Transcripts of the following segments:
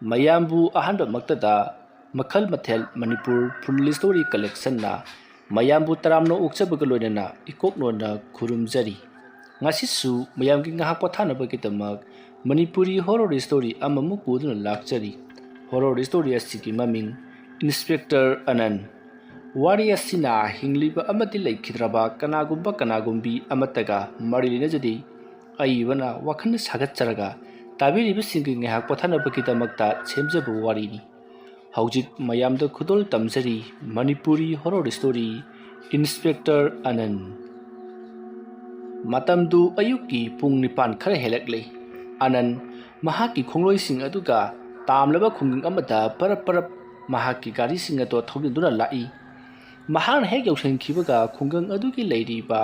ꯃꯌꯥꯝꯕꯨ ꯑꯍꯥꯟꯕꯃꯛꯇꯗ ꯃꯈꯜ ꯃꯊꯦꯜ ꯃꯅꯤꯄꯨꯔ ꯐꯨꯜ ꯁ꯭ꯇꯣꯔꯤ ꯀꯂꯦꯛꯁꯟꯅ ꯃꯌꯥꯝꯕꯨ ꯇꯔꯥꯝꯅ ꯑꯣꯛꯆꯕꯒ ꯂꯣꯏꯅꯅ ꯏꯀꯣꯛꯂꯣꯟꯅ ꯈꯨꯔꯨꯝꯖꯔꯤ꯫ ꯉꯁꯤꯁꯨ ꯃꯌꯥꯝꯒꯤ ꯉꯥꯏꯍꯥꯛ ꯄꯣꯊꯥꯅꯕꯒꯤꯗꯃꯛ ꯃꯅꯤꯄꯨꯔꯤ ꯍꯣꯔꯔ ꯁ꯭ꯇꯣꯔꯤ ꯑꯃꯃꯨꯛ ꯄꯨꯗꯨꯅ ꯂꯥꯛꯆꯔꯤ꯫ ꯍꯣꯔꯔ ꯁ꯭ꯇꯣꯔꯤ ꯑꯁꯤꯒꯤ ꯃꯃꯤꯡ ꯏꯟꯁꯄꯦꯛꯇꯔ ꯑꯅꯟ꯫ ꯋꯥꯔꯤ ꯑꯁꯤꯅ ꯍꯤꯡꯂꯤꯕ ꯑꯃꯗꯤ ꯂꯩꯈꯤꯗ꯭ꯔꯕ ꯀꯅꯥꯒꯨꯝꯕ ꯀꯅꯥꯒꯨꯝꯕꯤ ꯑꯃꯠꯇꯒ ꯃꯔꯤ ꯂꯩꯅꯖꯗꯦ꯫ ꯑꯏꯕꯅ ꯋꯥꯈꯜ ꯁꯥꯒꯠꯆꯔꯒ ꯇꯥꯕꯤꯔꯤꯕꯁꯤꯡꯒꯤ ꯉꯥꯏꯍꯥꯛ ꯄꯣꯊꯥꯅꯕꯒꯤꯗꯃꯛꯇ ꯁꯦꯝꯖꯕ ꯋꯥꯔꯤꯅꯤ꯫ ꯍꯧꯖꯤꯛ ꯃꯌꯥꯝꯗ ꯈꯨꯗꯣꯜ ꯇꯝꯖꯔꯤ ꯃꯅꯤꯄꯨꯔꯤ ꯍꯣꯔꯔ ꯁ꯭ꯇꯣꯔꯤ ꯏꯟꯁꯄꯦꯛꯇꯔ ꯑꯅꯟ꯫ ꯃꯇꯝꯗꯨ ꯑꯌꯨꯛꯀꯤ ꯄꯨꯡ 9 ꯈꯔ ꯍꯦꯜꯂꯛꯂꯦ꯫ ꯑꯅꯟ ꯃꯍꯥꯛꯀꯤ ꯈꯣꯡꯂꯣꯏꯁꯤꯡ ꯑꯗꯨꯒ ꯇꯥꯝꯂꯕ ꯈꯨꯡꯒꯪ ꯑꯃꯗ ꯄꯔꯞ ꯃꯍꯥꯛꯀꯤ ꯒꯥꯔꯤꯁꯤꯡ ꯑꯗꯨ ꯊꯧꯖꯤꯟꯗꯨꯅ ꯂꯥꯛꯏ꯫ ꯃꯍꯥꯛꯅ ꯍꯦꯛ ꯌꯧꯁꯤꯟꯈꯤꯕꯒ ꯈꯨꯡꯒꯪ ꯑꯗꯨꯒꯤ ꯂꯩꯔꯤꯕ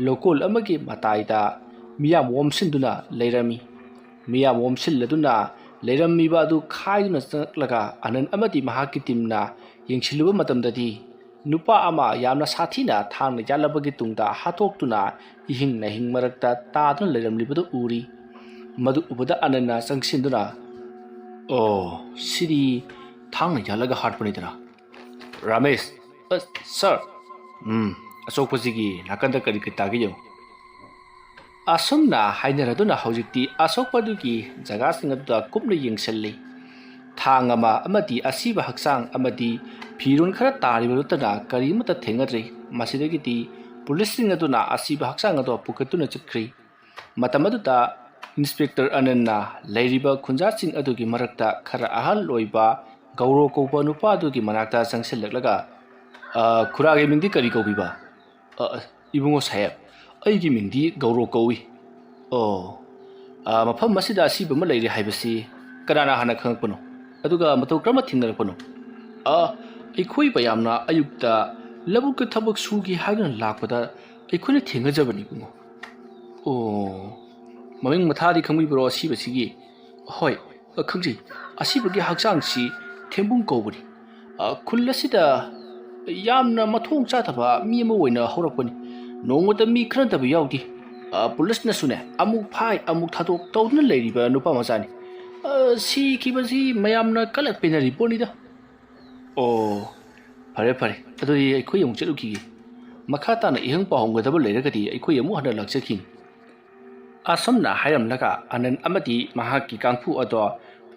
ꯂꯧꯀꯣꯜ ꯑꯃꯒꯤ ꯃꯇꯥꯏꯗ ꯃꯤꯌꯥꯝ ꯑꯣꯝꯁꯤꯟꯗꯨꯅ ꯂꯩꯔꯝꯃꯤ꯫ ꯃꯤꯌꯥꯝ ꯑꯣꯝꯁꯤꯜꯂꯗꯨꯅ ꯂꯩꯔꯝꯃꯤꯕ ꯑꯗꯨ ꯈꯥꯏꯗꯨꯅ ꯆꯪꯂꯛꯂꯒ ꯑꯅꯟ ꯑꯃꯗꯤ ꯃꯍꯥꯛꯀꯤ ꯇꯤꯝꯅ ꯌꯦꯡꯁꯤꯜꯂꯨꯕ ꯃꯇꯝꯗꯗꯤ ꯅꯨꯄꯥ ꯑꯃ ꯌꯥꯝꯅ ꯁꯥꯊꯤꯅ ꯊꯥꯡꯅ ꯌꯥꯜꯂꯕꯒꯤ ꯇꯨꯡꯗ ꯍꯥꯠꯇꯣꯛꯇꯨꯅ ꯏꯍꯤꯡ ꯅꯥꯍꯤꯡ ꯃꯔꯛꯇ ꯇꯥꯗꯨꯅ ꯂꯩꯔꯝꯂꯤꯕꯗꯨ ꯎꯔꯤ꯫ ꯃꯗꯨ ꯎꯕꯗ ꯑꯅꯟꯅ ꯆꯪꯁꯤꯟꯗꯨꯅ "ꯑꯣ, ꯁꯤꯗꯤ ꯊꯥꯡꯅ ꯌꯥꯜꯂꯒ ꯍꯥꯠꯄꯅꯤꯗꯅ꯫ ꯔꯥꯃꯦꯁ, ꯁꯥꯔ, ꯑꯁꯣꯛꯄꯁꯤꯒꯤ ꯅꯥꯀꯟꯗ ꯀꯔꯤ ꯇꯥꯒꯦ ꯌꯦꯡꯉꯨ"꯫ ꯑꯁꯨꯝꯅ ꯍꯥꯏꯅꯔꯗꯨꯅ ꯍꯧꯖꯤꯛꯇꯤ ꯑꯁꯣꯛꯄꯗꯨꯒꯤ ꯖꯒꯥꯁꯤꯡ ꯑꯗꯨꯗ ꯀꯨꯞꯅ ꯌꯦꯡꯁꯤꯜꯂꯤ꯫ ꯊꯥꯡ ꯑꯃ ꯑꯃꯗꯤ ꯑꯁꯤꯕ ꯍꯛꯆꯥꯡ ꯑꯃꯗꯤ ꯐꯤꯔꯣꯜ ꯈꯔ ꯇꯥꯔꯤꯕ ꯅꯠꯇꯅ ꯀꯔꯤꯃꯠꯇ ꯊꯦꯡꯅꯗ꯭ꯔꯦ꯫ ꯃꯁꯤꯗꯒꯤꯗꯤ ꯄꯨꯂꯤꯁꯁꯤꯡ ꯑꯗꯨꯅ ꯑꯁꯤꯕ ꯍꯛꯆꯥꯡ ꯑꯗꯨ ꯄꯨꯈꯠꯇꯨꯅ ꯆꯠꯈ꯭ꯔꯤ꯫ ꯃꯇꯝ ꯑꯗꯨꯗ ꯏꯟꯁꯄꯦꯛꯇꯔ ꯑꯅꯟꯅ ꯂꯩꯔꯤꯕ ꯈꯨꯟꯖꯥꯁꯤꯡ ꯑꯗꯨꯒꯤ ꯃꯔꯛꯇ ꯈꯔ ꯑꯍꯜ ꯑꯣꯏꯕ ꯒꯧꯔꯣ ꯀꯧꯕ ꯅꯨꯄꯥ ꯑꯗꯨꯒꯤ ꯃꯅꯥꯛꯇ ꯆꯪꯁꯤꯜꯂꯛꯂꯒ "ꯈꯨꯔꯥꯒꯤ ꯃꯤꯡꯗꯤ ꯀꯔꯤ ꯀꯧꯕꯤꯕ"꯫ "ꯏꯕꯨꯡꯉꯣ ꯁꯥꯍꯦꯕ, ꯑꯩꯒꯤ ꯃꯤꯡꯗꯤ ꯒꯧꯔꯣ ꯀꯧꯏ"꯫ "ꯑꯣ, ꯃꯐꯝ ꯑꯁꯤꯗ ꯑꯁꯤꯕ ꯑꯃ ꯂꯩꯔꯦ ꯍꯥꯏꯕꯁꯤ ꯀꯅꯥꯅ ꯍꯥꯟꯅ ꯈꯪꯉꯛꯄꯅꯣ? ꯑꯗꯨꯒ ꯃꯇꯧ ꯀꯔꯝꯅ ꯊꯦꯡꯅꯔꯛꯄꯅꯣ"꯫ "ꯑꯩꯈꯣꯏ ꯃꯌꯥꯝꯅ ꯑꯌꯨꯛꯇ ꯂꯧꯕꯨꯛꯇ ꯊꯕꯛ ꯁꯨꯒꯦ ꯍꯥꯏꯗꯨꯅ ꯂꯥꯛꯄꯗ ꯑꯩꯈꯣꯏꯅ ꯊꯦꯡꯅꯖꯕꯅꯤ ꯏꯕꯨꯡꯉꯣ"꯫ "ꯑꯣ, ꯃꯃꯤꯡ ꯃꯊꯥꯗꯤ ꯈꯪꯕꯤꯕ꯭ꯔꯣ ꯑꯁꯤꯕꯁꯤꯒꯤ"꯫ "ꯍꯣꯏ, ꯈꯪꯖꯩ꯫ ꯑꯁꯤꯕꯒꯤ ꯍꯛꯆꯥꯡꯁꯤ ꯊꯦꯡꯕꯨꯡ ꯀꯧꯕꯅꯤ꯫ ꯈꯨꯜ ꯑꯁꯤꯗ ꯌꯥꯝꯅ ꯃꯊꯣꯡ ꯆꯥꯗꯕ ꯃꯤ ꯑꯃ ꯑꯣꯏꯅ ꯍꯧꯔꯛꯄꯅꯤ꯫ ꯅꯣꯡꯃꯇ ꯃꯤ ꯈꯠꯅꯗꯕ ꯌꯥꯎꯗꯦ꯫ ꯄꯨꯂꯤꯁꯅꯁꯨꯅꯦ ꯑꯃꯨꯛ ꯐꯥꯏ ꯑꯃꯨꯛ ꯊꯥꯗꯣꯛ ꯇꯧꯗꯨꯅ ꯂꯩꯔꯤꯕ ꯅꯨꯄꯥ ꯃꯆꯥꯅꯤ꯫ ꯁꯤꯈꯤꯕꯁꯤ ꯃꯌꯥꯝꯅ ꯀꯂꯛ ꯄꯦꯟꯅꯔꯤ ꯄꯣꯠꯅꯤꯗ"꯫ "ꯑꯣ, ꯐꯔꯦ ꯐꯔꯦ, ꯑꯗꯨꯗꯤ ꯑꯩꯈꯣꯏ ꯑꯃꯨꯛ ꯆꯠꯂꯨꯈꯤꯒꯦ꯫ ꯃꯈꯥ ꯇꯥꯅ ꯏꯍꯪ ꯄꯥꯎꯍꯪꯒꯗꯕ ꯂꯩꯔꯒꯗꯤ ꯑꯩꯈꯣꯏ ꯑꯃꯨꯛ ꯍꯟꯅ ꯂꯥꯛꯆꯈꯤꯅꯤ"꯫ ꯑꯁꯨꯝꯅ ꯍꯥꯏꯔꯝꯂꯒ ꯑꯅꯟ ꯑꯃꯗꯤ ꯃꯍꯥꯛꯀꯤ ꯀꯥꯡꯕꯨ ꯑꯗꯣ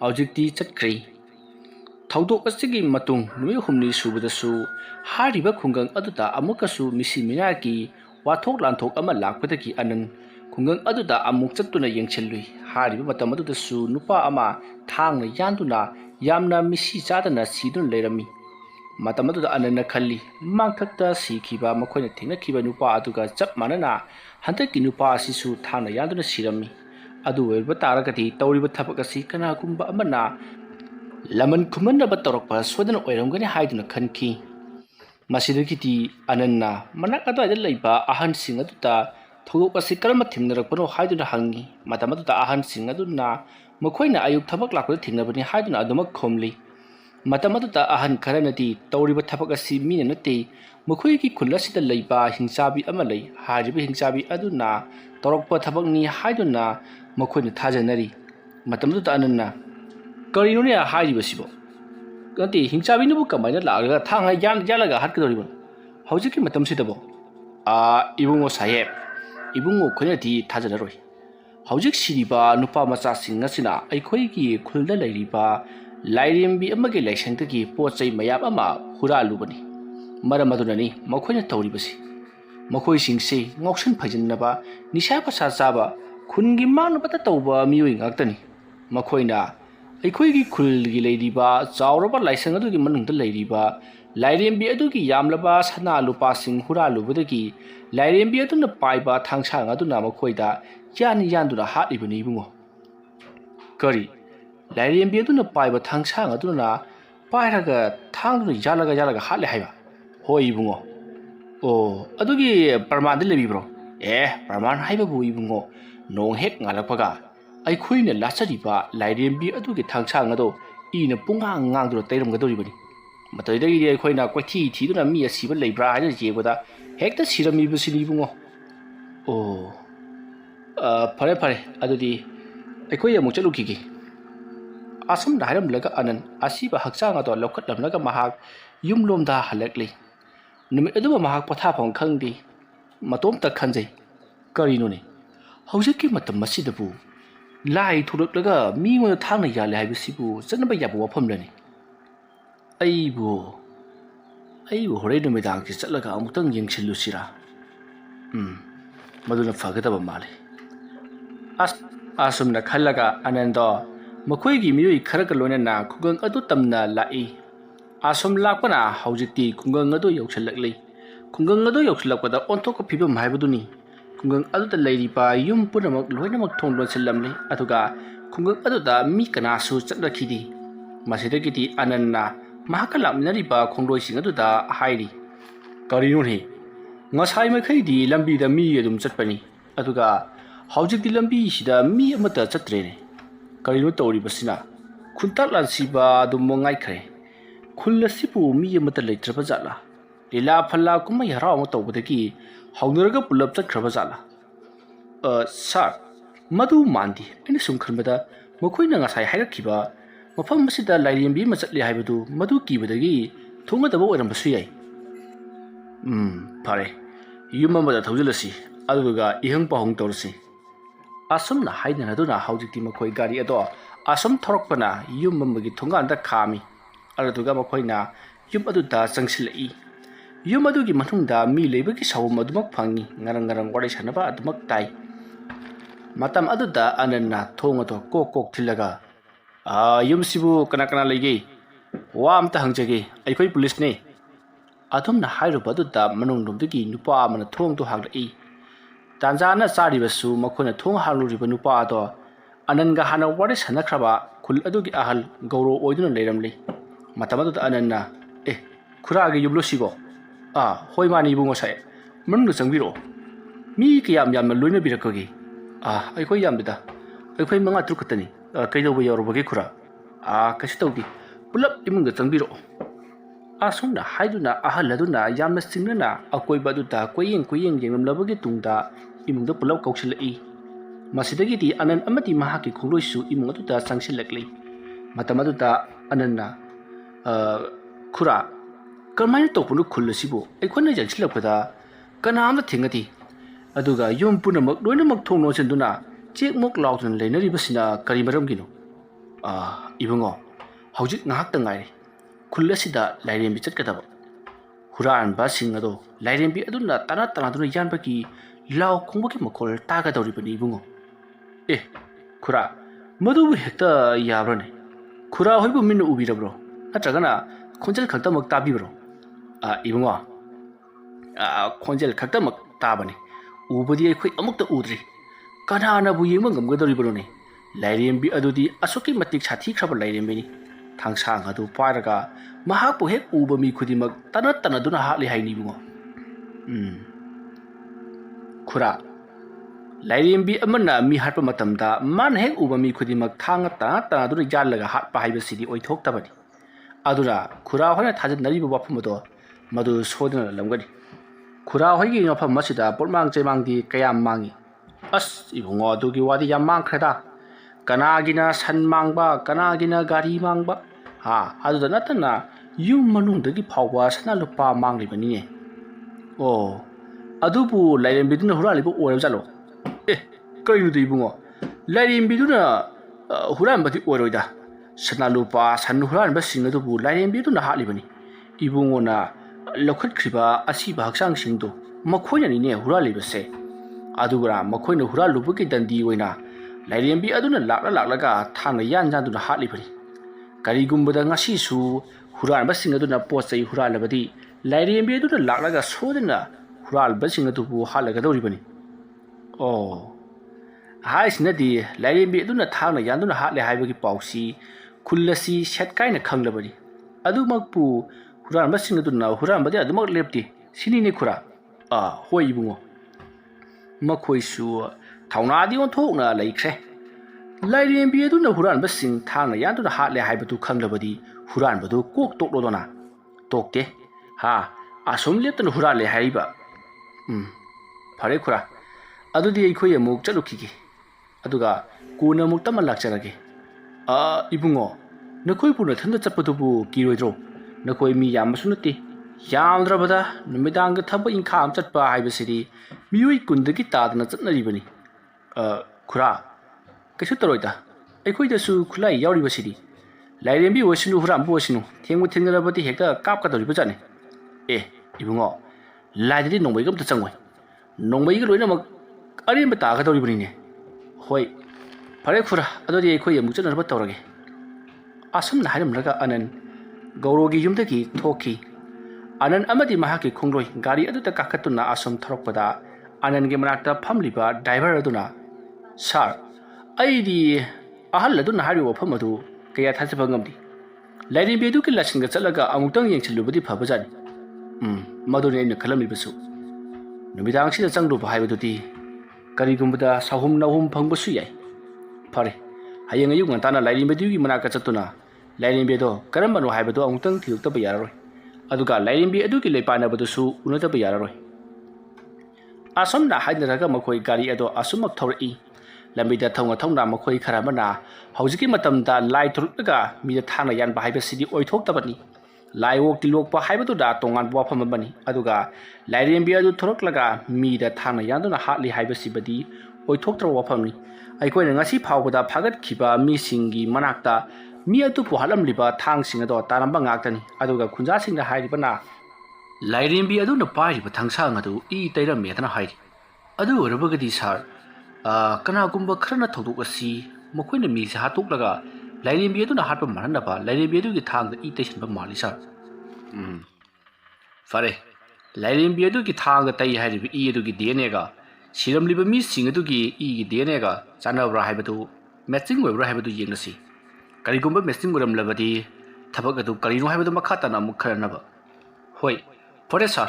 ꯍꯧꯖꯤꯛꯇꯤ ꯆꯠꯈ꯭ꯔꯦ꯫ ꯊꯧꯗꯣꯛ ꯑꯁꯤꯒꯤ ꯃꯇꯨꯡ ꯅꯨꯃꯤꯠ 6ꯅꯤ ꯁꯨꯕꯗꯁꯨ ꯍꯥꯏꯔꯤꯕ ꯈꯨꯡꯒꯪ ꯑꯗꯨꯗ ꯑꯃꯨꯛꯀꯁꯨ ꯃꯤꯁꯤ ꯃꯤꯅꯥꯒꯤ ꯋꯥꯊꯣꯛ ꯂꯥꯟꯊꯣꯛ ꯑꯃ ꯂꯥꯛꯄꯗꯒꯤ ꯑꯅꯟ ꯈꯨꯡꯒꯪ ꯑꯗꯨꯗ ꯑꯃꯨꯛ ꯆꯠꯇꯨꯅ ꯌꯦꯡꯁꯤꯜꯂꯨꯏ꯫ ꯍꯥꯏꯔꯤꯕ ꯃꯇꯝ ꯑꯗꯨꯗꯁꯨ ꯅꯨꯄꯥ ꯑꯃ ꯊꯥꯡꯅ ꯌꯥꯟꯗꯨꯅ ꯌꯥꯝꯅ ꯃꯤꯁꯤ ꯆꯥꯗꯅ ꯁꯤꯗꯨꯅ ꯂꯩꯔꯝꯃꯤ꯫ ꯃꯇꯝ ꯑꯗꯨꯗ ꯑꯅꯟꯅ ꯈꯜꯂꯤ, ꯃꯥꯡꯊꯛꯇ ꯁꯤꯈꯤꯕ ꯃꯈꯣꯏꯅ ꯊꯦꯡꯅꯈꯤꯕ ꯅꯨꯄꯥ ꯑꯗꯨꯒ ꯆꯞ ꯃꯥꯟꯅꯅ ꯍꯟꯗꯛꯀꯤ ꯅꯨꯄꯥ ꯑꯁꯤꯁꯨ ꯊꯥꯡꯅ ꯌꯥꯟꯗꯨꯅ ꯁꯤꯔꯝꯃꯤ꯫ ꯑꯗꯨ ꯑꯣꯏꯕ ꯇꯥꯔꯒꯗꯤ ꯇꯧꯔꯤꯕ ꯊꯕꯛ ꯑꯁꯤ ꯀꯅꯥꯒꯨꯝꯕ ꯑꯃꯅ ꯂꯃꯟ ꯈꯨꯝꯅꯅꯕ ꯇꯧꯔꯛꯄ ꯁꯣꯏꯗꯅ ꯑꯣꯏꯔꯝꯒꯅꯤ ꯍꯥꯏꯗꯨꯅ ꯈꯟꯈꯤ꯫ ꯃꯁꯤꯗꯒꯤꯗꯤ ꯑꯅꯟꯅ ꯃꯅꯥꯛ ꯑꯗꯨꯋꯥꯏꯗ ꯂꯩꯕ ꯑꯍꯟꯁꯤꯡ ꯑꯗꯨꯗ ꯊꯧꯗꯣꯛ ꯑꯁꯤ ꯀꯔꯝꯅ ꯊꯦꯡꯅꯔꯛꯄꯅꯣ ꯍꯥꯏꯗꯨꯅ ꯍꯪꯉꯤ꯫ ꯃꯇꯝ ꯑꯗꯨꯗ ꯑꯍꯟꯁꯤꯡ ꯑꯗꯨꯅ ꯃꯈꯣꯏꯅ ꯑꯌꯨꯛ ꯊꯕꯛ ꯂꯥꯛꯄꯗ ꯊꯦꯡꯅꯕꯅꯤ ꯍꯥꯏꯗꯨꯅ ꯑꯗꯨꯃꯛ ꯈꯨꯝꯂꯤ꯫ ꯃꯇꯝ ꯑꯗꯨꯗ ꯑꯍꯟ ꯈꯔꯅꯗꯤ ꯇꯧꯔꯤꯕ ꯊꯕꯛ ꯑꯁꯤ ꯃꯤꯅ ꯅꯠꯇꯦ, ꯃꯈꯣꯏꯒꯤ ꯈꯨꯜ ꯑꯁꯤꯗ ꯂꯩꯕ ꯍꯤꯡꯆꯥꯕꯤ ꯑꯃ ꯂꯩ, ꯍꯥꯏꯔꯤꯕ ꯍꯤꯡꯆꯥꯕꯤ ꯑꯗꯨꯅ ꯇꯧꯔꯛꯄ ꯊꯕꯛꯅꯤ ꯍꯥꯏꯗꯨꯅ ꯃꯈꯣꯏꯅ ꯊꯥꯖꯅꯔꯤ꯫ ꯃꯇꯝ ꯑꯗꯨꯗ ꯑꯅꯟꯅ "ꯀꯔꯤꯅꯣꯅꯦ ꯍꯥꯏꯔꯤꯕꯁꯤꯕꯣ? ꯅꯠꯇꯦ, ꯍꯤꯡꯆꯥꯕꯤꯅꯕꯨ ꯀꯃꯥꯏꯅ ꯂꯥꯛꯂꯒ ꯊꯥꯡꯅ ꯌꯥꯜꯂꯒ ꯍꯥꯠꯀꯗꯧꯔꯤꯕꯅꯣ ꯍꯧꯖꯤꯛꯀꯤ ꯃꯇꯝꯁꯤꯗꯕꯣ"꯫ "ꯏꯕꯨꯡꯉꯣ ꯁꯥꯍꯦꯕ, ꯏꯕꯨꯡꯉꯣ ꯈꯣꯏꯅꯗꯤ ꯊꯥꯖꯔꯔꯣꯏ꯫ ꯍꯧꯖꯤꯛ ꯁꯤꯔꯤꯕ ꯅꯨꯄꯥ ꯃꯆꯥꯁꯤꯡ ꯑꯁꯤꯅ ꯑꯩꯈꯣꯏꯒꯤ ꯈꯨꯜꯗ ꯂꯩꯔꯤꯕ ꯂꯥꯏꯔꯦꯝꯕꯤ ꯑꯃꯒꯤ ꯂꯥꯏꯁꯪꯗꯒꯤ ꯄꯣꯠ ꯆꯩ ꯃꯌꯥꯝ ꯑꯃ ꯍꯨꯔꯥꯜꯂꯨꯕꯅꯤ꯫ ꯃꯔꯝ ꯑꯗꯨꯅꯅꯤ ꯃꯈꯣꯏꯅ ꯇꯧꯔꯤꯕꯁꯤ꯫ ꯃꯈꯣꯏꯁꯤꯡꯁꯤ ꯉꯥꯎꯁꯟ ꯐꯩꯖꯤꯟꯅꯕ, ꯅꯤꯁꯥ ꯄꯁꯥ ꯆꯥꯕ, ꯈꯨꯟꯒꯤ ꯃꯥꯡꯅꯕꯇ ꯇꯧꯕ ꯃꯤꯑꯣꯏ ꯉꯥꯛꯇꯅꯤ꯫ ꯃꯈꯣꯏꯅ ꯑꯩꯈꯣꯏꯒꯤ ꯈꯨꯜꯒꯤ ꯂꯩꯔꯤꯕ ꯆꯥꯎꯔꯕ ꯂꯥꯏꯁꯪ ꯑꯗꯨꯒꯤ ꯃꯅꯨꯡꯗ ꯂꯩꯔꯤba ꯂꯥꯏꯔꯦꯝꯕꯤ ꯑꯗꯨꯒꯤ ꯌꯥꯝꯂꯕ ꯁꯅꯥ ꯂꯨꯄꯥꯁꯤꯡ ꯍꯨꯔꯥꯜꯂꯨꯕꯗꯒꯤ ꯂꯥꯏꯔꯦꯝꯕꯤ ꯑꯗꯨꯅ ꯄꯥꯏꯕ ꯊꯥꯡꯁꯥꯡ ꯑꯗꯨꯅ ꯃꯈꯣꯏꯗ ꯌꯥꯟꯗꯨꯅ ꯍꯥꯠꯂꯤꯕꯅꯤ ꯏꯕꯨꯡꯉꯣ"꯫ "ꯀꯔꯤ? ꯂꯥꯏꯔꯦꯝꯕꯤ ꯑꯗꯨꯅ ꯄꯥꯏꯕ ꯊꯥꯡꯁꯥꯡ ꯑꯗꯨꯅ ꯄꯥꯏꯔꯒ ꯊꯥꯡꯗꯨꯅ ꯌꯥꯜꯂꯒ ꯍꯥꯠꯂꯦ ꯍꯥꯏꯕ"꯫ "ꯍꯣꯏ ꯏꯕꯨꯡꯉꯣ"꯫ "ꯑꯣ, ꯑꯗꯨꯒꯤ ꯄ꯭ꯔꯃꯥꯟꯗꯤ ꯂꯩꯕꯤꯕ꯭ꯔꯣ"꯫ "ꯄ꯭ꯔꯃꯥꯟ ꯍꯥꯏꯕꯕꯨ ꯏꯕꯨꯡꯉꯣ, ꯅꯣꯡ ꯍꯦꯛ ꯉꯥꯜꯂꯛꯄꯒ ꯑꯩꯈꯣꯏꯅ ꯂꯥꯠꯆꯔꯤꯕ ꯂꯥꯏꯔꯦꯝꯕꯤ ꯑꯗꯨꯒꯤ ꯊꯥꯡꯁꯥꯡ ꯑꯗꯣ ꯏꯅ ꯄꯨꯡꯉꯥꯡ ꯉꯥꯡꯗꯨꯅ ꯇꯩꯔꯝꯒꯗꯧꯔꯤꯕꯅꯤ꯫ ꯃꯇꯝꯗꯒꯤꯗꯤ ꯑꯩꯈꯣꯏꯅ ꯀꯣꯏꯊꯤ ꯊꯤꯗꯨꯅ ꯃꯤ ꯑꯁꯤꯕ ꯂꯩꯕ꯭ꯔꯥ ꯍꯥꯏꯅ ꯌꯦꯡꯕꯗ ꯍꯦꯛꯇ ꯁꯤꯔꯝꯃꯤꯕꯁꯤꯅꯤ ꯏꯕꯨꯡꯉꯣ"꯫ "ꯑꯣ, ꯐꯔꯦ ꯐꯔꯦ, ꯑꯗꯨꯗꯤ ꯑꯩꯈꯣꯏ ꯑꯃꯨꯛ ꯆꯠꯂꯨꯈꯤꯒꯦ"꯫ asumna hairamlaga anan asiba hakchang ado lokhatlamlaga mahak yumlomda halakli numit adu mahak pothapong khangdi matomta khanjai karino ne hojiki matam masidabu lai thuluklaga mingona thangna yale haibisibu janaba yabu wafamlani aibu hore numidang ki chatlaga amutang yengsillusira maduna fagadaba male asumna khallaga anando makhoi gi miyoi kharaga loinana khungang adu tamna lai asum lakpana haujiti khungang adu yauchalakli khungang adu yauchalakpada onthok phibam haibuduni khungang adu da leiripa yum punamak loinamak thonglon silamli aduga khungang adu da mi kana su chatlakidi masidagiti ananna mahakalamnariba khongloi sing adu da hairi karino he ngasai makhai di lambi da mi adum chatpani aduga haujiti lambi sida mi amata chatrene karino tawri basina khuntak lansiba adum mongai khare khulasipu mi amata leitraba jala lila phalla kuma yara ma tawbadagi haunaraga pulap chakhraba jala sir madu mandi ina sum khanbada makhoina ngasai hairakhiba mafam masida lairembi ma chatli haibadu madu kibadagi thongadaba oirambasu yai phare yum amada thaujalasi aduga ihang pahong tawrasi asumna haidana duna haujiti makhoi gari ado asum thorokpana yum amagi thonganda khami aduga makhoina yum aduda changsilai yum adugi manungda mi leibagi sawum adumak phangi ngarang wari sanaba adumak tai matam aduda ananna thongado kok thilaga yum sibu kana leige wa amta hangjage aikhoi police ne adumna hairuba aduda manungdumdagi nupa amana thongdo haglai tanjana charibasu makhona thong haluriba nupa ado ananga hana wari sanakraba khul adugi ahal gauro oiduna leiramli matamadu ananna khuragi yublo sigo hoi mani bungo sai manungda changbiro mi kiyam loina birakagi aikhoi yamdida aikhoi manga trukatani kaidoba yorobagi khura kashi tawdi pulap imungda changbiro asumna haiduna ahal aduna yamna singnana akoiba aduda koyeng yenglamlabagi tungda imungda pulap kausilai masidagiti anan amati mahaki khongloisu imung aduda changsilakli matamaduda ananna khura karmai topunu khulasibu aikhona jangsilakpada kanamda thingati aduga yum punamak loinamak thongno senduna chekmok lautun leinaribasina kari maramgino ibungo hojik ngahak tangai khullasida lairembi chatkadaba huran ba sing ado lairembi aduna tana duna yanbaki law khongbaki makhol taga dawribani ibungo khura madu hekta yabrane khura hoibu minna ubirabro natragana khonjel khaktamak tabibro ibungo khonjel khaktamak tabani ubadi aikhoi amukta udri kanana bu yengma ngamgadoribone lairembi adudi asuki matik sathi khraba lairembi thangsang adu paraga mahapu hek uba mi khudimak tana duna hakli haini bungo khura lairembi amana mi hatpa matamda man hek uba mi khudimak thanga tana duna yalaga hatpa haibasidi oithok tabani adura khura hona thajanariba wafumado madu sodana lamgani khura hoigi ngafam masida pormang chemangdi kayam mangi ibungo adugi wadi yam mangkhreda kanagina san mangba kanagina gari mangba aduda natana yum manungdagi phawba sana lupa manglibani adubu lairembiduna huralibu oirajalo kayudu ibungo lairembiduna hurambadi oiroida sana lupa san huranba singadubu lairembiduna halibani ibungona lokhatkriba asiba haksang singdo makhoyani ne huralibase adugura makhoina huralubuki dandi oina lairembi aduna laklaga thangna yanjanduna hatlibani karigumbada ngasi su huranba singaduna pochai huralabadi lairembi aduna laklaga sodana huralba singatubu halaga doribani haisnadi lairembi aduna thangna yanduna hatle haibagi pausi khullasi setkaina khanglabani adumakpu huranba singaduna huranbadi adumak lepti sinine khura hoi ibungo makhoisu thaunadi onthokna laikhre lairembi aduna huranba sing thangna yanduna hatle haibatu khanglabadi huranbadu kok toklodona tokte asum leptana hurale haiba phare khura adudi eikhoi amuk chalukhige aduga kuna muk tamal lakcharage ibungo Nakoi puna thanda chapatubu kiroidro. Nakoi mi yamasu natti. Yamdrabada numidanga thaba inkham chatpa haibasidi miyoi kundagi tadna chatnaribani. Khura kaisu taroida. Aikhoidasu khulai yauribasidi. Lairembi wasinu hurambu wasinu. Thengmu thengarabadi hekta kapkadoriba jane. Ibungo. Laidadi nongbai gamta changwai. Nongbai ga loinamak aremba tagadoribani. Hoi. Pare khura adodi aikhoi amuk chanarba tawrage. Asam na haramraga anan gaurogi yumdagi thoki. Anan amadi mahaki khongloi gari aduta kakatuna asam tharokpada anan ge manakta phamliba driver aduna sir aidi ahal aduna hari wafam adu kaya thajaba ngamdi lairi bedu ki lasinga chalaga amutang yengchilubadi phabajani maduni aina khalamlibasu numidang sida changdu haibadudi karigumbada sahum nahum phangbasu yai phare hayeng ayung ngantana lairi bedu gi manaka chatuna lairi bedo karambano haibadu amutang thilukta bayaroi aduga lairimbi adugi leipana badusu unata bayararoi asam na haidaraga makoi gari ado asumak thaurai lambida thonga thongna makoi kharamana haujiki matamda lai thurutga mi thana yan bahaiba sidi oithok tabani lai wok tilok pa haibadu da tongan bwa phamabani aduga lairimbi adu thoroklaga mi da thana yanduna hatli haiba sibadi oithok tra wafamni aikoi ngasi phawbada phagat khiba mi singi manakta mi atu puhalam liba thang sing ado taramba ngaktani aduga khunja sing da hairi bana lairimbi adu na pai ba thangsa ngadu I tairam metana hairi adu orabagadi sar kana gumba khrana thoduk asi mokoina mi se hatuk laga lairimbi adu na hatpa manna ba lairimbi adu gi thang da I taisan ba mali sar fare lairimbi adu gi thang da tai hairi I adu gi DNA ga siram liba mi sing adu gi I gi DNA ga chanabra haibatu matching webra haibatu yengnasi karigumba mesting guram labadi thabak adu karino haibadu makata na mukharanaba hoi pore sir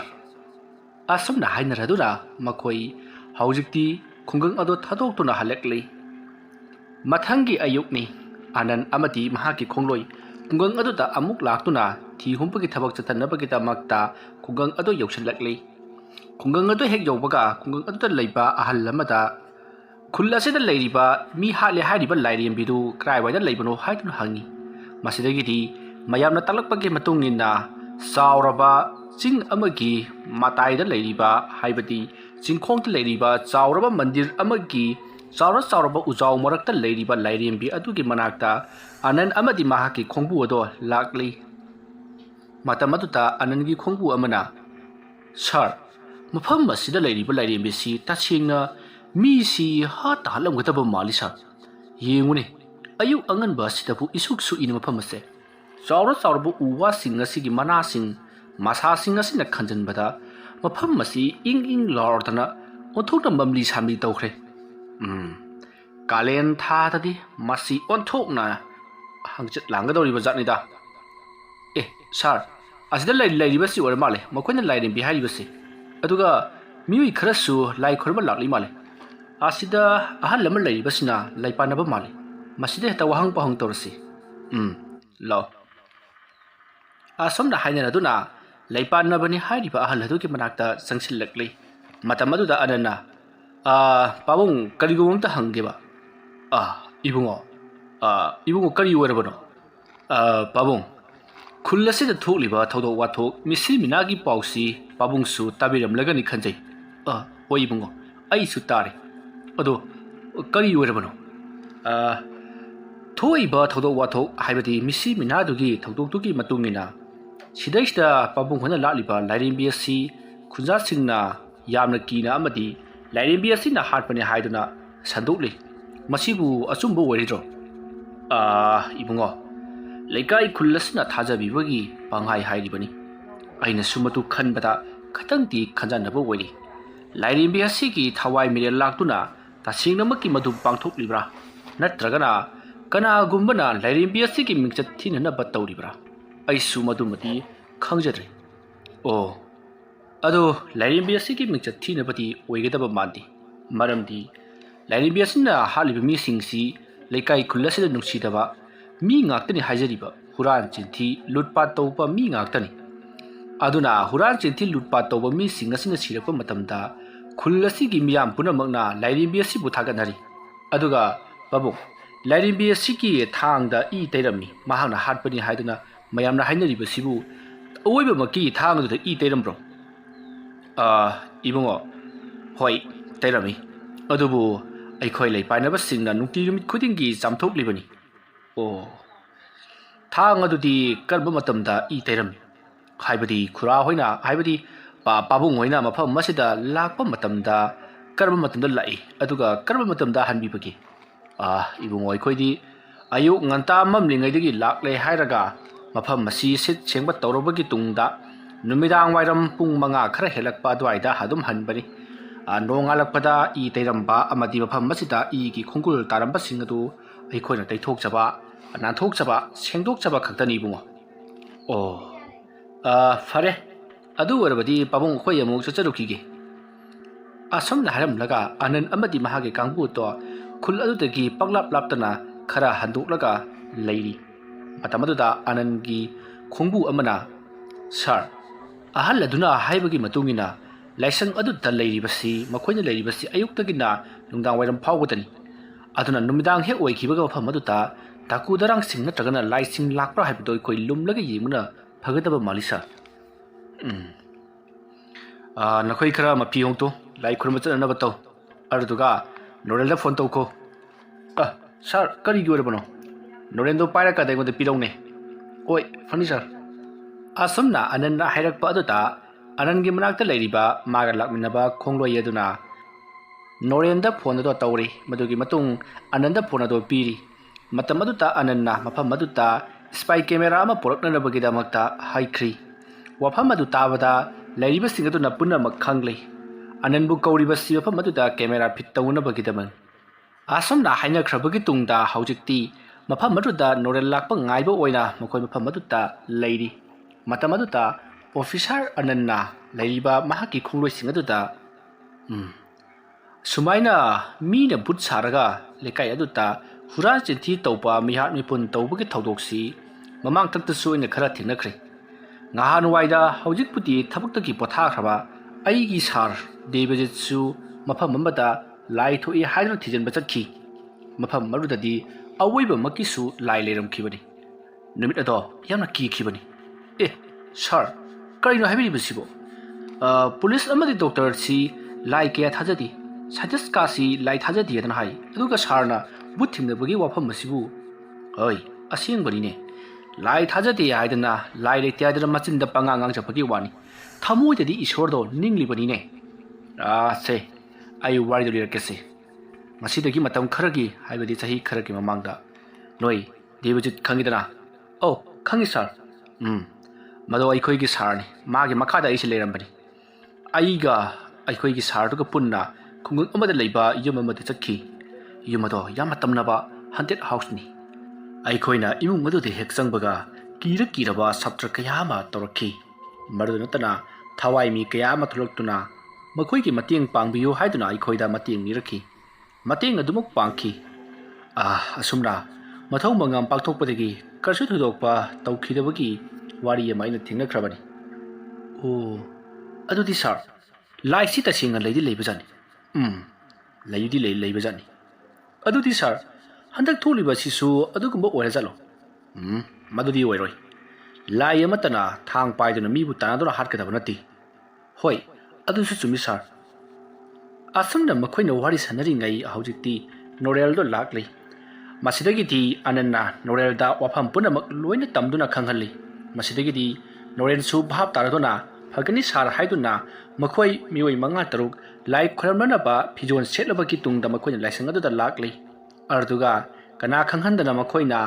asam na haina raduna makoi haujikti khungang ado thadok tuna halekli mathangi ayukni anan amati mahaki khongloi khungang adu ta amuk laktuna thi humpagi thabak chatanabagi tamakta khungang ado yausanlakli khungang ado hek yaubaga khungang adu ta leiba ahal lamada खुल्ला से लेरिबा मी हाले हारिबा लाइरेमबिदु क्राइवाइदा लेबनो हाइदुन हांगी मसिदगिदि मयामना तलकपगे मतुंगिना सावरबा चिंग अमगी माताइदा लेरिबा हाइबदि चिंखोंत लेरिबा चावरबा मंदिर अमगी चावरबा उजाव मरक्ता लेरिबा लाइरेमबि अदुगी मनाक्ता आनन अमदि महाकी खोंबु अदो लाक्ली मातमदुता आननगी खोंबु अमना sir मफम मसिदा लेरिबा लाइरेमबि सि तसिंगना मी si ha talam gata ba mali sa yengune ayu angan ba sitapu isuk su ina mafam ase sawra bu uwa singa sigi mana sing masa singa sina khanjan bada mafam masi ing lord na othok na mamli samli tawkhre kalen tha tadi masi onthok na hangchat langa dori ba jatni da sir asida lai basi or male makoina lai rin bihari basi aduga miwi kharasu lai khorba lakli male asida ahal lam lai basina lai panaba mali maside ta wahang pahang torsi lo asam da haina duna lai panaba ni hairi ba ahal hadu ki manakta sangsil lakli matamadu da anana pabung karigum ta hange ba ibungo kari warabano pabung khullasi da thokli ba thodo wa thok misi minagi pausi pabung su tabiram lagani khanjai o ibungo ai su tare ado kari warabano thoiba thodo watho haibadi misi minadugi thodotugi matungina sidaista pabung hona laliba lairimbi asi khunja singna yamna kina amadi lairimbi asi na hatpani haiduna sandukli masibu achumbo waridro ibungo leikai khullasna thajabibagi panghai hairibani aina sumatu khanbada khatangti khanjanaba wari lairimbi asi ki thawai mire laktuna tasingnamakki madu pangthoklibra natragana kana gumbana lairimbi asi ki mingchat thinana batawribra aisu madumati khangjadre ado lairimbi asi ki mingchat thinabati oigadaba mandi maramdi lairimbi asina haliba mi singsi leikai khullasida nungsidaba mi ngaktani haijariba huran chinthi lutpat tawpa mi ngaktani aduna huran chinthi lutpat tawba mi singasina sirakpa matamda khullasigi miyam punamakna lairimbi asibu thaganari aduga babu ꯂꯥꯏꯔꯦꯝꯕꯤ ꯑꯁꯤꯒꯤ ꯊꯥꯡꯗ E ꯇꯩꯔꯝꯃꯤ ꯃꯍꯥꯛꯅ ꯍꯥꯠꯄꯅꯤ ꯍꯥꯏꯗꯨꯅ ꯃꯌꯥꯝꯅ ꯍꯥꯏꯅꯔꯤꯕꯁꯤꯕꯨ ꯑꯋꯣꯏꯕꯃꯛꯀꯤ ꯊꯥꯡ ꯑꯗꯨꯗ E ꯇꯩꯔꯝꯕ꯭ꯔꯣ ꯏꯕꯨꯡꯉꯣ ꯍꯣꯏ ꯇꯩꯔꯝꯃꯤ ꯑꯗꯨꯕꯨ ꯑꯩꯈꯣꯏ ꯂꯩꯄꯥꯏꯅꯕꯁꯤꯡꯅ ꯅꯨꯡꯇꯤ ꯅꯨꯃꯤꯠ ꯈꯨꯗꯤꯡꯒꯤ ꯆꯥꯝꯊꯣꯛꯂꯤꯕꯅꯤ ꯑꯣ ꯊꯥꯡ ꯑꯗꯨꯗꯤ ꯀꯔꯝꯕ ꯃꯇꯝꯗ ꯏ ꯇꯩꯔꯝꯃꯤ ꯍꯥꯏꯕꯗꯤ ꯈꯨꯔꯥ ꯍꯣꯏꯅ ꯍꯥꯏꯕꯗꯤ ꯄꯥꯕꯨꯡ ꯍꯣꯏꯅ ꯃꯐꯝ ꯑꯁꯤꯗ ꯂꯥꯛꯄ ꯃꯇꯝꯗ ꯀꯔꯝꯕ ꯃꯇꯝꯗ ꯂꯥꯛꯏ ꯑꯗꯨꯒ ꯀꯔꯝꯕ ꯃꯇꯝꯗ ꯍꯟꯕꯤꯕꯒꯦ ꯏꯕꯨꯡꯉꯣ ꯑꯩꯈꯣꯏꯗꯤ ꯑꯌꯨꯛ ꯉꯟꯇꯥ ꯃꯝꯂꯤꯉꯩꯗꯒꯤ ꯂꯥꯛꯂꯦ ꯍꯥꯏꯔꯒ ꯃꯐꯝ ꯑꯁꯤ ꯁꯤꯠ ꯁꯦꯡꯕ ꯇꯧꯔꯕꯒꯤ ꯇꯨꯡꯗ ꯅꯨꯃꯤꯗꯥꯡ ꯋꯥꯏꯔꯝ ꯄꯨꯡ 5 ꯈꯔ ꯍꯦꯜꯂꯛꯄ ꯑꯗꯨꯋꯥꯏꯗ ꯑꯗꯨꯝ ꯍꯟꯕꯅꯤ ꯅꯣꯡꯉꯥꯜꯂꯛꯄꯗ ꯏ ꯇꯩꯔꯝꯕ ꯑꯃꯗꯤ ꯃꯐꯝ ꯑꯁꯤꯗ ꯏꯒꯤ ꯈꯣꯡꯒꯨꯜ ꯇꯥꯔꯝꯕꯁꯤꯡ ꯑꯗꯨ ꯑꯩꯈꯣꯏꯅ ꯇꯩꯊꯣꯛꯆꯕ ꯅꯥꯟꯊꯣꯛꯆꯕ ꯁꯦꯡꯗꯣꯛꯆꯕ ꯈꯛꯇꯅꯤ ꯏꯕꯨꯡꯉꯣ ꯑꯣ ꯐꯔꯦ ꯑꯗꯨ ꯑꯣꯏꯔꯕꯗꯤ ꯄꯥꯕꯨꯡ ꯑꯩꯈꯣꯏ ꯑꯃꯨꯛ ꯆꯠꯆꯔꯨꯈꯤꯒꯦ ꯑꯁꯨꯝꯅ ꯍꯥꯏꯔꯝꯂꯒ ꯑꯅꯟ ꯑꯃꯗꯤ ꯃꯍꯥꯛꯀꯤ ꯀꯥꯡꯕꯨꯗꯣ ꯈꯨꯜ ꯑꯗꯨꯗꯒꯤ ꯄꯪꯂꯥꯞ ꯂꯥꯞꯇꯅ ꯈꯔ ꯍꯟꯗꯣꯛꯂꯒ ꯂꯩꯔꯤ ꯃꯇꯝ ꯑꯗꯨꯗ ꯑꯅꯟꯒꯤ ꯈꯣꯡꯕꯨ ꯑꯃꯅ ꯁꯥꯔ ꯑꯍꯜ ꯑꯗꯨꯅ ꯍꯥꯏꯕꯒꯤ ꯃꯇꯨꯡꯏꯟꯅ ꯂꯥꯏꯁꯪ ꯑꯗꯨꯗ ꯂꯩꯔꯤꯕꯁꯤ ꯃꯈꯣꯏꯅ ꯂꯩꯔꯤꯕꯁꯤ ꯑꯌꯨꯛꯇꯒꯤꯅ ꯅꯨꯡꯗꯥꯡ ꯋꯥꯏꯔꯝ ꯐꯥꯎꯕꯗꯅꯤ ꯑꯗꯨꯅ ꯅꯨꯃꯤꯗꯥꯡ ꯍꯦꯛ ꯑꯣꯏꯈꯤꯕꯒ ꯃꯐꯝ ꯑꯗꯨꯗ ꯗꯥꯀꯨ ꯗꯔꯥꯡꯁꯤꯡ ꯅꯠꯇ꯭ꯔꯒꯅ ꯂꯥꯏꯁꯤꯡ ꯂꯥꯛꯄ꯭ꯔꯥ ꯍꯥꯏꯕꯗꯨ ꯑꯩꯈꯣꯏ ꯂꯨꯝꯂꯒ ꯌꯦꯡꯕꯅ ꯐꯒꯗꯕ ꯃꯥꯜꯂꯤ ꯁꯥꯔ ꯅꯈꯣꯏ ꯈꯔ ꯃꯄꯤ ꯍꯣꯡꯇꯣ ꯂꯥꯏ ꯈꯨꯔꯨꯝꯕ ꯆꯠꯅꯅꯕ ꯇꯧ ꯑꯗꯨꯗꯨꯒ ꯅꯣꯔꯦꯜꯗ ꯐꯣꯟ ꯇꯧꯈꯣ ꯁꯥꯔ ꯀꯔꯤꯒꯤ ꯑꯣꯏꯔꯕꯅꯣ ꯅꯣꯔꯦꯜꯗꯣ ꯄꯥꯏꯔꯀꯥꯟꯗ ꯑꯩꯉꯣꯟꯗ ꯄꯤꯔꯧꯅꯦ ꯍꯣꯏ ꯐꯅꯤ ꯁꯥꯔ ꯑꯁꯨꯝꯅ ꯑꯅꯟꯅ ꯍꯥꯏꯔꯛꯄ ꯑꯗꯨꯗ ꯑꯅꯟꯒꯤ ꯃꯅꯥꯛꯇ ꯂꯩꯔꯤꯕ ꯃꯥꯒ ꯂꯥꯛꯃꯤꯟꯅꯕ ꯈꯣꯡꯂꯣꯏ ꯑꯗꯨꯅ ꯅꯣꯔꯦꯟꯗ ꯐꯣꯟ ꯑꯗꯨ ꯇꯧꯔꯤ ꯃꯗꯨꯒꯤ ꯃꯇꯨꯡ ꯑꯅꯟꯗ ꯐꯣꯟ ꯑꯗꯨ ꯄꯤꯔꯤ ꯃꯇꯝ ꯑꯗꯨꯗ ꯑꯅꯟꯅ ꯃꯐꯝ ꯑꯗꯨꯗ ꯁ꯭ꯄꯥꯏ ꯀꯦꯃꯦꯔꯥ ꯑꯃ ꯄꯨꯔꯛꯅꯅꯕꯒꯤꯗꯃꯛꯇ ꯍꯥꯏꯈ꯭ꯔꯤ ꯋꯥꯐꯝ ꯑꯗꯨ ꯇꯥꯕꯗ ꯂꯩꯔꯤꯕꯁꯤꯡ ꯑꯗꯨꯅ ꯄꯨꯝꯅꯃꯛ ꯈꯪꯂꯤ ꯑꯅꯟꯕꯨ ꯀꯧꯔꯤꯕꯁꯤ ꯃꯐꯝ ꯑꯗꯨꯗ ꯀꯦꯃꯦꯔꯥ ꯐꯤꯠ ꯇꯧꯅꯕꯒꯤꯗꯃꯛ ꯑꯁꯨꯝꯅ ꯍꯥꯏꯅꯈ꯭ꯔꯕꯒꯤ ꯇꯨꯡꯗ ꯍꯧꯖꯤꯛꯇꯤ ꯃꯐꯝ ꯑꯗꯨꯗ ꯅꯣꯔꯦꯜ ꯂꯥꯛꯄ ꯉꯥꯏꯕ ꯑꯣꯏꯅ ꯃꯈꯣꯏ ꯃꯐꯝ ꯑꯗꯨꯗ ꯂꯩꯔꯤ ꯃꯇꯝ ꯑꯗꯨꯗ ꯑꯣꯐꯤꯁꯥꯔ ꯑꯅꯟꯅ ꯂꯩꯔꯤꯕ ꯃꯍꯥꯛꯀꯤ ꯈꯣꯡꯂꯣꯏꯁꯤꯡ ꯑꯗꯨꯗ ꯁꯨꯃꯥꯏꯅ ꯃꯤꯅ ꯕꯨꯠ ꯁꯥꯔꯒ ꯂꯩꯀꯥꯏ ꯑꯗꯨꯗ ꯍꯨꯔꯥꯟ ꯆꯤꯟꯊꯤ ꯇꯧꯕ ꯃꯤꯍꯥꯠ ꯃꯤꯄꯨꯟ ꯇꯧꯕꯒꯤ ꯊꯧꯗꯣꯛꯁꯤ ꯃꯃꯥꯡꯊꯛꯇꯁꯨ ꯑꯩꯅ ꯈꯔ ꯊꯦꯡꯅꯈ꯭ꯔꯦ ꯉꯍꯥꯟꯋꯥꯏꯗ ꯍꯧꯖꯤꯛꯄꯨꯗꯤ ꯊꯕꯛꯇꯒꯤ ꯄꯣꯊꯥꯈ꯭ꯔꯕ ꯑꯩꯒꯤ ꯁꯥꯔ ꯗꯦꯕꯖꯤꯠꯁꯨ ꯃꯐꯝ ꯑꯃꯗ ꯂꯥꯏ ꯊꯣꯛꯏ ꯍꯥꯏꯗꯨꯅ ꯊꯤꯖꯤꯟꯕ ꯆꯠꯈꯤ ꯃꯐꯝ ꯑꯗꯨꯗꯗꯤ ꯑꯋꯣꯏꯕꯃꯛꯀꯤꯁꯨ ꯂꯥꯏ ꯂꯩꯔꯝꯈꯤꯕꯅꯤ ꯅꯨꯃꯤꯠ ꯑꯗꯣ ꯌꯥꯝꯅ ꯀꯤꯈꯤꯕꯅꯤ ꯁꯥꯔ ꯀꯔꯤꯅꯣ ꯍꯥꯏꯕꯤꯔꯤꯕꯁꯤꯕꯣ ꯄꯨꯂꯤꯁ ꯑꯃꯗꯤ ꯗꯣꯛꯇꯔꯁꯤ ꯂꯥꯏ ꯀꯌꯥ ꯊꯥꯖꯗꯦ ꯁꯥꯏꯟꯇꯤꯁꯀꯥꯁꯤ ꯂꯥꯏ ꯊꯥꯖꯗꯦꯗꯅ ꯍꯥꯏ ꯑꯗꯨꯒ ꯁꯥꯔꯅ ꯕꯨꯠ ꯊꯦꯡꯅꯕꯒꯤ ꯋꯥꯐꯝ ꯑꯁꯤꯕꯨ ꯍꯣꯏ ꯑꯁꯦꯡꯕꯅꯤꯅꯦ ꯂꯥꯏ ꯊꯥꯖꯗꯦ ꯍꯥꯏꯗꯅ ꯂꯥꯏ ꯂꯩꯇꯦ ꯍꯥꯏꯗꯅ ꯃꯆꯤꯟꯗ ꯄꯉꯥꯡ ꯉꯥꯡꯖꯕꯒꯤ ꯋꯥꯅꯤ ꯊꯃꯣꯏꯗꯗꯤ ꯏꯁꯣꯔꯗꯣ ꯅꯤꯡꯂꯤꯕꯅꯤꯅꯦ ꯁꯦ ꯑꯩ ꯋꯥꯔꯤꯗꯣ ꯂꯤꯔꯛꯀꯦꯁꯦ ꯉꯁꯤꯗꯒꯤ ꯃꯇꯝ ꯈꯔꯒꯤ ꯍꯥꯏꯕꯗꯤ ꯆꯍꯤ ꯈꯔꯒꯤ ꯃꯃꯥꯡꯗ ꯅꯣꯏ ꯗꯦꯕꯖꯤꯠ ꯈꯪꯉꯤꯗꯅ ꯈꯪꯉꯤ ꯁꯥꯔ ꯃꯗꯣ ꯑꯩꯈꯣꯏꯒꯤ ꯁꯥꯔꯅꯤ ꯃꯥꯒꯤ ꯃꯈꯥꯗ ꯑꯩꯁꯦ ꯂꯩꯔꯝꯕꯅꯤ ꯑꯩꯒ ꯑꯩꯈꯣꯏꯒꯤ ꯁꯥꯔꯗꯨꯒ ꯄꯨꯟꯅ ꯈꯨꯡꯒꯪ ꯑꯃꯗ ꯂꯩꯕ ꯌꯨꯝ ꯑꯃꯗ ꯆꯠꯈꯤ ꯌꯨꯝ ꯑꯗꯣ ꯌꯥꯝꯅ ꯇꯝꯅꯕ ꯍꯟꯇꯦꯠ ꯍꯥꯎꯁꯅꯤ ꯑꯩꯈꯣꯏꯅ ꯏꯃꯨꯡ ꯑꯗꯨꯗ ꯍꯦꯛ ꯆꯪꯕꯒ ꯀꯤꯔꯕ ꯁꯥꯇ꯭ꯔ ꯀꯌꯥ ꯑꯃ ꯇꯧꯔꯛꯈꯤ ꯃꯗꯨ ꯅꯠꯇꯅ ꯊꯋꯥꯏ ꯃꯤ ꯀꯌా ꯑꯃ ꯊꯣꯛꯂꯛꯇꯨꯅ ꯃꯈꯣꯏꯒꯤ ꯃꯇꯦꯡ ꯄꯥꯡꯕꯤꯌꯨ ꯍꯥꯏꯗꯨꯅ ꯑꯩꯈꯣꯏꯗ ꯃꯇꯦꯡ ꯅꯤꯔꯛꯈꯤ ꯃꯇꯦꯡ ꯑꯗꯨꯃꯛ ꯄꯥꯡꯈꯤ ꯑꯁꯨꯝꯅ ꯃꯊꯧ ꯃꯉꯝ ꯄꯥꯡꯊꯣꯛꯄꯗꯒꯤ ꯀꯔꯤꯁꯨ ꯊꯣꯏꯗꯣꯛꯄ ꯇꯧꯈꯤꯗꯕꯒꯤ ꯋꯥꯔꯤ ꯑꯃ ꯑꯩꯅ ꯊꯦꯡꯅꯈ꯭ꯔꯕꯅꯤ ꯑꯗꯨꯗꯤ ꯁꯥꯔ ꯂꯥꯏꯁꯤ ꯇꯁꯦꯡꯅ ꯂꯩꯗꯤ ꯂꯩꯕꯖꯥꯠꯅꯤ ꯂꯩꯗꯤ ꯂꯩꯕꯖꯥꯠꯅꯤ ꯑꯗꯨꯗꯤ ꯁꯥꯔ ꯍꯟꯗꯛ ꯊꯣꯛꯂꯤꯕꯁꯤꯁꯨ ꯑꯗꯨꯒꯨꯝꯕ ꯑꯣꯏꯔꯖꯥꯠꯂꯣ ꯃꯗꯨꯗꯤ ꯑꯣꯏꯔꯣꯏ ꯂꯥꯏ ꯑꯃꯠꯇꯅ ꯊꯥꯡ ꯄꯥꯏꯗꯨꯅ ꯃꯤꯕꯨ ꯇꯥꯟꯅꯗꯨꯅ ꯍꯥꯠꯀꯗꯕ ꯅꯠꯇꯦ ꯍꯣꯏ ꯑꯗꯨꯁꯨ ꯆꯨꯝꯃꯤ ꯁꯥꯔ ꯑꯁꯨꯝꯅ ꯃꯈꯣꯏꯅ ꯋꯥꯔꯤ ꯁꯥꯟꯅꯔꯤꯉꯩ ꯍꯧꯖꯤꯛꯇꯤ ꯅꯣꯔꯦꯜꯗꯣ ꯂꯥꯛꯂꯤ ꯃꯁꯤꯗꯒꯤꯗꯤ ꯑꯅꯟꯅ ꯅꯣꯔꯦꯜꯗ ꯋꯥꯐꯝ ꯄꯨꯝꯅꯃꯛ ꯂꯣꯏꯅ ꯇꯝꯗꯨꯅ ꯈꯪꯍꯜꯂꯤ ꯃꯁꯤꯗꯒꯤꯗꯤ ꯅꯣꯔꯦꯜꯁꯨ ꯚꯥꯞ ꯇꯥꯔꯗꯨꯅ ꯐꯒꯅꯤ ꯁꯥꯔ ꯍꯥꯏꯗꯨꯅ ꯃꯈꯣꯏ ꯃꯤꯑꯣꯏ 5-6 ꯂꯥꯏ ꯈꯨꯔꯨꯝꯅꯅꯕ ꯐꯤꯖꯣꯜ ꯁꯦꯠꯂꯕꯒꯤ ꯇꯨꯡꯗ ꯃꯈꯣꯏꯅ ꯂꯥꯏꯁꯪ ꯑꯗꯨꯗ ꯂꯥꯛꯂꯤ ꯑꯗꯨꯒ ꯀꯅꯥ ꯈꯪꯍꯟꯗꯅ ꯃꯈꯣꯏꯅ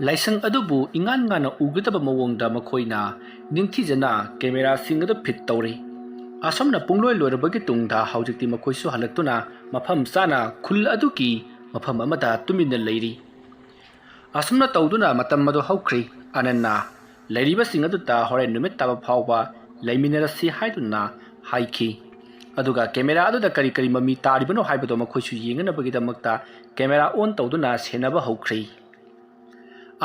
ꯂꯥꯏꯁꯪ ꯑꯗꯨꯕꯨ ꯏꯉꯥꯟ ꯉꯥꯟꯅ ꯎꯒꯗꯕ ꯃꯑꯣꯡꯗ ꯃꯈꯣꯏꯅ ꯅꯤꯡꯊꯤꯖꯅ ꯀꯦꯃꯦꯔꯥꯁꯤꯡ ꯑꯗꯨ ꯐꯤꯠ ꯇꯧꯔꯤ ꯑꯁꯨꯝꯅ ꯄꯨꯡꯂꯣꯏ ꯂꯣꯏꯔꯕꯒꯤ ꯇꯨꯡꯗ ꯍꯧꯖꯤꯛꯇꯤ ꯃꯈꯣꯏꯁꯨ ꯍꯜꯂꯛꯇꯨꯅ ꯃꯐꯝ ꯆꯥꯅ ꯈꯨꯜ ꯑꯗꯨꯒꯤ ꯃꯐꯝ ꯑꯃꯗ ꯇꯨꯃꯤꯟꯅ ꯂꯩꯔꯤ ꯑꯁꯨꯝꯅ ꯇꯧꯗꯨꯅ ꯃꯇꯝ ꯑꯗꯨ ꯍꯧꯈ꯭ꯔꯤ ꯑꯅꯟꯅ ꯂꯩꯔꯤꯕꯁꯤꯡ ꯑꯗꯨꯗ ꯍꯣꯔꯦꯟ ꯅꯨꯃꯤꯠ ꯇꯥꯕ ꯐꯥꯎꯕ ꯂꯩꯃꯤꯟꯅꯔꯁꯤ ꯍꯥꯏꯗꯨꯅ ꯍꯥꯏꯈꯤ ꯑꯗꯨꯒ ꯀꯦꯃꯦꯔꯥ ꯑꯗꯨꯗ ꯀꯔꯤ ꯀꯔꯤ ꯃꯃꯤ ꯇꯥꯔꯤꯕꯅꯣ ꯍꯥꯏꯕꯗꯣ ꯃꯈꯣꯏꯁꯨ ꯌꯦꯡꯅꯕꯒꯤꯗꯃꯛꯇ ꯀꯦꯃꯦꯔꯥ ꯑꯣꯟ ꯇꯧꯗꯨꯅ ꯁꯦꯟꯅꯕ ꯍꯧꯈ꯭ꯔꯤ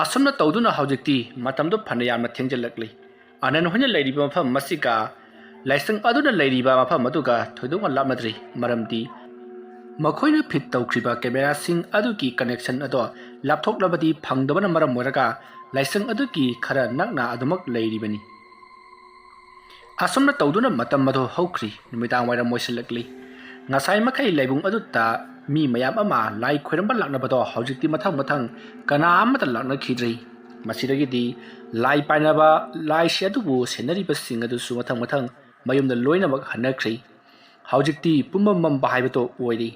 ꯑꯁꯨꯝꯅ ꯇꯧꯗꯨꯅ ꯍꯧꯖꯤꯛꯇꯤ ꯃꯇꯝꯗꯨ ꯐꯅ ꯌꯥꯝꯅ ꯊꯦꯡꯖꯤꯜꯂꯛꯂꯤ ꯑꯅꯟ ꯍꯣꯏꯅ ꯂꯩꯔꯤꯕ ꯃꯐꯝ ꯑꯁꯤꯒ ꯂꯥꯏꯁꯪ ꯑꯗꯨꯅ ꯂꯩꯔꯤꯕ ꯃꯐꯝ ꯑꯗꯨꯒ ꯊꯣꯏꯗꯣꯛꯅ ꯂꯥꯞꯅꯗ꯭ꯔꯤ ꯃꯔꯝꯗꯤ ꯃꯈꯣꯏꯅ ꯐꯤꯠ ꯇꯧꯈ꯭ꯔꯤꯕ ꯀꯦꯃꯦꯔꯥꯁꯤꯡ ꯑꯗꯨꯒꯤ ꯀꯅꯦꯛꯁꯟ ꯑꯗꯣ ꯂꯥꯞꯊꯣꯛꯂꯕꯗꯤ ꯐꯪꯗꯕꯅ ꯃꯔꯝ ꯑꯣꯏꯔꯒ ꯂꯥꯏꯁꯪ ꯑꯗꯨꯒꯤ ꯈꯔ ꯅꯛꯅ ꯑꯗꯨꯃꯛ ꯂꯩꯔꯤꯕꯅꯤ꯫ ꯑꯁꯨꯝꯅ ꯇꯧꯗꯨꯅ ꯃꯇꯝ ꯑꯗꯨ ꯍꯧꯈ꯭ꯔꯤ꯫ ꯅꯨꯃꯤꯗꯥꯡ ꯋꯥꯏꯔꯝ ꯑꯣꯏꯁꯤꯜꯂꯛꯂꯤ꯫ ꯉꯁꯥꯏ ꯃꯈꯩ ꯂꯩꯕꯨꯡ ꯑꯗꯨꯗ ꯃꯤ ꯃꯌꯥꯝ ꯑꯃ ꯂꯥꯏ ꯈꯣꯏꯔꯝꯕ ꯂꯥꯛꯅꯕꯗꯣ ꯍꯧꯖꯤꯛꯇꯤ ꯃꯊꯪ ꯀꯅꯥ ꯑꯃꯠꯇ ꯂꯥꯛꯅꯈꯤꯗ꯭ꯔꯤ꯫ ꯃꯁꯤꯗꯒꯤꯗꯤ ꯂꯥꯏ ꯄꯥꯏꯅꯕ ꯂꯥꯏꯁꯤ ꯑꯗꯨꯕꯨ ꯁꯦꯟꯅꯔꯤꯕꯁꯤꯡ ꯑꯗꯨꯁꯨ ꯃꯊꯪ ꯃꯌꯨꯝꯗ ꯂꯣꯏꯅꯃꯛ ꯍꯟꯅꯈ꯭ꯔꯤ꯫ ꯍꯧꯖꯤꯛꯇꯤ ꯄꯨꯝꯃꯝ ꯃꯝꯕ ꯍꯥꯏꯕꯗꯣ ꯑꯣꯏꯔꯤ꯫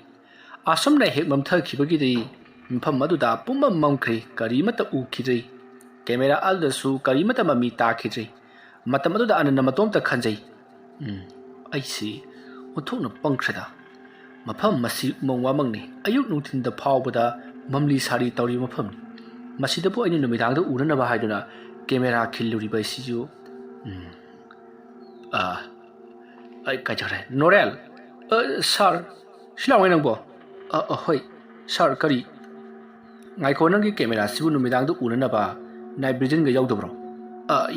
ꯑꯁꯨꯝꯅ ꯍꯦꯛ ꯃꯝꯊꯈꯤꯕꯒꯤꯗꯤ ꯃꯐꯝ ꯑꯗꯨꯗ ꯄꯨꯝꯃꯝ ꯃꯝꯈ꯭ꯔꯤ꯫ ꯀꯔꯤꯃꯠꯇ ꯎꯈꯤꯗ꯭ꯔꯤ꯫ ꯀꯦꯃꯦꯔꯥ ꯑꯗꯨꯗꯁꯨ ꯀꯔꯤꯃꯠꯇ ꯃꯃꯤ ꯇꯥꯈꯤꯗ꯭ꯔꯤ꯫ ꯃꯇꯝ ꯑꯗꯨꯗ ꯑꯅꯟꯅ ꯃꯇꯣꯝꯇ ꯈꯟꯖꯩ, ꯑꯩꯁꯤ ꯑꯣꯟꯊꯣꯛꯅ ꯄꯪꯈ꯭ꯔꯦꯗ꯫ ꯃꯐꯝ ꯃꯁꯤ ꯎꯃꯪ ꯋꯥꯃꯪꯅꯤ꯫ ꯑꯌꯨꯛ ꯅꯨꯡꯊꯤꯟꯗ ꯐꯥꯎꯕꯗ ꯃꯝꯂꯤ ꯁꯥꯔꯤ ꯇꯧꯔꯤꯕ ꯃꯐꯝꯅꯤ꯫ ꯃꯁꯤꯗꯕꯨ ꯑꯩꯅ ꯅꯨꯃꯤꯗꯥꯡꯗ ꯎꯅꯅꯕ ꯍꯥꯏꯗꯨꯅ ꯀꯦꯃꯦꯔꯥ ꯈꯤꯜꯂꯨꯔꯤꯕ ꯑꯁꯤꯁꯨ ꯑꯩ ꯀꯥꯏꯖꯔꯦ꯫ ꯅꯣꯔꯦꯜ, ꯁꯥꯔ, ꯁꯤꯂꯥꯎꯉꯩ ꯅꯪꯕꯣ? ꯍꯣꯏ ꯁꯥꯔ, ꯀꯔꯤ? ꯉꯥꯏꯈꯣ, ꯅꯪꯒꯤ ꯀꯦꯃꯦꯔꯥꯁꯤꯕꯨ ꯅꯨꯃꯤꯗꯥꯡꯗ ꯎꯅꯅꯕ ꯅꯥꯏꯠ ꯚꯤꯖꯟꯒ ꯌꯥꯎꯗꯕ꯭ꯔꯣ?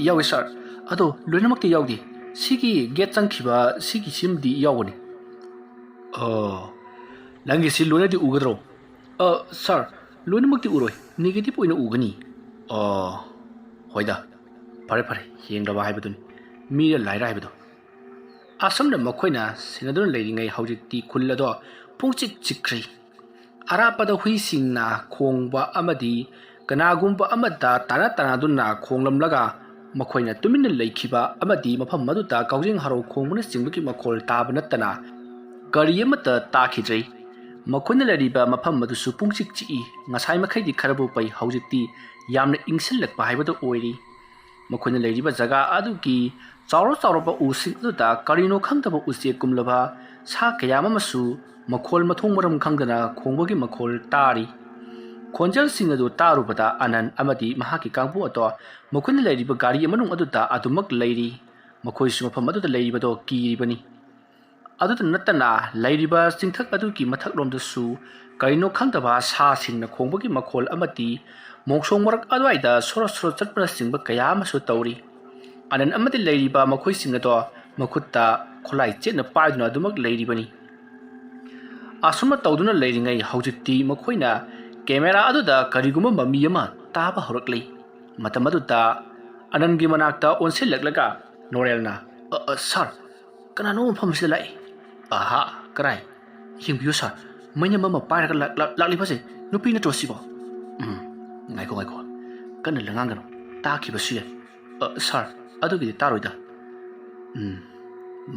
ꯌꯥꯎꯋꯦ ꯁꯥꯔ, ꯑꯗꯣ ꯂꯣꯏꯅꯃꯛꯇꯤ ꯌꯥꯎꯗꯦ꯫ ꯁꯤꯒꯤ ꯒꯦꯠ ꯆꯪꯈꯤꯕ ꯁꯤꯒꯤꯁꯤꯃꯗꯤ ꯌꯥꯎꯕꯅꯤ꯫ ꯅꯪꯒꯤꯁꯤ ꯂꯣꯏꯅꯗꯤ ꯎꯒꯗ꯭ꯔꯣ? ꯁꯥꯔ, ꯂꯣꯏꯅꯃꯛꯇꯤ ꯎꯔꯣꯏ, ꯅꯦꯒꯦꯇꯤꯚ ꯑꯣꯏꯅ ꯎꯒꯅꯤ꯫ ꯍꯣꯏꯗ, ꯐꯔꯦ, ꯌꯦꯡꯂꯕ ꯍꯥꯏꯕꯗꯨꯅꯤ, ꯃꯤꯔ ꯂꯥꯏꯔ ꯍꯥꯏꯕꯗꯣ꯫ ꯑꯁꯨꯝꯅ ꯃꯈꯣꯏꯅ ꯁꯦꯟꯅꯗꯨꯅ ꯂꯩꯔꯤꯉꯩ ꯍꯧꯖꯤꯛꯇꯤ ꯈꯨꯜ ꯑꯗꯣ ꯄꯨꯡꯆꯤꯛ ꯆꯤꯛꯈ꯭ꯔꯤ꯫ ꯑꯔꯥꯞꯄꯗ ꯍꯨꯏꯁꯤꯡꯅ ꯈꯣꯡꯕ ꯑꯃꯗꯤ ꯀꯅꯥꯒꯨꯝꯕ ꯑꯃꯗ ꯇꯥꯟꯅꯗꯨꯅ ꯈꯣꯡꯂꯝꯂꯒ ꯃꯈꯣꯏꯅ ꯇꯨꯃꯤꯟꯅ ꯂꯩꯈꯤꯕ ꯑꯃꯗꯤ ꯃꯐꯝ ꯑꯗꯨꯗ ꯀꯥꯎꯖꯦꯡ ꯍꯔꯥꯎ ꯈꯣꯡꯕꯅꯆꯤꯡꯕꯒꯤ ꯃꯈꯣꯜ ꯇꯥꯕ ꯅꯠꯇꯅ ꯀꯔꯤ ꯑꯃꯠꯇ ꯇꯥꯈꯤꯗ꯭ꯔꯤ꯫ ꯃꯈꯣꯏꯅ ꯂꯩꯔꯤꯕ ꯃꯐꯝ ꯑꯗꯨꯁꯨ ꯄꯨꯡꯆꯤꯛ ꯆꯤꯛꯏ꯫ ꯉꯁꯥꯏ ꯃꯈꯩꯗꯤ ꯈꯔꯕꯨ ꯐꯩ, ꯍꯧꯖꯤꯛꯇꯤ ꯌꯥꯝꯅ ꯏꯪꯁꯤꯜꯂꯛꯄ ꯍꯥꯏꯕꯗꯨ ꯑꯣꯏꯔꯤ꯫ ꯃꯈꯣꯏꯅ ꯂꯩꯔꯤꯕ ꯖꯒꯥ ꯑꯗꯨꯒꯤ ꯆꯥꯎꯔꯕ ꯎꯁꯤꯡ ꯑꯗꯨꯗ ꯀꯔꯤꯅꯣ ꯈꯪꯗꯕ ꯎꯆꯦꯛꯀꯨꯝꯂꯕ ꯁꯥ ꯀꯌꯥ ꯑꯃꯁꯨ ꯃꯈꯣꯜ ꯃꯊꯣꯡ ꯃꯔꯝ ꯈꯪꯗꯅ ꯈꯣꯡꯕꯒꯤ ꯃꯈꯣꯜ ꯇꯥꯔꯤ꯫ ꯈꯣꯟꯖꯦꯜꯁꯤꯡ ꯑꯗꯨ ꯇꯥꯔꯨꯕꯗ ꯑꯅꯟ ꯑꯃꯗꯤ ꯃꯍꯥꯛꯀꯤ ꯀꯥꯡꯕꯨ ꯑꯗꯣ ꯃꯈꯣꯏꯅ ꯂꯩꯔꯤꯕ ꯒꯥꯔꯤ ꯃꯅꯨꯡ ꯑꯗꯨꯗ ꯑꯗꯨꯃꯛ ꯂꯩꯔꯤ꯫ ꯃꯈꯣꯏꯁꯨ ꯃꯐꯝ ꯑꯗꯨꯗ ꯂꯩꯔꯤꯕꯗꯣ ꯀꯤꯔꯤꯕꯅꯤ꯫ ꯑꯗꯨꯇ ꯅꯠꯇꯅ ꯂꯩꯔꯤꯕ ꯆꯤꯡꯊꯛ ꯑꯗꯨꯒꯤ ꯃꯊꯛꯂꯣꯝꯗꯁꯨ ꯀꯔꯤꯅꯣ ꯈꯪꯗꯕ ꯁꯥꯁꯤꯡꯅ ꯈꯣꯡꯕꯒꯤ ꯃꯈꯣꯜ ꯑꯃꯗꯤ ꯃꯣꯡꯁꯣꯡ ꯃꯔꯛ ꯑꯗꯨꯋꯥꯏꯗ ꯁꯣꯔꯣ ꯆꯠꯄꯅꯆꯤꯡꯕ ꯀꯌా ꯑꯃꯁꯨ ꯇꯧꯔꯤ꯫ ꯑꯅꯟ ꯑꯃꯗꯤ ꯂꯩꯔꯤꯕ ꯃꯈꯣꯏꯁꯤꯡ ꯑꯗꯣ ꯃꯈꯨꯠꯇ ꯈꯨꯠꯂꯥꯏ ꯆꯦꯠꯅ ꯄꯥꯏꯗꯨꯅ ꯑꯗꯨꯃꯛ ꯂꯩꯔꯤꯕꯅꯤ꯫ ꯑꯁꯨꯝꯅ ꯇꯧꯗꯨꯅ ꯂꯩꯔꯤꯉꯩ ꯍꯧꯖꯤꯛꯇꯤ ꯃꯈꯣꯏꯅ ꯀꯦꯃꯦꯔꯥ ꯑꯗꯨꯗ ꯀꯔꯤꯒꯨꯝꯕ ꯃꯃꯤ ꯑꯃ ꯇꯥꯕ ꯍꯧꯔꯛꯂꯤ꯫ ꯃꯇꯝ ꯑꯗꯨꯗ ꯑꯅꯟꯒꯤ ꯃꯅꯥꯛꯇ ꯑꯣꯟꯁꯤꯜꯂꯛꯂꯒ ꯅꯣꯔꯦꯜꯅ, ꯁꯥꯔ, ꯀꯅꯥꯅꯣ ꯃꯐꯝ ꯑꯁꯤꯗ ꯂꯥꯛꯏ? ꯀꯔꯥꯏ? ꯌꯦꯡꯕꯤꯌꯨ ꯁꯥꯔ, ꯃꯩꯅꯝ ꯑꯃ ꯄꯥꯏꯔꯒ ꯂꯥꯛꯂꯤꯕꯁꯦ ꯅꯨꯄꯤ ꯅꯠꯇ꯭ꯔꯣ ꯁꯤꯕꯣ? ꯉꯥꯏꯈꯣ, ꯀꯟꯅ ꯂꯉꯥꯡꯒꯅꯨ, ꯇꯥꯈꯤꯕꯁꯨ ꯌꯥꯏ꯫ ꯁꯥꯔ, ꯑꯗꯨꯒꯤꯗꯤ ꯇꯥꯔꯣꯏꯗ꯫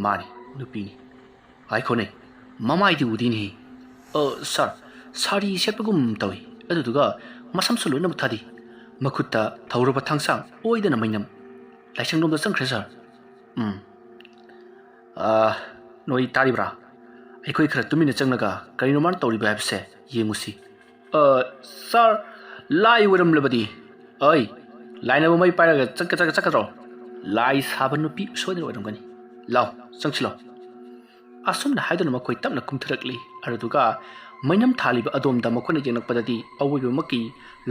ꯃꯥꯅꯤ, ꯅꯨꯄꯤꯅꯤ꯫ ꯉꯥꯏꯈꯣꯅꯦ, ꯃꯃꯥꯏꯗꯤ ꯎꯗꯦꯅꯦ꯫ ꯁꯥꯔ, ꯁꯥꯔꯤ ꯁꯦꯠꯄꯒꯨꯝ ꯇꯧꯏ, ꯑꯗꯨꯗꯨꯒ ꯃꯁꯝꯁꯨ ꯂꯣꯏꯅꯃꯛ ꯊꯥꯗꯤ꯫ ꯃꯈꯨꯠꯇ ꯊꯧꯔꯕ ꯊꯥꯡꯁꯥꯡ, ꯑꯣꯏꯗꯅ ꯃꯩꯅꯝ꯫ ꯂꯥꯏꯁꯪꯂꯣꯝꯗ ꯆꯪꯈ꯭ꯔꯦ ꯁꯥꯔ꯫ ꯅꯣꯏ ꯇꯥꯔꯤꯕ꯭ꯔꯥ? ꯑꯩꯈꯣꯏ ꯈꯔ ꯇꯨꯃꯤꯟꯅ ꯆꯪꯂꯒ ꯀꯔꯤꯅꯣ ꯃꯥꯅ ꯇꯧꯔꯤꯕ ꯍꯥꯏꯕꯁꯦ ꯌꯦꯡꯉꯨꯁꯤ꯫ ꯁꯥꯔ, ꯂꯥꯏ ꯑꯣꯏꯔꯝꯂꯕꯗꯤ? ꯂꯥꯏꯅꯕꯨ ꯃꯩ ꯄꯥꯏꯔꯒ ꯆꯠꯀꯗ꯭ꯔꯣ? ꯂꯥꯏ ꯁꯥꯕ ꯅꯨꯄꯤ ꯁꯣꯏꯗꯅ ꯑꯣꯏꯔꯝꯒꯅꯤ꯫ ꯂꯥꯎ, ꯆꯪꯁꯤꯜꯂꯣ꯫ ꯑꯁꯨꯝꯅ ꯍꯥꯏꯗꯨꯅ ꯃꯈꯣꯏ ꯇꯞꯅ ꯀꯨꯝꯊꯔꯛꯂꯤ꯫ ꯑꯗꯨꯒ ꯃꯩꯅꯝ ꯊꯥꯜꯂꯤꯕ ꯑꯗꯣꯝꯗ ꯃꯈꯣꯏꯅ ꯌꯦꯡꯂꯛꯄꯗꯗꯤ ꯑꯋꯣꯏꯕꯃꯛꯀꯤ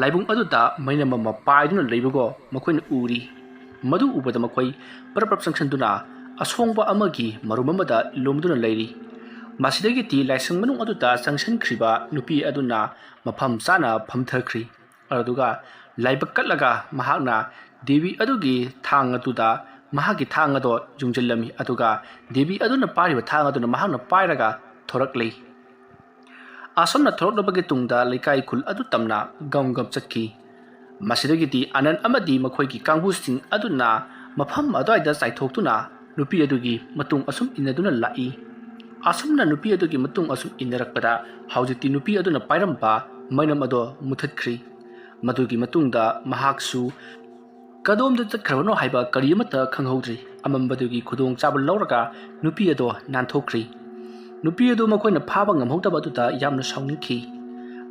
ꯂꯥꯏꯕꯨꯡ ꯑꯗꯨꯗ ꯃꯩꯅꯝ ꯑꯃ ꯄꯥꯏꯗꯨꯅ ꯂꯩꯕꯒꯣ ꯃꯈꯣꯏꯅ ꯎꯔꯤ꯫ ꯃꯗꯨ ꯎꯕꯗ ꯃꯈꯣꯏ ꯄ꯭ꯔꯞ ꯆꯪꯁꯤꯟꯗꯨꯅ ꯑꯁꯣꯡꯕ ꯑꯃꯒꯤ ꯃꯔꯨꯝ ꯑꯃꯗ ꯂꯨꯝꯗꯨꯅ ꯂꯩꯔꯤ꯫ ꯃꯁꯤꯗꯒꯤꯗꯤ ꯂꯥꯏꯁꯪ ꯃꯅꯨꯡ ꯑꯗꯨꯗ ꯆꯪꯁꯤꯟꯈ꯭ꯔꯤꯕ ꯅꯨꯄꯤ ꯑꯗꯨꯅ ꯃꯐꯝ ꯆꯥꯅ ꯐꯝꯊꯈ꯭ꯔꯤ꯫ ꯑꯗꯨꯒ ꯂꯥꯏꯕꯛ ꯀꯠꯂꯒ ꯃꯍꯥꯛꯅ ꯗꯦꯕꯤ ꯑꯗꯨꯒꯤ ꯊꯥꯡ ꯑꯗꯨꯗ ꯃꯍꯥꯛꯀꯤ ꯊꯥꯡ ꯑꯗꯣ ꯌꯨꯡꯖꯤꯜꯂꯝꯃꯤ꯫ ꯑꯗꯨꯒ ꯗꯦꯕꯤ ꯑꯗꯨꯅ ꯄꯥꯏꯔꯤꯕ ꯊꯥꯡ ꯑꯗꯨꯅ ꯃꯍꯥꯛꯅ ꯄꯥꯏꯔꯒ ꯊꯣꯔꯛꯂꯤ꯫ ꯑꯁꯨꯝꯅ ꯊꯣꯔꯛꯂꯕꯒꯤ ꯇꯨꯡꯗ ꯂꯩꯀꯥꯏ ꯈꯨꯜ ꯑꯗꯨ ꯇꯝꯅ ꯒꯝ ꯆꯠꯈꯤ꯫ ꯃꯁꯤꯗꯒꯤꯗꯤ ꯑꯅꯟ ꯑꯃꯗꯤ ꯃꯈꯣꯏꯒꯤ ꯀꯥꯡꯕꯨꯁꯤꯡ ꯑꯗꯨꯅ ꯃꯐꯝ ꯑꯗꯨꯋꯥꯏꯗ ꯆꯥꯏꯊꯣꯛꯇꯨꯅ ꯅꯨꯄꯤ ꯑꯗꯨꯒꯤ ꯃꯇꯨꯡ ꯑꯁꯨꯝ ꯏꯟꯅꯗꯨꯅ ꯂꯥꯛꯏ꯫ ꯑꯁꯨꯝꯅ ꯅꯨꯄꯤ ꯑꯗꯨꯒꯤ ꯃꯇꯨꯡ ꯑꯁꯨꯝ ꯏꯟꯅꯔꯛꯄꯗ ꯍꯧꯖꯤꯛꯇꯤ ꯅꯨꯄꯤ ꯑꯗꯨꯅ ꯄꯥꯏꯔꯝꯕ ꯃꯩꯅꯝ ꯑꯗꯣ ꯃꯨꯊꯠꯈ꯭ꯔꯤ꯫ ꯃꯗꯨꯒꯤ ꯃꯇꯨꯡꯗ ꯃꯍꯥꯛꯁꯨ ꯀꯗꯣꯝꯗ ꯆꯠꯈ꯭ꯔꯕꯅꯣ ꯍꯥꯏꯕ ꯀꯔꯤ ꯑꯃꯠꯇ ꯈꯪꯍꯧꯗ꯭ꯔꯤ꯫ ꯑꯃꯝꯕꯗꯨꯒꯤ ꯈꯨꯗꯣꯡꯆꯥꯕ ꯂꯧꯔꯒ ꯅꯨꯄꯤ ꯑꯗꯣ ꯅꯥꯟꯊꯣꯛꯈ꯭ꯔꯤ꯫ ꯅꯨꯄꯤ ꯑꯗꯨ ꯃꯈꯣꯏꯅ ꯐꯥꯕ ꯉꯝꯍꯧꯗꯕ ꯑꯗꯨꯗ ꯌꯥꯝꯅ ꯁꯥꯎꯅꯤꯡꯈꯤ꯫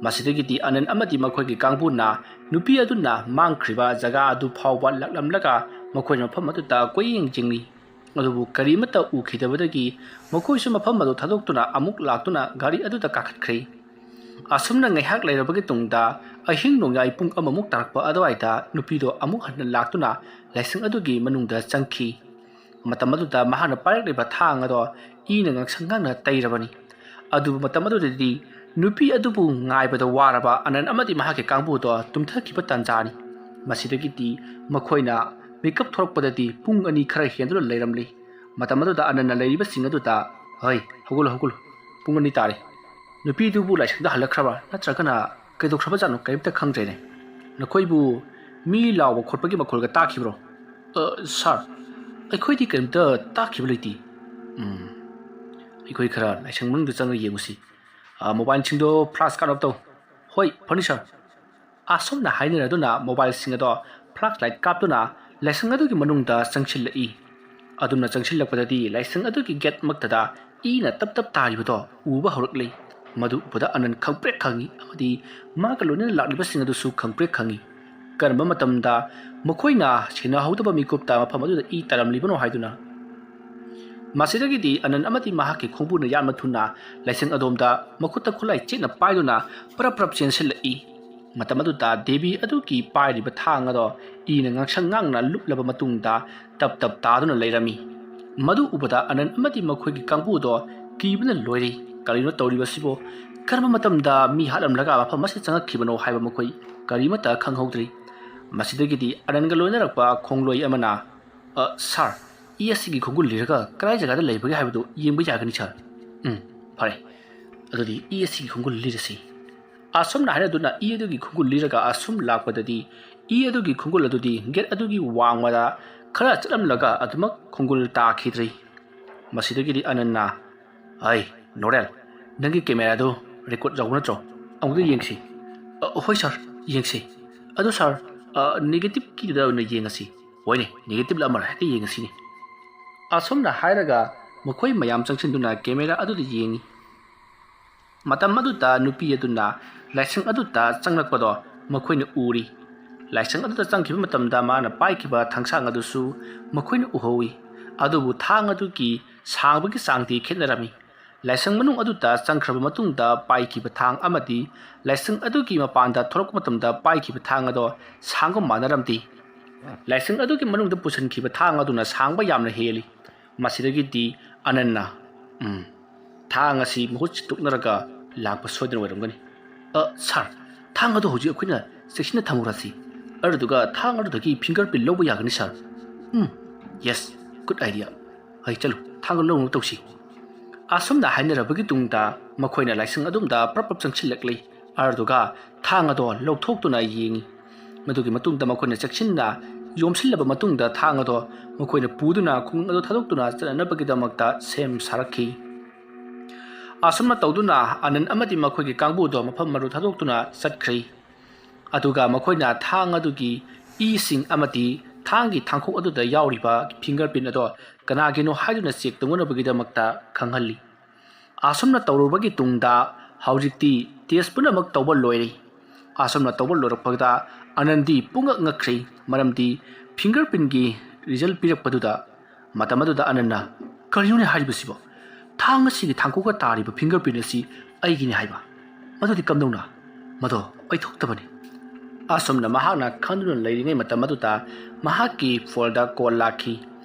ꯃꯁꯤꯗꯒꯤꯗꯤ ꯑꯅꯟ ꯑꯃꯗꯤ ꯃꯈꯣꯏꯒꯤ ꯀꯥꯡꯕꯨꯅ ꯅꯨꯄꯤ ꯑꯗꯨꯅ ꯃꯥꯡꯈ꯭ꯔꯤꯕ ꯖꯒꯥ ꯑꯗꯨ ꯐꯥꯎꯕ ꯂꯥꯛꯂꯝꯂꯒ ꯃꯈꯣꯏꯅ ꯃꯐꯝ ꯑꯗꯨꯗ ꯀꯣꯏꯌꯦꯡ ꯌꯦꯡꯂꯤ꯫ ꯑꯗꯨꯕꯨ ꯀꯔꯤꯃꯠꯇ ꯎꯈꯤꯗꯕꯗꯒꯤ ꯃꯈꯣꯏꯁꯨ ꯃꯐꯝ ꯑꯗꯨ ꯊꯥꯗꯣꯛꯇꯨꯅ ꯑꯃꯨꯛ ꯂꯥꯛꯇꯨꯅ ꯒꯥꯔꯤ ꯑꯗꯨꯗ ꯀꯥꯈꯠꯈ꯭ꯔꯤ꯫ ꯑꯁꯨꯝꯅ ꯉꯥꯏꯍꯥꯛ ꯂꯩꯔꯕꯒꯤ ꯇꯨꯡꯗ ꯑꯍꯤꯡ ꯅꯣꯡꯌꯥꯏ ꯄꯨꯡ ꯑꯃꯃꯨꯛ ꯇꯥꯔꯛꯄ ꯑꯗꯨꯋꯥꯏꯗ ꯅꯨꯄꯤꯗꯣ ꯑꯃꯨꯛ ꯍꯟꯅ ꯂꯥꯛꯇꯨꯅ ꯂꯥꯏꯁꯪ ꯑꯗꯨꯒꯤ ꯃꯅꯨꯡꯗ ꯆꯪꯈꯤ꯫ ꯃꯇꯝ ꯑꯗꯨꯗ ꯃꯍꯥꯛꯅ ꯄꯥꯏꯔꯛꯂꯤꯕ ꯊꯥꯡ ꯑꯗꯣ ꯏꯅ ꯉꯥꯡꯁꯪ ꯉꯥꯡꯅ ꯇꯩꯔꯕꯅꯤ꯫ ꯑꯗꯨꯕꯨ ꯃꯇꯝ ꯑꯗꯨꯗꯗꯤ ꯅꯨꯄꯤ ꯑꯗꯨꯕꯨ ꯉꯥꯏꯕꯗ ꯋꯥꯔꯕ ꯑꯅꯟ ꯑꯃꯗꯤ ꯃꯍꯥꯛꯀꯤ ꯀꯥꯡꯕꯨꯗꯣ ꯇꯨꯝꯊꯈꯤꯕ ꯇꯥꯟꯖꯥꯅꯤ ꯃꯁꯤꯗꯒꯤꯗꯤ ꯃꯈꯣꯏꯅ ꯃꯤꯀꯞ ꯊꯣꯔꯛꯄꯗꯗꯤ ꯄꯨꯡ 2 ꯈꯔ ꯍꯦꯟꯗꯨꯅ ꯂꯩꯔꯝꯂꯤ ꯃꯇꯝ ꯑꯗꯨꯗ ꯑꯅꯟꯅ ꯂꯩꯔꯤꯕꯁꯤꯡ ꯑꯗꯨꯗ ꯍꯩ ꯍꯧꯒꯠꯂꯨ ꯄꯨꯡ 2 ꯇꯥꯔꯦ ꯅꯨꯄꯤꯗꯨꯕꯨ ꯂꯥꯏꯁꯪꯗ ꯍꯜꯂꯛꯈ꯭ꯔꯕ ꯅꯠꯇ꯭ꯔꯒꯅ ꯀꯩꯗꯧꯈ꯭ꯔꯕꯖꯥꯠꯅꯣ ꯀꯔꯤꯝꯇ ꯈꯪꯗ꯭ꯔꯦꯅꯦ ꯅꯈꯣꯏꯕꯨ ꯃꯤ ꯂꯥꯎꯕ ꯈꯣꯠꯄꯒꯤ ꯃꯈꯣꯜꯒ ꯇꯥꯈꯤꯕ꯭ꯔꯣ ꯁꯥꯔ ꯑꯩꯈꯣꯏꯗꯤ ꯀꯔꯤꯝꯇ ꯇꯥꯈꯤꯕ ꯂꯩꯇꯦ ꯑꯩꯈꯣꯏ ꯈꯔ ꯂꯥꯏꯁꯪ ꯃꯅꯨꯡꯗ ꯆꯪꯉ ꯌꯦꯡꯉꯨꯁꯤ ꯃꯣꯕꯥꯏꯜꯁꯤꯡꯗꯣ ꯐ꯭ꯂꯥꯁ ꯀꯥꯠ ꯑꯣꯐ ꯇꯧ ꯍꯣꯏ ꯐꯅꯤ ꯁꯥꯔ ꯑꯁꯨꯝꯅ ꯍꯥꯏꯅꯔꯗꯨꯅ ꯃꯣꯕꯥꯏꯜꯁꯤꯡ ꯑꯗꯣ ꯐ꯭ꯂꯥꯁ ꯂꯥꯏꯠ ꯀꯥꯞꯇꯨꯅ ꯂꯥꯏꯁꯪ ꯑꯗꯨꯒꯤ ꯃꯅꯨꯡꯗ ꯆꯪꯁꯤꯜꯂꯛꯏ ꯑꯗꯨꯝꯅ ꯆꯪꯁꯤꯜꯂꯛꯄꯗꯗꯤ ꯂꯥꯏꯁꯪ ꯑꯗꯨꯒꯤ ꯒꯦꯠ ꯃꯛꯇꯗ ꯏꯅ ꯇꯞ ꯇꯞ ꯇꯥꯔꯤꯕꯗꯣ ꯎꯕ ꯍꯧꯔꯛꯂꯤ ꯃꯗꯨ ꯎꯕꯗ ꯑꯅꯟ ꯈꯪꯄ꯭ꯔꯦꯛ ꯈꯪꯉꯤ ꯑꯃꯗꯤ ꯃꯥꯒ ꯂꯣꯏꯅꯅ ꯂꯥꯛꯂꯤꯕꯁꯤꯡ ꯑꯗꯨꯁꯨ ꯈꯪꯄ꯭ꯔꯦꯛ ꯈꯪꯉꯤ ꯀꯔꯝꯕ ꯃꯇꯝꯗ ꯃꯈꯣꯏꯅ ꯁꯦꯟꯅꯍꯧꯗꯕ ꯃꯤꯀꯨꯞꯇ ꯃꯐꯝ ꯑꯗꯨꯗ ꯏ ꯇꯥꯔꯝꯂꯤꯕꯅꯣ ꯍꯥꯏꯗꯨꯅ ꯃꯁꯤꯗꯒꯤꯗꯤ ꯑꯅꯟ ꯑꯃꯗꯤ ꯃꯍꯥꯛꯀꯤ ꯈꯣꯡꯕꯨꯅ ꯌꯥꯝꯅ ꯊꯨꯅ ꯂꯥꯏꯁꯪ ꯑꯗꯣꯝꯗ ꯃꯈꯨꯠꯇ ꯈꯨꯠꯂꯥꯏ ꯆꯦꯠꯅ ꯄꯥꯏꯗꯨꯅ ꯄꯔꯞ ꯆꯦꯟꯁꯤꯜꯂꯛꯏ ꯃꯇꯝ ꯑꯗꯨꯗ ꯗꯦꯕꯤ ꯑꯗꯨꯒꯤ ꯄꯥꯏꯔꯤꯕ ꯊꯥꯡ ꯑꯗꯣ ꯏꯅ ꯉꯥꯡꯁꯪ ꯉꯥꯡꯅ ꯂꯨꯞꯂꯕ ꯃꯇꯨꯡꯗ ꯇꯞ ꯇꯥꯗꯨꯅ ꯂꯩꯔꯝꯃꯤ ꯃꯗꯨ ꯎꯕꯗ ꯑꯅꯟ ꯑꯃꯗꯤ ꯃꯈꯣꯏꯒꯤ ꯀꯥꯡꯕꯨꯗꯣ ꯀꯤꯕꯅ ꯂꯣꯏꯔꯦ ꯀꯔꯤꯅꯣ ꯇꯧꯔꯤꯕꯁꯤꯕꯣ ꯀꯔꯝꯕ ꯃꯇꯝꯗ ꯃꯤ ꯍꯥꯠꯂꯝꯂꯒ ꯃꯐꯝ ꯑꯁꯤꯗ ꯆꯪꯉꯛꯈꯤꯕꯅꯣ ꯍꯥꯏꯕ ꯃꯈꯣꯏ ꯀꯔꯤꯃꯠꯇ ꯈꯪꯍꯧꯗ꯭ꯔꯤ ꯃꯁꯤꯗꯒꯤꯗꯤ ꯑꯅꯟꯒ ꯂꯣꯏꯅꯔꯛꯄ ꯈꯣꯡꯂꯣꯏ ꯑꯃꯅ ꯁꯥꯔ ꯏ ꯑꯁꯤꯒꯤ ꯈꯣꯡꯒꯨꯜ ꯂꯤꯔꯒ ꯀꯗꯥꯏ ꯖꯒꯥꯗ ꯂꯩꯕꯒꯦ ꯍꯥꯏꯕꯗꯨ ꯌꯦꯡꯕ ꯌꯥꯒꯅꯤ ꯁꯥꯔ ꯐꯔꯦ ꯑꯗꯨꯗꯤ ꯏ ꯑꯁꯤꯒꯤ ꯈꯣꯡꯒꯨꯜ ꯂꯤꯔꯁꯤ ꯑꯁꯨꯝꯅ ꯍꯥꯏꯅꯗꯨꯅ ꯏ ꯑꯗꯨꯒꯤ ꯈꯣꯡꯒꯨꯜ ꯂꯤꯔꯒ ꯑꯁꯨꯝ ꯂꯥꯛꯄꯗꯗꯤ ꯏ ꯑꯗꯨꯒꯤ ꯈꯣꯡꯒꯨꯜ ꯑꯗꯨꯗꯤ ꯒꯦꯠ ꯑꯗꯨꯒꯤ ꯋꯥꯡꯃꯗ ꯈꯔ ꯆꯠꯂꯝꯂꯒ ꯑꯗꯨꯃꯛ ꯈꯣꯡꯒꯨꯜ ꯇꯥꯈꯤꯗ꯭ꯔꯤ ꯃꯁꯤꯗꯒꯤꯗꯤ ꯑꯅꯟꯅ ꯅꯣꯔꯦꯜ ꯅꯪꯒꯤ ꯀꯦꯃꯦꯔꯥꯗꯨ ꯔꯦꯀꯣꯔꯠ ꯌꯥꯎꯕ ꯅꯠꯇ꯭ꯔꯣ ꯑꯃꯨꯛꯇ ꯌꯦꯡꯁꯤ ꯍꯣꯏ ꯁꯥꯔ ꯌꯦꯡꯁꯤ ꯑꯗꯨ ꯁꯥꯔ ꯅꯦꯒꯦꯇꯤꯞꯀꯤꯗꯨꯗ ꯑꯣꯏꯅ ꯌꯦꯡꯉꯁꯤ ꯍꯣꯏꯅꯦ ꯅꯦꯒꯦꯇꯤꯞ ꯑꯃꯔ ꯍꯦꯛꯇ ꯌꯦꯡꯉꯁꯤꯅꯦ ꯑꯁꯨꯝꯅ ꯍꯥꯏꯔꯒ ꯃꯈꯣꯏ ꯃꯌꯥꯝ ꯆꯪꯁꯤꯟꯗꯨꯅ ꯀꯦꯃꯦꯔꯥ ꯑꯗꯨꯗ ꯌꯦꯡꯉꯤ ꯃꯇꯝ ꯑꯗꯨꯗ ꯅꯨꯄꯤ ꯑꯗꯨꯅ ꯂꯥꯏꯁꯪ ꯑꯗꯨꯗ ꯆꯪꯂꯛꯄꯗꯣ ꯃꯈꯣꯏꯅ ꯎꯔꯤ ꯂꯥꯏꯁꯪ ꯑꯗꯨꯗ ꯆꯪꯈꯤꯕ ꯃꯇꯝꯗ ꯃꯥꯅ パꯏꯈꯤꯕ ꯊꯥꯡꯁꯥꯡ ꯑꯗꯨꯁꯨ ꯃꯈꯣꯏꯅ ꯎꯍꯧꯏ ꯑꯗꯨꯕꯨ ꯊꯥꯡ ꯑꯗꯨꯒꯤ ꯁꯥꯡꯕꯒꯤ ꯆꯥꯡꯗꯤ ꯈꯦꯠꯅꯔꯝꯃꯤ ꯂꯥꯏꯁꯪ ꯃꯅꯨꯡ ꯑꯗꯨꯗ ꯆꯪꯈ꯭ꯔꯕ ꯃꯇꯨꯡꯗ ꯄꯥꯏꯈꯤꯕ ꯊꯥꯡ ꯑꯃꯗꯤ ꯂꯥꯏꯁꯪ ꯑꯗꯨꯒꯤ ꯃꯄꯥꯟꯗ ꯊꯣꯔꯛꯄ ꯃꯇꯝꯗ ꯄꯥꯏꯈꯤꯕ ꯊꯥꯡ ꯑꯗꯣ ꯁꯥꯡꯕ ꯃꯥꯟꯅꯔꯝꯗꯦ ꯂꯥꯏꯁꯪ ꯑꯗꯨꯒꯤ ꯃꯅꯨꯡꯗ ꯄꯨꯁꯤꯟꯈꯤꯕ ꯊꯥꯡ ꯑꯗꯨꯅ ꯁꯥꯡꯕ ꯌꯥꯝꯅ ꯍꯦꯜꯂꯤ ꯃꯁꯤꯗꯒꯤꯗꯤ ꯑꯅꯟꯅ ꯊꯥꯡ ꯑꯁꯤ ꯃꯍꯨꯠ ꯁꯤꯟꯗꯣꯛꯅꯔꯒ ꯂꯥꯛꯄ ꯁꯣꯏꯗꯅ ꯑꯣꯏꯔꯝꯒꯅꯤ ꯁꯥꯔ ꯊꯥꯡ ꯑꯗꯨ ꯍꯧꯖꯤꯛ ꯑꯩꯈꯣꯏꯅ ꯆꯦꯛꯁꯤꯟꯅ ꯊꯝꯃꯨꯔꯁꯤ ꯑꯗꯨꯗꯨꯒ ꯊꯥꯡ ꯑꯗꯨꯗꯒꯤ ꯐꯤꯡꯒꯔ ꯄ꯭ꯔꯤꯟꯠ ꯂꯧꯕ ꯌꯥꯒꯅꯤ ꯁꯥꯔ ꯌꯦꯁ ꯒꯨꯗ ꯑꯥꯏꯗꯤꯌꯥ ꯆꯠꯂꯨ ꯊꯥꯡ ꯑꯗꯨ ꯂꯧꯅꯕ ꯇꯧꯁꯤ ꯑꯁꯨꯝꯅ ꯍꯥꯏꯅꯔꯕꯒꯤ ꯇꯨꯡꯗ ꯃꯈꯣꯏꯅ ꯂꯥꯏꯁꯪ ꯑꯗꯨꯝꯗ ꯄ꯭ꯔꯞ ꯆꯪꯁꯤꯜꯂꯛꯂꯤ ꯑꯗꯨꯒ ꯊꯥꯡ ꯑꯗꯣ ꯂꯧꯊꯣꯛꯇꯨꯅ ꯌꯦꯡꯉꯤ ꯃꯗꯨꯒꯤ ꯃꯇꯨꯡꯗ ꯃꯈꯣꯏꯅ ꯆꯦꯛꯁꯤꯟꯅ ꯌꯣꯝꯁꯤꯜꯂꯕ ꯃꯇꯨꯡꯗ ꯊꯥꯡ ꯑꯗꯣ ꯃꯈꯣꯏꯅ ꯄꯨꯗꯨꯅ ꯈꯨꯡꯒꯪ ꯑꯗꯨ ꯊꯥꯗꯣꯛꯇꯨꯅ ꯆꯠꯅꯅꯕꯒꯤꯗꯃꯛꯇ ꯁꯦꯝ ꯁꯥꯔꯛꯈꯤ ꯑꯁꯨꯝꯅ ꯇꯧꯗꯨꯅ ꯑꯅꯟ ꯑꯃꯗꯤ ꯃꯈꯣꯏꯒꯤ ꯀꯥꯡꯕꯨꯗꯣ ꯃꯐꯝ ꯃꯔꯨ ꯊꯥꯗꯣꯛꯇꯨꯅ ꯆꯠꯈ꯭ꯔꯤ ꯑꯗꯨꯒ ꯃꯈꯣꯏꯅ ꯊꯥꯡ ꯑꯗꯨꯒꯤ ꯏꯁꯤꯡ ꯑꯃꯗꯤ ꯊꯥꯡꯒꯤ ꯊꯥꯡꯈꯣꯛ ꯑꯗꯨꯗ ꯌꯥꯎꯔꯤꯕ ꯐꯤꯡꯒꯔ ꯄ꯭ꯔꯤꯟꯠ ꯑꯗꯣ ꯀꯅꯥꯒꯤꯅꯣ ꯍꯥꯏꯗꯨꯅ ꯆꯦꯛ ꯇꯧꯅꯕꯒꯤꯗꯃꯛꯇ ꯈꯪꯍꯜꯂꯤ ꯑꯁꯨꯝꯅ ꯇꯧꯔꯨꯕꯒꯤ ꯇꯨꯡꯗ ꯍꯧꯖꯤꯛꯇꯤ ꯇꯦꯁ ꯄꯨꯝꯅꯃꯛ ꯇꯧꯕ ꯂꯣꯏꯔꯦ ꯑꯁꯨꯝꯅ ꯇꯧꯕ ꯂꯣꯏꯔꯛꯄꯗ ꯑꯅꯟꯗꯤ ꯄꯨꯡꯉꯛ ꯉꯛꯈ꯭ꯔꯤ ꯃꯔꯝꯗꯤ ꯐꯤꯡꯒꯔ ꯄ꯭ꯔꯤꯟꯠꯒꯤ ꯔꯤꯖꯜꯠ ꯄꯤꯔꯛꯄꯗꯨꯗ ꯃꯇꯝ ꯑꯗꯨꯗ ꯑꯅꯟꯅ ꯀꯔꯤꯅꯣꯅꯦ ꯍꯥꯏꯔꯤꯕꯁꯤꯕꯣ ꯊꯥꯡ ꯑꯁꯤꯒꯤ ꯊꯥꯡꯈꯣꯛꯇ ꯇꯥꯔꯤꯕ ꯐꯤꯡꯒꯔ ꯄ꯭ꯔꯤꯟꯠ ꯑꯁꯤ ꯑꯩꯒꯤꯅꯤ ꯍꯥꯏꯕ ꯃꯗꯨꯗꯤ ꯀꯝꯗꯧꯅ ꯃꯗꯣ ꯑꯣꯏꯊꯣꯛꯇꯕꯅꯤ ꯑꯁꯨꯝꯅ ꯃꯍꯥꯛꯅ ꯈꯟꯗꯨꯅ ꯂꯩꯔꯤꯉꯩ ꯃꯇꯝ ꯑꯗꯨꯗ ꯃꯍꯥꯛꯀꯤ ꯐꯣꯟꯗ ꯀꯣꯜ ꯂꯥꯛꯈꯤ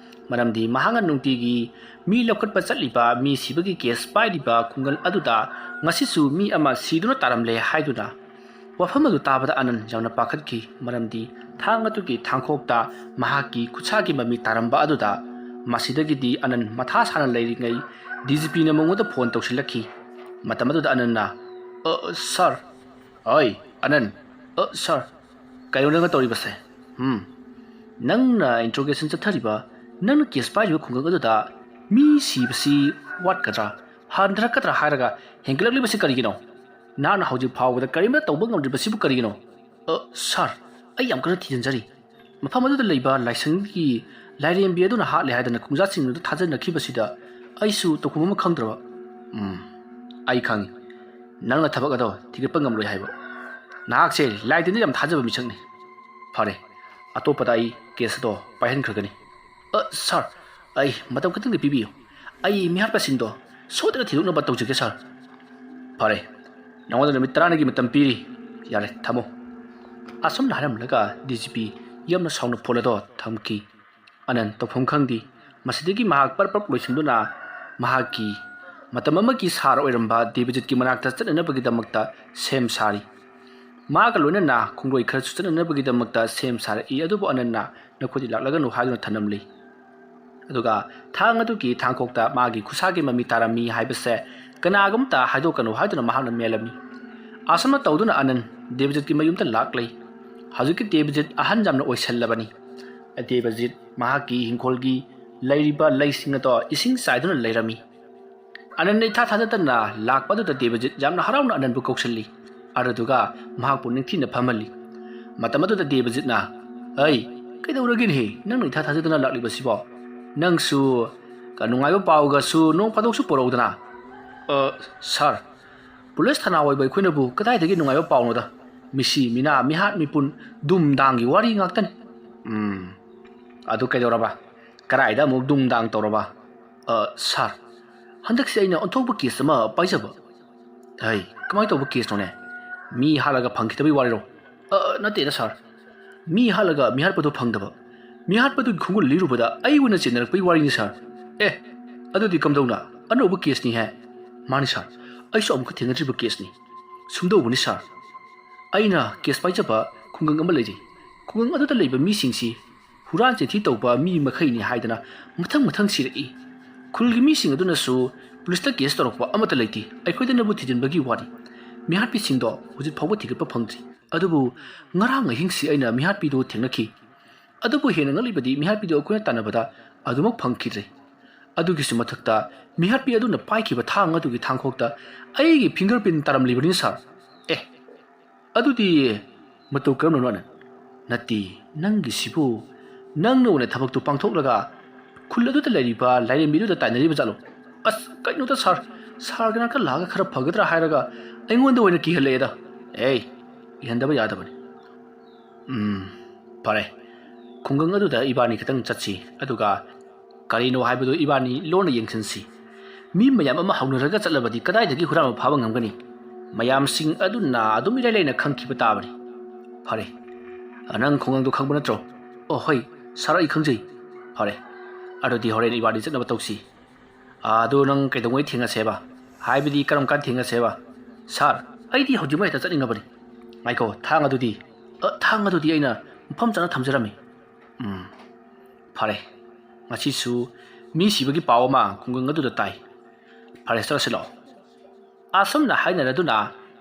ꯃꯔꯝꯗꯤ ꯃꯍꯥꯛꯅ ꯅꯨꯡꯇꯤꯒꯤ ꯃꯤ ꯂꯧꯈꯠꯄ ꯆꯠꯂꯤꯕ ꯃꯤ ꯁꯤꯕꯒꯤ ꯀꯦꯁ ꯄꯥꯏꯔꯤꯕ ꯈꯨꯡꯒꯪ ꯑꯗꯨꯗ ꯉꯁꯤꯁꯨ ꯃꯤ ꯑꯃ ꯁꯤꯗꯨꯅ ꯇꯥꯔꯝꯂꯦ ꯍꯥꯏꯗꯨꯅ ꯋꯥꯐꯝ ꯑꯗꯨ ꯇꯥꯕꯗ ꯑꯅꯟ ꯌꯥꯝꯅ ꯄꯥꯈꯠꯈꯤ ꯃꯔꯝꯗꯤ ꯊꯥꯡ ꯑꯗꯨꯒꯤ ꯊꯥꯡꯈꯣꯛꯇ ꯃꯍꯥꯛꯀꯤ ꯈꯨꯠꯁꯥꯒꯤ ꯃꯃꯤ ꯇꯥꯔꯝꯕ ꯑꯗꯨꯗ ꯃꯁꯤꯗꯒꯤꯗꯤ ꯑꯅꯟ ꯃꯊꯥ ꯁꯥꯅ ꯂꯩꯔꯤꯉꯩ DGPꯅ ꯃꯉꯣꯟꯗ ꯐꯣꯟ ꯇꯧꯁꯤꯜꯂꯛꯈꯤ ꯃꯇꯝ ꯑꯗꯨꯗ ꯑꯅꯟꯅ ꯁꯥꯔ ꯑꯅꯟ ꯁꯥꯔ ꯀꯩꯅꯣ ꯅꯪꯅ ꯇꯧꯔꯤꯕꯁꯦ ꯅꯪꯅ ꯏꯟꯇ꯭ꯔꯣꯒꯦꯁꯟ ꯆꯠꯊꯔꯤꯕ ꯅꯪꯅ ꯀꯦꯁ ꯄꯥꯏꯔꯤꯕ ꯈꯨꯡꯒꯪ ꯑꯗꯨꯗ ꯃꯤ ꯁꯤꯕꯁꯤ ꯋꯥꯠꯀꯗ꯭ꯔꯥ ꯍꯟꯊꯔꯛꯀꯗ꯭ꯔꯥ ꯍꯥꯏꯔꯒ ꯍꯦꯟꯒꯠꯂꯛꯂꯤꯕꯁꯤ ꯀꯔꯤꯒꯤꯅꯣ ꯅꯍꯥꯛꯅ ꯍꯧꯖꯤꯛ ꯐꯥꯎꯕꯗ ꯀꯔꯤꯝꯇ ꯇꯧꯕ ꯉꯝꯗ꯭ꯔꯤꯕꯁꯤꯕꯨ ꯀꯔꯤꯒꯤꯅꯣ ꯁꯥꯔ ꯑꯩ ꯌꯥꯝ ꯀꯟꯅ ꯊꯤꯖꯤꯟꯖꯔꯤ ꯃꯐꯝ ꯑꯗꯨꯗ ꯂꯩꯕ ꯂꯥꯏꯁꯪꯒꯤ ꯂꯥꯏꯔꯦꯝꯕꯤ ꯑꯗꯨꯅ ꯍꯥꯠꯂꯦ ꯍꯥꯏꯗꯅ ꯈꯣꯡꯖꯥꯠꯁꯤꯡꯗꯨ ꯊꯥꯖꯅꯈꯤꯕꯁꯤꯗ ꯑꯩꯁꯨ ꯇꯧꯐꯝ ꯑꯃ ꯈꯪꯗ꯭ꯔꯕ ꯑꯩ ꯈꯪꯉꯤ ꯅꯪꯅ ꯊꯕꯛ ꯑꯗꯣ ꯊꯤꯒꯠꯄ ꯉꯝꯂꯣꯏ ꯍꯥꯏꯕ ꯅꯍꯥꯛꯁꯦ ꯂꯥꯏꯗꯅ ꯌꯥꯝ ꯊꯥꯖꯕ ꯃꯤꯁꯛꯅꯤ ꯐꯔꯦ ꯑꯇꯣꯞꯄꯗ ꯑꯩ ꯀꯦꯁ ꯑꯗꯣ ꯄꯥꯏꯍꯟꯈ꯭ꯔꯒꯅꯤ ꯁꯥꯔ ꯑꯩ ꯃꯇꯝ ꯈꯛꯇꯪꯗꯤ ꯄꯤꯕꯤꯌꯨ ꯑꯩ ꯃꯤꯍꯥꯠꯄꯁꯤꯡꯗꯣ ꯁꯣꯏꯗꯅ ꯊꯤꯗꯣꯛꯅꯕ ꯇꯧꯖꯒꯦ ꯁꯥꯔ ꯐꯔꯦ ꯅꯉꯣꯟꯗ ꯅꯨꯃꯤꯠ 10ꯒꯤ ꯃꯇꯝ ꯄꯤꯔꯤ ꯌꯥꯔꯦ ꯊꯝꯃꯣ ꯑꯁꯨꯝꯅ ꯍꯥꯏꯔꯝꯂꯒ DGP ꯌꯥꯝꯅ ꯁꯥꯎꯅ ꯐꯣꯟ ꯑꯗꯣ ꯊꯝꯈꯤ ꯑꯅꯟ ꯇꯧꯐꯝ ꯈꯪꯗꯦ ꯃꯁꯤꯗꯒꯤ ꯃꯍꯥꯛ ꯄꯔꯞ ꯂꯣꯏꯁꯤꯟꯗꯨꯅ ꯃꯍꯥꯛꯀꯤ ꯃꯇꯝ ꯑꯃꯒꯤ ꯁꯥꯔ ꯑꯣꯏꯔꯝꯕ ꯗꯦꯕꯖꯤꯠꯀꯤ ꯃꯅꯥꯛꯇ ꯆꯠꯅꯅꯕꯒꯤꯗꯃꯛꯇ ꯁꯦꯝ ꯁꯥꯔꯤ ꯃꯥꯒ ꯂꯣꯏꯅꯅ ꯈꯣꯡꯂꯣꯏ ꯈꯔꯁꯨ ꯆꯠꯅꯅꯕꯒꯤꯗꯃꯛꯇ ꯁꯦꯝ ꯁꯥꯔꯛꯏ ꯑꯗꯨꯕꯨ ꯑꯅꯟꯅ ꯅꯈꯣꯏꯗꯤ ꯂꯥꯛꯂꯒꯅꯨ ꯍꯥꯏꯗꯨꯅ ꯊꯅꯝꯂꯤ ꯑꯗꯨꯒ ꯊꯥꯡ ꯑꯗꯨꯒꯤ ꯊꯥꯡꯈꯣꯛꯇ ꯃꯥꯒꯤ ꯈꯨꯠꯁꯥꯒꯤ ꯃꯃꯤ ꯇꯥꯔꯝꯃꯤ ꯍꯥꯏꯕꯁꯦ ꯀꯅꯥꯒꯨꯝꯇ ꯍꯥꯏꯗꯣꯛꯀꯅꯨ ꯍꯥꯏꯗꯨꯅ ꯃꯍꯥꯛꯅ ꯃꯦꯜꯂꯝꯃꯤ ꯑꯁꯨꯝꯅ ꯇꯧꯗꯨꯅ ꯑꯅꯟ ꯗꯦꯕꯖꯤꯠꯀꯤ ꯃꯌꯨꯝꯗ ꯂꯥꯛꯂꯩ ꯍꯧꯖꯤꯛꯀꯤ ꯗꯦꯕꯖꯤꯠ ꯑꯍꯟ ꯌꯥꯝꯅ ꯑꯣꯏꯁꯜꯂꯕꯅꯤ ꯗꯦꯕꯖꯤꯠ ꯃꯍꯥꯛꯀꯤ ꯍꯤꯡꯈꯣꯜꯒꯤ ꯂꯩꯔꯤꯕ ꯂꯩꯁꯤꯡ ꯑꯗꯣ ꯏꯁꯤꯡ ꯆꯥꯏꯗꯨꯅ ꯂꯩꯔꯝꯃꯤ ꯑꯅꯟꯅ ꯏꯊꯥ ꯊꯥꯖꯗꯅ ꯂꯥꯛꯄ ꯑꯗꯨꯗ ꯗꯦꯕꯖꯤꯠ ꯌꯥꯝꯅ ꯍꯔꯥꯎꯅ ꯑꯅꯟꯕꯨ ꯀꯧꯁꯤꯜꯂꯤ ꯑꯗꯨꯒ ꯃꯍꯥꯛꯄꯨ ꯅꯤꯡꯊꯤꯅ ꯐꯝꯍꯜꯂꯤ ꯃꯇꯝ ꯑꯗꯨꯗ ꯗꯦꯕꯖꯤꯠꯅ ꯑꯩ ꯀꯩꯗꯧꯔꯒꯦꯅꯦ ꯅꯪꯅ ꯏꯊꯥ ꯊꯥꯖꯗꯅ ꯂꯥꯛꯂꯤꯕꯁꯤꯕꯣ ꯅꯪꯁꯨ ꯅꯨꯡꯉꯥꯏꯕ ꯄꯥꯎꯒꯁꯨ ꯅꯣꯡ ꯐꯥꯗꯣꯛꯁꯨ ꯄꯨꯔꯛꯎꯗꯅ ꯁꯥꯔ ꯄꯨꯂꯤꯁ ꯊꯅꯥ ꯑꯣꯏꯕ ꯑꯩꯈꯣꯏꯅꯕꯨ ꯀꯗꯥꯏꯗꯒꯤ ꯅꯨꯡꯉꯥꯏꯕ ꯄꯥꯎꯅꯣꯗ ꯃꯤꯁꯤ ꯃꯤꯅꯥ ꯃꯤꯍꯥꯠ ꯃꯤꯄꯨꯟ ꯗꯨꯝꯗꯥꯡꯒꯤ ꯋꯥꯔꯤ ꯉꯥꯛꯇꯅꯤ ꯑꯗꯨ ꯀꯩꯗꯧꯔꯕ ꯀꯗꯥꯏꯗ ꯑꯃꯨꯛ ꯗꯨꯝꯗꯥꯡ ꯇꯧꯔꯕ ꯁꯥꯔ ꯍꯟꯗꯛꯁꯦ ꯑꯩꯅ ꯑꯣꯟꯊꯣꯛꯄ ꯀꯦꯁ ꯑꯃ ꯄꯥꯏꯖꯕ ꯍꯩ ꯀꯃꯥꯏꯅ ꯇꯧꯕ ꯀꯦꯁꯅꯣꯅꯦ ꯃꯤ ꯍꯥꯠꯂꯒ ꯐꯪꯈꯤꯗꯕꯩ ꯋꯥꯔꯤꯔꯣ ꯅꯠꯇꯦꯗ ꯁꯥꯔ ꯃꯤ ꯍꯥꯠꯂꯒ ꯃꯤꯍꯥꯠꯄꯗꯣ ꯐꯪꯗꯕ ꯃꯤꯍꯥꯠꯄꯗꯨꯒꯤ ꯈꯣꯡꯒꯨꯜ ꯂꯤꯔꯨꯕꯗ ꯑꯩ ꯑꯣꯏꯅ ꯆꯦꯟꯅꯔꯛꯄꯒꯤ ꯋꯥꯔꯤꯅꯤ ꯁꯥꯔ ꯑꯗꯨꯗꯤ ꯀꯝꯗꯧꯅ ꯑꯅꯧꯕ ꯀꯦꯁꯅꯤ ꯍꯦ ꯃꯥꯅꯤ ꯁꯥꯔ ꯑꯩꯁꯨ ꯑꯃꯨꯛꯀ ꯊꯦꯡꯅꯗ꯭ꯔꯤꯕ ꯀꯦꯁꯅꯤ ꯁꯨꯝꯗꯧꯕꯅꯤ ꯁꯥꯔ ꯑꯩꯅ ꯀꯦꯁ ꯄꯥꯏꯖꯕ ꯈꯨꯡꯒꯪ ꯑꯃ ꯂꯩꯖꯩ ꯈꯨꯡꯒꯪ ꯑꯗꯨꯗ ꯂꯩꯕ ꯃꯤꯁꯤꯡꯁꯤ ꯍꯨꯔꯥꯟ ꯆꯤꯟꯊꯤ ꯇꯧꯕ ꯃꯤ ꯃꯈꯩꯅꯤ ꯍꯥꯏꯗꯅ ꯃꯊꯪ ꯁꯤꯔꯛꯏ ꯈꯨꯜꯒꯤ ꯃꯤꯁꯤꯡ ꯑꯗꯨꯅꯁꯨ ꯄꯨꯂꯤꯁꯇ ꯀꯦꯁ ꯇꯧꯔꯛꯄ ꯑꯃꯠꯇ ꯂꯩꯇꯦ ꯑꯩꯈꯣꯏꯗꯅꯕꯨ ꯊꯤꯖꯤꯟꯕꯒꯤ ꯋꯥꯅꯤ ꯃꯤꯍꯥꯠꯄꯤꯁꯤꯡꯗꯣ ꯍꯧꯖꯤꯛ ꯐꯥꯎꯕ ꯊꯤꯒꯠꯄ ꯐꯪꯗ꯭ꯔꯤ ꯑꯗꯨꯕꯨ ꯉꯔꯥꯡ ꯑꯍꯤꯡꯁꯤ ꯑꯩꯅ ꯃꯤꯍꯥꯠꯄꯤꯗꯨ ꯊꯦꯡꯅꯈꯤ ꯑꯗꯨꯕꯨ ꯍꯦꯟꯅ ꯉꯛꯂꯤꯕꯗꯤ ꯃꯤꯍꯥꯠꯄꯤꯗꯨ ꯑꯩꯈꯣꯏꯅ ꯇꯥꯟꯅꯕꯗ ꯑꯗꯨꯃꯛ ꯐꯪꯈꯤꯗ꯭ꯔꯦ ꯑꯗꯨꯒꯤꯁꯨ ꯃꯊꯛꯇ ꯃꯤꯍꯥꯠꯄꯤ ꯑꯗꯨꯅ ꯄꯥꯏꯈꯤꯕ ꯊꯥꯡ ꯑꯗꯨꯒꯤ ꯊꯥꯡꯈꯣꯛꯇ ꯑꯩꯒꯤ ꯐꯤꯡꯒꯔ ꯄ꯭ꯔꯤꯟ ꯇꯥꯔꯝꯂꯤꯕꯅꯤ ꯁꯥꯔ ꯑꯗꯨꯗꯤ ꯃꯇꯧ ꯀꯔꯝꯅꯅꯣ ꯑꯅꯟ ꯅꯠꯇꯦ ꯅꯪꯒꯤꯁꯤꯕꯨ ꯅꯪꯅ ꯑꯣꯏꯅ ꯊꯕꯛꯇꯨ ꯄꯥꯡꯊꯣꯛꯂꯒ ꯈꯨꯜ ꯑꯗꯨꯗ ꯂꯩꯔꯤꯕ ꯂꯥꯏꯔꯦꯝꯕꯤꯗꯨꯗ ꯇꯥꯏꯅꯔꯤꯕ ꯖꯥꯠꯂꯣ ꯀꯩꯅꯣꯗ ꯁꯥꯔꯒꯤ ꯅꯥꯀꯜ ꯂꯥꯛꯑꯒ ꯈꯔ ꯐꯒꯗ꯭ꯔꯥ ꯍꯥꯏꯔꯒ ꯑꯩꯉꯣꯟꯗ ꯑꯣꯏꯅ ꯀꯤꯍꯜꯂꯛꯑꯦꯗ ꯀꯤꯍꯟꯗꯕ ꯌꯥꯗꯕꯅꯤ ꯐꯔꯦ ꯈꯨꯡꯒꯪ ꯑꯗꯨꯗ ꯏꯕꯥꯅꯤ ꯈꯤꯇꯪ ꯆꯠꯁꯤ ꯑꯗꯨꯒ ꯀꯔꯤꯅꯣ ꯍꯥꯏꯕꯗꯨ ꯏꯕꯥꯅꯤ ꯂꯣꯟꯅ ꯌꯦꯡꯁꯤꯟꯁꯤ ꯃꯤ ꯃꯌꯥꯝ ꯑꯃ ꯍꯧꯅꯔꯒ ꯆꯠꯂꯕꯗꯤ ꯀꯗꯥꯏꯗꯒꯤ ꯍꯨꯔꯥꯟꯕ ꯐꯥꯕ ꯉꯝꯒꯅꯤ ꯃꯌꯥꯝꯁꯤꯡ ꯑꯗꯨꯅ ꯑꯗꯨꯝ ꯏꯔꯥꯏ ꯂꯥꯏꯅ ꯈꯪꯈꯤꯕ ꯇꯥꯕꯅꯤ ꯐꯔꯦ ꯅꯪ ꯈꯨꯡꯒꯪꯗꯣ ꯈꯪꯕ ꯅꯠꯇ꯭ꯔꯣ ꯍꯣꯏ ꯁꯥꯔ ꯑꯩ ꯈꯪꯖꯩ ꯐꯔꯦ ꯑꯗꯨꯗꯤ ꯍꯣꯔꯦꯟ ꯏꯕꯥꯅꯤ ꯆꯠꯅꯕ ꯇꯧꯁꯤ ꯑꯗꯨ ꯅꯪ ꯀꯩꯗꯧꯉꯩ ꯊꯦꯡꯅꯁꯦꯕ ꯍꯥꯏꯕꯗꯤ ꯀꯔꯝ ꯀꯥꯟ ꯊꯦꯡꯅꯁꯦꯕ ꯁꯥꯔ ꯑꯩꯗꯤ ꯍꯧꯖꯤꯛꯃꯛ ꯍꯦꯛꯇ ꯆꯠꯅꯤꯡꯉꯕꯅꯤ ꯉꯥꯏꯈꯣ ꯊꯥꯡ ꯑꯗꯨꯗꯤ ꯑꯩꯅ ꯃꯐꯝ ꯆꯥꯅ ꯊꯝꯖꯔꯝꯃꯤ ꯐꯔꯦ ꯉꯁꯤꯁꯨ ꯃꯤ ꯁꯤꯕꯒꯤ ꯄꯥꯎ ꯑꯃ ꯈꯨꯡꯒꯪ ꯑꯗꯨꯗ ꯇꯥꯏ ꯐꯔꯦ ꯆꯠꯂꯁꯤ ꯂꯥꯛꯑꯣ ꯑꯁꯨꯝꯅ ꯍꯥꯏꯅꯔꯗꯨꯅ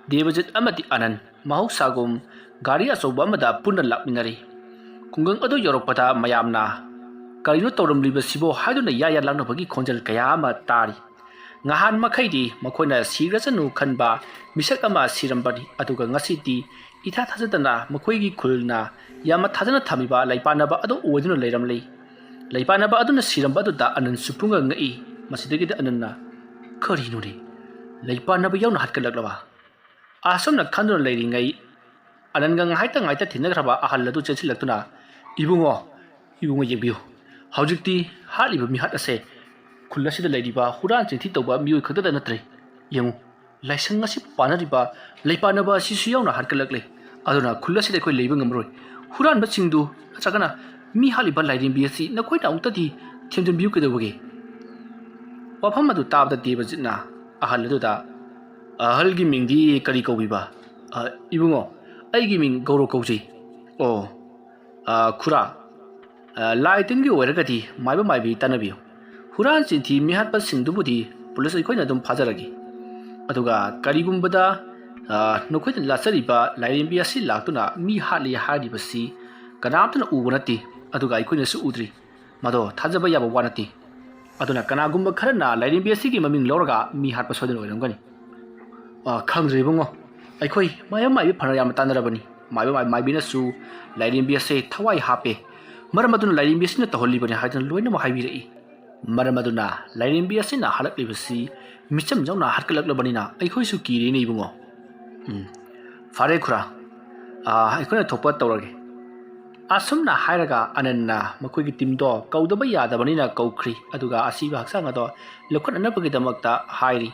ꯗꯦꯕꯖꯤꯠ ꯑꯃꯗꯤ ꯑꯅꯟ ꯃꯍꯧꯁꯥꯒꯨꯝ ꯒꯥꯔꯤ ꯑꯆꯧꯕ ꯑꯃꯗ ꯄꯨꯟꯅ ꯂꯥꯛꯃꯤꯟꯅꯔꯤ ꯈꯨꯡꯒꯪ ꯑꯗꯨ ꯌꯧꯔꯛꯄꯗ ꯃꯌꯥꯝꯅ ꯀꯔꯤꯅꯣ ꯇꯧꯔꯝꯂꯤꯕꯁꯤꯕꯣ ꯍꯥꯏꯗꯨꯅ ꯌꯥ ꯂꯥꯡꯅꯕꯒꯤ ꯈꯣꯟꯖꯦꯜ ꯀꯌꯥ ꯑꯃ ꯇꯥꯔꯤ ꯉꯍꯥꯟ ꯃꯈꯩꯗꯤ ꯃꯈꯣꯏꯅ ꯁꯤꯈ꯭ꯔꯁꯅꯨ ꯈꯟꯕ ꯃꯤꯁꯛ ꯑꯃ ꯁꯤꯔꯝꯕꯅꯤ ꯑꯗꯨꯒ ꯉꯁꯤꯗꯤ ꯏꯊꯥ ꯊꯥꯖꯗꯅ ꯃꯈꯣꯏꯒꯤ ꯈꯨꯜꯅ ꯌꯥꯝꯅ ꯊꯥꯖꯅ ꯊꯝꯃꯤꯕ ꯂꯩꯄꯥꯟꯅꯕ ꯑꯗꯨ ꯑꯣꯏꯗꯨꯅ ꯂꯩꯔꯝꯂꯤ ꯂꯩꯄꯥꯟꯅꯕ ꯑꯗꯨꯅ ꯁꯤꯔꯝꯕ ꯑꯗꯨꯗ ꯑꯅꯟꯁꯨ ꯄꯨꯡꯉꯛ ꯉꯛꯏ ꯃꯁꯤꯗꯒꯤꯗꯤ ꯑꯅꯟꯅ ꯀꯔꯤꯅꯣꯅꯦ ꯂꯩꯄꯥꯟꯅꯕ ꯌꯥꯎꯅ ꯍꯥꯠꯀꯠꯂꯛꯂꯕ ꯑꯁꯨꯝꯅ ꯈꯟꯗꯨꯅ ꯂꯩꯔꯤꯉꯩ ꯑꯅꯟꯒ ꯉꯥꯏꯇ ꯊꯦꯡꯅꯈ꯭ꯔꯕ ꯑꯍꯜ ꯑꯗꯨ ꯆꯦꯟꯁꯤꯜꯂꯛꯇꯨꯅ ꯏꯕꯨꯡꯉꯣ ꯌꯦꯡꯕꯤꯌꯨ ꯍꯧꯖꯤꯛꯇꯤ ꯍꯥꯠꯂꯤꯕ ꯃꯤꯍꯥꯠ ꯑꯁꯦ ꯈꯨꯜ ꯑꯁꯤꯗ ꯂꯩꯔꯤꯕ ꯍꯨꯔꯥꯟ ꯆꯤꯟꯊꯤ ꯇꯧꯕ ꯃꯤꯑꯣꯏ ꯈꯛꯇꯗ ꯅꯠꯇ꯭ꯔꯦ ꯌꯦꯡꯉꯨ ꯂꯥꯏꯁꯪ ꯑꯁꯤ ꯄꯥꯟꯅꯔꯤꯕ ꯂꯩꯄꯥꯟꯅꯕ ꯑꯁꯤꯁꯨ ꯌꯥꯎꯅ ꯍꯥꯠꯀꯠꯂꯛꯂꯦ ꯑꯗꯨꯅ ꯈꯨꯜ ꯑꯁꯤꯗ ꯑꯩꯈꯣꯏ ꯂꯩꯕ ꯉꯝꯃꯔꯣꯏ ꯍꯨꯔꯥꯟꯕꯁꯤꯡꯗꯨ ꯅꯠꯇ꯭ꯔꯒꯅ ꯃꯤ ꯍꯥꯠꯂꯤꯕ ꯂꯥꯏꯔꯦꯝꯕꯤ ꯑꯁꯤ ꯅꯈꯣꯏꯅ ꯑꯃꯨꯛꯇꯗꯤ ꯊꯦꯝꯖꯤꯟꯕꯤꯌꯨ ꯀꯩꯗꯧꯕꯒꯦ ꯋꯥꯐꯝ ꯑꯗꯨ ꯇꯥꯕꯗ ꯗꯦꯕꯖꯤꯠꯅ ꯑꯍꯜ ꯑꯗꯨꯗ ꯑꯍꯜꯒꯤ ꯃꯤꯡꯗꯤ ꯀꯔꯤ ꯀꯧꯕꯤꯕ ꯏꯕꯨꯡꯉꯣ ꯑꯩꯒꯤ ꯃꯤꯡ ꯒꯧꯔꯣ ꯀꯧꯖꯩ ꯈꯨꯔꯥ ꯂꯥꯏ ꯇꯤꯟꯒꯤ ꯑꯣꯏꯔꯒꯗꯤ ꯃꯥꯏꯕ ꯃꯥꯏꯕꯤ ꯇꯥꯟꯅꯕꯤꯌꯨ ꯍꯨꯔꯥꯟ ꯆꯤꯟꯊꯤ ꯃꯤꯍꯥꯠꯄꯁꯤꯡꯗꯨꯕꯨꯗꯤ ꯄꯨꯂꯤꯁ ꯑꯩꯈꯣꯏꯅ ꯑꯗꯨꯝ ꯐꯥꯖꯔꯒꯦ ꯑꯗꯨꯒ ꯀꯔꯤꯒꯨꯝꯕꯗ ꯅꯈꯣꯏꯅ ꯂꯥꯠꯆꯔꯤꯕ ꯂꯥꯏꯔꯦꯝꯕꯤ ꯑꯁꯤ ꯂꯥꯛꯇꯨꯅ ꯃꯤ ꯍꯥꯠꯂꯤ ꯍꯥꯏꯔꯤꯕꯁꯤ ꯀꯅꯥꯝꯇꯅ ꯎꯕ ꯅꯠꯇꯦ ꯑꯗꯨꯒ ꯑꯩꯈꯣꯏꯅꯁꯨ ꯎꯗ꯭ꯔꯤ ꯃꯗꯣ ꯊꯥꯖꯕ ꯌꯥꯕ ꯋꯥ ꯅꯠꯇꯦ ꯑꯗꯨꯅ ꯀꯅꯥꯒꯨꯝꯕ ꯈꯔꯅ ꯂꯥꯏꯔꯦꯝꯕꯤ ꯑꯁꯤꯒꯤ ꯃꯃꯤꯡ ꯂꯧꯔꯒ ꯃꯤ ꯍꯥꯠꯄ ꯁꯣꯏꯗꯅ ꯑꯣꯏꯔꯝꯒꯅꯤ ꯈꯪꯗ꯭ꯔꯦ ꯏꯕꯨꯡꯉꯣ ꯑꯩꯈꯣꯏ ꯃꯥꯏꯕ ꯃꯥꯏꯕꯤ ꯐꯅ ꯌꯥꯝꯅ ꯇꯥꯟꯅꯔꯕꯅꯤ ꯃꯥꯏꯕ ꯃꯥꯏꯕꯤꯅꯁꯨ ꯂꯥꯏꯔꯦꯝꯕꯤ ꯑꯁꯦ ꯊꯋꯥꯏ ꯍꯥꯞꯄꯦ ꯃꯔꯝ ꯑꯗꯨꯅ ꯂꯥꯏꯔꯦꯝꯕꯤ ꯑꯁꯤꯅ ꯇꯧꯍꯜꯂꯤꯕꯅꯤ ꯍꯥꯏꯗꯨꯅ ꯂꯣꯏꯅꯃꯛ ꯍꯥꯏꯕꯤꯔꯛꯏ ꯃꯔꯝ ꯑꯗꯨꯅ ꯂꯥꯏꯔꯦꯝꯕꯤ ꯑꯁꯤꯅ ꯍꯥꯠꯂꯛꯂꯤꯕꯁꯤ ꯃꯤꯆꯝ ꯌꯥꯎꯅ ꯍꯥꯠꯀꯠꯂꯛꯂꯕꯅꯤꯅ ꯑꯩꯈꯣꯏꯁꯨ ꯀꯤꯔꯦꯅꯦ ꯏꯕꯨꯡꯉꯣ ꯐꯔꯦ ꯈꯨꯔꯥ ꯑꯩꯈꯣꯏꯅ ꯊꯣꯛꯄ ꯇꯧꯔꯒꯦ ꯑꯁꯨꯝꯅ ꯍꯥꯏꯔꯒ ꯑꯅꯟꯅ ꯃꯈꯣꯏꯒꯤ ꯇꯤꯝꯗꯣ ꯀꯧꯗꯕ ꯌꯥꯗꯕꯅꯤꯅ ꯀꯧꯈ꯭ꯔꯤ ꯑꯗꯨꯒ ꯑꯁꯤꯕ ꯍꯛꯆꯥꯡ ꯑꯗꯣ ꯂꯧꯈꯠꯅꯅꯕꯒꯤꯗꯃꯛꯇ ꯍꯥꯏꯔꯤ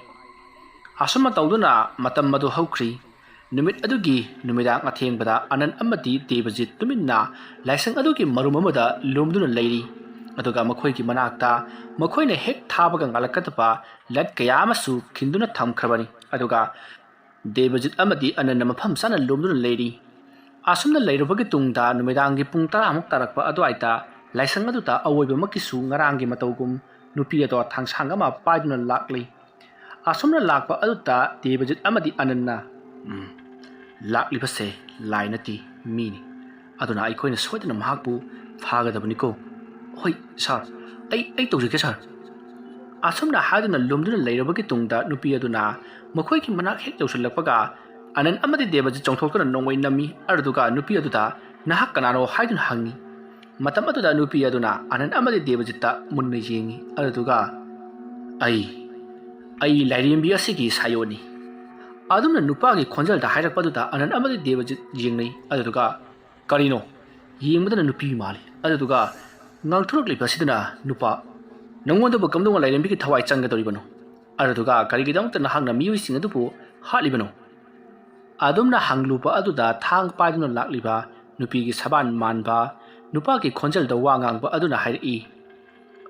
ꯑꯁꯨꯝꯅ ꯇꯧꯗꯨꯅ ꯃꯇꯝ ꯑꯗꯨ ꯍꯧꯈ꯭ꯔꯤ ꯅꯨꯃꯤꯠ ꯑꯗꯨꯒꯤ ꯅꯨꯃꯤꯗꯥꯡ ꯑꯊꯦꯡꯕꯗ ꯑꯅꯟ ꯑꯃꯗꯤ ꯗꯦꯕꯖꯤꯠ ꯇꯨꯃꯤꯟꯅ ꯂꯥꯏꯁꯪ ꯑꯗꯨꯒꯤ ꯃꯔꯨꯝ ꯑꯃꯗ ꯂꯨꯝꯗꯨꯅ ꯂꯩꯔꯤ ꯑꯗꯨꯒ ꯃꯈꯣꯏꯒꯤ ꯃꯅꯥꯛꯇ ꯃꯈꯣꯏꯅ ꯍꯦꯛ ꯊꯥꯕꯒ ꯉꯥꯜꯂꯛꯀꯗꯕ ꯂꯠ ꯀꯌꯥ ꯑꯃꯁꯨ ꯈꯤꯟꯗꯨꯅ ꯊꯝꯈ꯭ꯔꯕꯅꯤ ꯑꯗꯨꯒ ꯗꯦꯕꯖꯤꯠ ꯑꯃꯗꯤ ꯑꯅꯟꯅ ꯃꯐꯝ ꯆꯥꯅ ꯂꯣꯝꯗꯨꯅ ꯂꯩꯔꯤ ꯑꯁꯨꯝꯅ ꯂꯩꯔꯨꯕꯒꯤ ꯇꯨꯡꯗ ꯅꯨꯃꯤꯗꯥꯡꯒꯤ ꯄꯨꯡ 10 ꯇꯥꯔꯛꯄ ꯑꯗꯨꯋꯥꯏꯗ ꯂꯥꯏꯁꯪ ꯑꯗꯨꯗ ꯑꯋꯣꯏꯕꯃꯛꯀꯤꯁꯨ ꯉꯔꯥꯡꯒꯤ ꯃꯇꯧꯒꯨꯝ ꯅꯨꯄꯤ ꯑꯗꯣ ꯊꯥꯡꯁꯥꯡ ꯑꯃ ꯄꯥꯏꯗꯨꯅ ꯂꯥꯛꯂꯤ ꯑꯁꯨꯝꯅ ꯂꯥꯛꯄ ꯑꯗꯨꯗ ꯗꯦꯕꯖꯤꯠ ꯑꯃꯗꯤ ꯑꯅꯟꯅ ꯂꯥꯛꯂꯤꯕꯁꯦ ꯂꯥꯏ ꯅꯠꯇꯦ ꯃꯤꯅꯤ ꯑꯗꯨꯅ ꯑꯩꯈꯣꯏꯅ ꯁꯣꯏꯗꯅ ꯃꯍꯥꯛꯄꯨ ꯐꯥꯒꯗꯕꯅꯤꯀꯣ ꯍꯣꯏ ꯁꯥꯔ ꯑꯩ ꯇꯧꯖꯒꯦ ꯁꯥꯔ ꯑꯁꯨꯝꯅ ꯍꯥꯏꯗꯨꯅ ꯂꯨꯝꯗꯨꯅ ꯂꯩꯔꯕꯒꯤ ꯇꯨꯡꯗ ꯅꯨꯄꯤ ꯑꯗꯨꯅ ꯃꯈꯣꯏꯒꯤ ꯃꯅꯥꯛ ꯍꯦꯛ ꯌꯧꯁꯤꯜꯂꯛꯄꯒ ꯑꯅꯟ ꯑꯃꯗꯤ ꯗꯦꯕꯖꯤꯠ ꯆꯣꯡꯊꯣꯛꯇꯨꯅ ꯅꯣꯡꯃꯩ ꯅꯝꯃꯤ ꯑꯗꯨꯒ ꯅꯨꯄꯤ ꯑꯗꯨꯗ ꯅꯍꯥꯛ ꯀꯅꯥꯅꯣ ꯍꯥꯏꯗꯨꯅ ꯍꯪꯉꯤ ꯃꯇꯝ ꯑꯗꯨꯗ ꯅꯨꯄꯤ ꯑꯗꯨꯅ ꯑꯅꯟ ꯑꯃꯗꯤ ꯗꯦꯕꯖꯤꯠꯇ ꯃꯨꯟꯅ ꯌꯦꯡꯉꯤ ꯑꯗꯨꯒ ꯑꯩ ꯂꯥꯏꯔꯦꯝꯕꯤ ꯑꯁꯤꯒꯤ ꯁꯥꯌꯣꯟꯅꯤ ꯑꯗꯨꯝꯅ ꯅꯨꯄꯥꯒꯤ ꯈꯣꯟꯖꯦꯜꯗ ꯍꯥꯏꯔꯛꯄꯗꯨꯗ ꯑꯅꯟ ꯑꯃꯗꯤ ꯗꯦꯕꯖꯤꯠ ꯌꯦꯡꯅꯩ ꯑꯗꯨꯒ ꯀꯔꯤꯅꯣ ꯌꯦꯡꯕꯗꯅ ꯅꯨꯄꯤ ꯃꯥꯜꯂꯤ ꯑꯗꯨꯒ ꯉꯥꯡꯊꯣꯔꯛꯂꯤꯕꯁꯤꯗꯅ ꯅꯨꯄꯥ ꯅꯪꯉꯣꯟꯗꯕꯨ ꯀꯝꯗꯧꯅ ꯂꯥꯏꯔꯦꯝꯕꯤꯒꯤ ꯊꯋꯥꯏ ꯆꯪꯒꯗꯧꯔꯤꯕꯅꯣ ꯑꯗꯨꯒ ꯀꯔꯤꯒꯤꯗꯃꯛꯇ ꯅꯍꯥꯛꯅ ꯃꯤꯑꯣꯏꯁꯤꯡ ꯑꯗꯨꯕꯨ ꯍꯥꯠꯂꯤꯕꯅꯣ ꯑꯗꯨꯝꯅ ꯍꯪꯂꯨꯕ ꯑꯗꯨꯗ ꯊꯥꯡ ꯄꯥꯏꯗꯨꯅ ꯂꯥꯛꯂꯤꯕ ꯅꯨꯄꯤꯒꯤ ꯁꯕꯥꯟ ꯃꯥꯟꯕ ꯅꯨꯄꯥꯒꯤ ꯈꯣꯟꯖꯦꯜꯗ ꯋꯥ ꯉꯥꯡꯕ ꯑꯗꯨꯅ ꯍꯥꯏꯔꯛꯏ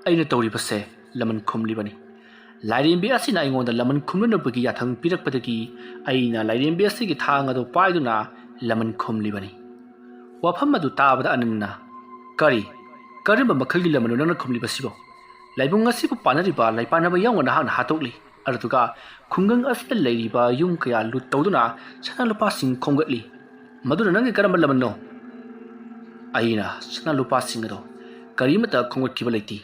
ꯑꯩꯅ ꯇꯧꯔꯤꯕꯁꯦ ꯂꯃꯟ ꯈꯨꯝꯂꯤꯕꯅꯤ ꯂꯥꯏꯔꯦꯝꯕꯤ ꯑꯁꯤꯅ ꯑꯩꯉꯣꯟꯗ ꯂꯃꯟ ꯈꯨꯝꯅꯅꯕꯒꯤ ꯌꯥꯊꯪ ꯄꯤꯔꯛꯄꯗꯒꯤ ꯑꯩꯅ ꯂꯥꯏꯔꯦꯝꯕꯤ ꯑꯁꯤꯒꯤ ꯊꯥꯡ ꯑꯗꯨ ꯄꯥꯏꯗꯨꯅ ꯂꯃꯟ ꯈꯨꯝꯂꯤꯕꯅꯤ ꯋꯥꯐꯝ ꯑꯗꯨ ꯇꯥꯕꯗ ꯑꯅꯟꯅ ꯀꯔꯝꯕ ꯃꯈꯜꯒꯤ ꯂꯃꯟꯅꯣ ꯅꯪꯅ ꯈꯨꯝꯂꯤꯕꯁꯤꯕꯣ ꯂꯥꯏꯕꯨꯡ ꯑꯁꯤꯕꯨ ꯄꯥꯟꯅꯔꯤꯕ ꯂꯥꯏꯄꯥꯟꯅꯕ ꯌꯥꯎꯅ ꯅꯍꯥꯛꯅ ꯍꯥꯠꯇꯣꯛꯂꯤ ꯑꯗꯨꯒ ꯈꯨꯡꯒꯪ ꯑꯁꯤꯗ ꯂꯩꯔꯤꯕ ꯌꯨꯝ ꯀꯌꯥ ꯂꯨꯠ ꯇꯧꯗꯨꯅ ꯁꯅꯥ ꯂꯨꯄꯥꯁꯤꯡ ꯈꯣꯝꯒꯠꯂꯤ ꯃꯗꯨꯅ ꯅꯪꯒꯤ ꯀꯔꯝꯕ ꯂꯃꯟꯅꯣ ꯑꯩꯅ ꯁꯅꯥ ꯂꯨꯄꯥꯁꯤꯡ ꯑꯗꯣ ꯀꯔꯤꯃꯠꯇ ꯈꯣꯝꯒꯠꯈꯤꯕ ꯂꯩꯇꯦ